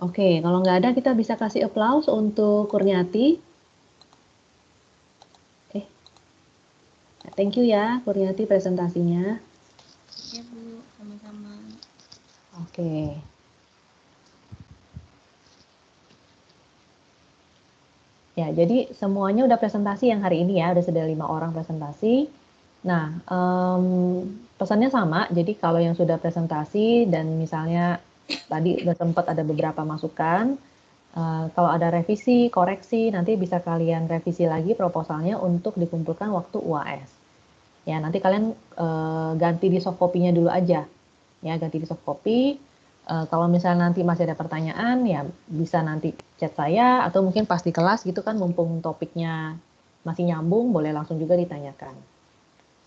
Oke, kalau nggak ada kita bisa kasih applause untuk Kurniati. Thank you ya Kurniati presentasinya. Iya Bu, sama-sama. Oke. Ya, jadi semuanya udah presentasi yang hari ini ya, udah sudah 5 orang presentasi. Nah, pesannya sama, jadi kalau yang sudah presentasi dan misalnya tadi udah sempat ada beberapa masukan, kalau ada revisi, koreksi, nanti bisa kalian revisi lagi proposalnya untuk dikumpulkan waktu UAS. Ya, nanti kalian ganti di soft copy-nya dulu aja. Ya, ganti di soft copy. Kalau misalnya nanti masih ada pertanyaan, ya bisa nanti chat saya atau mungkin pas di kelas gitu kan, mumpung topiknya masih nyambung, boleh langsung juga ditanyakan.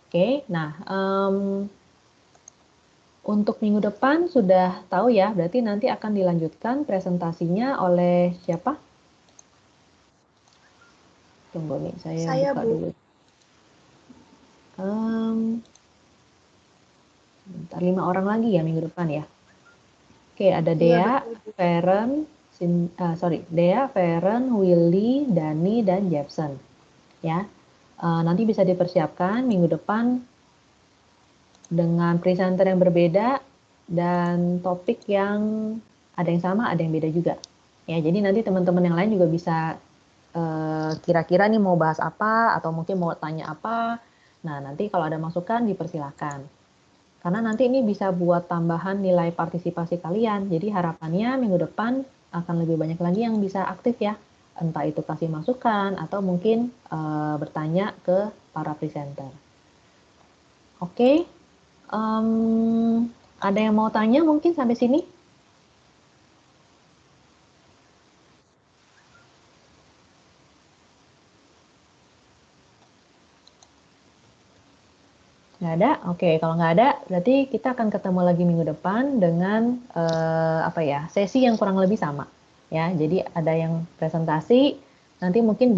Oke, nah untuk minggu depan sudah tahu ya, berarti nanti akan dilanjutkan presentasinya oleh siapa? Tunggu nih, saya buka Bu. dulu. Bentar, 5 orang lagi ya minggu depan ya. Oke, ada Dea, Feren, Dea, Feren, Willy, Dani, dan Jepsen. Ya, nanti bisa dipersiapkan minggu depan dengan presenter yang berbeda dan topik yang ada yang sama, ada yang beda juga. Ya, jadi nanti teman-teman yang lain juga bisa kira-kira nih mau bahas apa atau mungkin mau tanya apa. Nah, nanti kalau ada masukan dipersilahkan. Karena nanti ini bisa buat tambahan nilai partisipasi kalian. Jadi harapannya minggu depan akan lebih banyak lagi yang bisa aktif ya. Entah itu kasih masukan atau mungkin bertanya ke para presenter. Oke, ada yang mau tanya mungkin sampai sini? Nggak ada? Oke, kalau nggak ada, berarti kita akan ketemu lagi minggu depan dengan sesi yang kurang lebih sama. Ya, jadi ada yang presentasi, nanti mungkin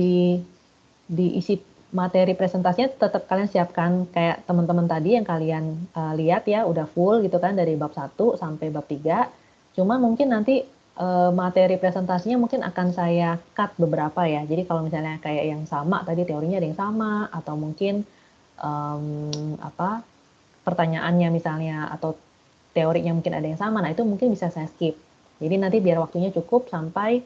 diisi materi presentasinya tetap kalian siapkan kayak teman-teman tadi yang kalian lihat ya, udah full gitu kan dari bab 1 sampai bab 3. Cuma mungkin nanti materi presentasinya mungkin akan saya cut beberapa ya. Jadi kalau misalnya kayak yang sama tadi teorinya ada yang sama atau mungkin pertanyaannya misalnya atau teorinya mungkin ada yang sama, nah itu mungkin bisa saya skip. Jadi nanti biar waktunya cukup sampai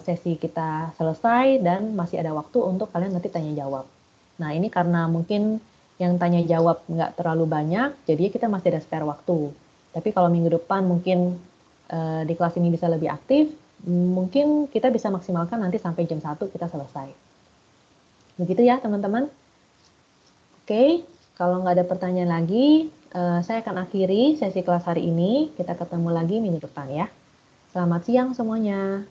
sesi kita selesai dan masih ada waktu untuk kalian nanti tanya jawab. Nah, ini karena mungkin yang tanya jawab nggak terlalu banyak, jadi kita masih ada spare waktu. Tapi kalau minggu depan mungkin di kelas ini bisa lebih aktif, mungkin kita bisa maksimalkan nanti sampai jam 1 kita selesai. Begitu ya teman-teman. Oke, kalau nggak ada pertanyaan lagi, saya akan akhiri sesi kelas hari ini. Kita ketemu lagi minggu depan ya. Selamat siang semuanya.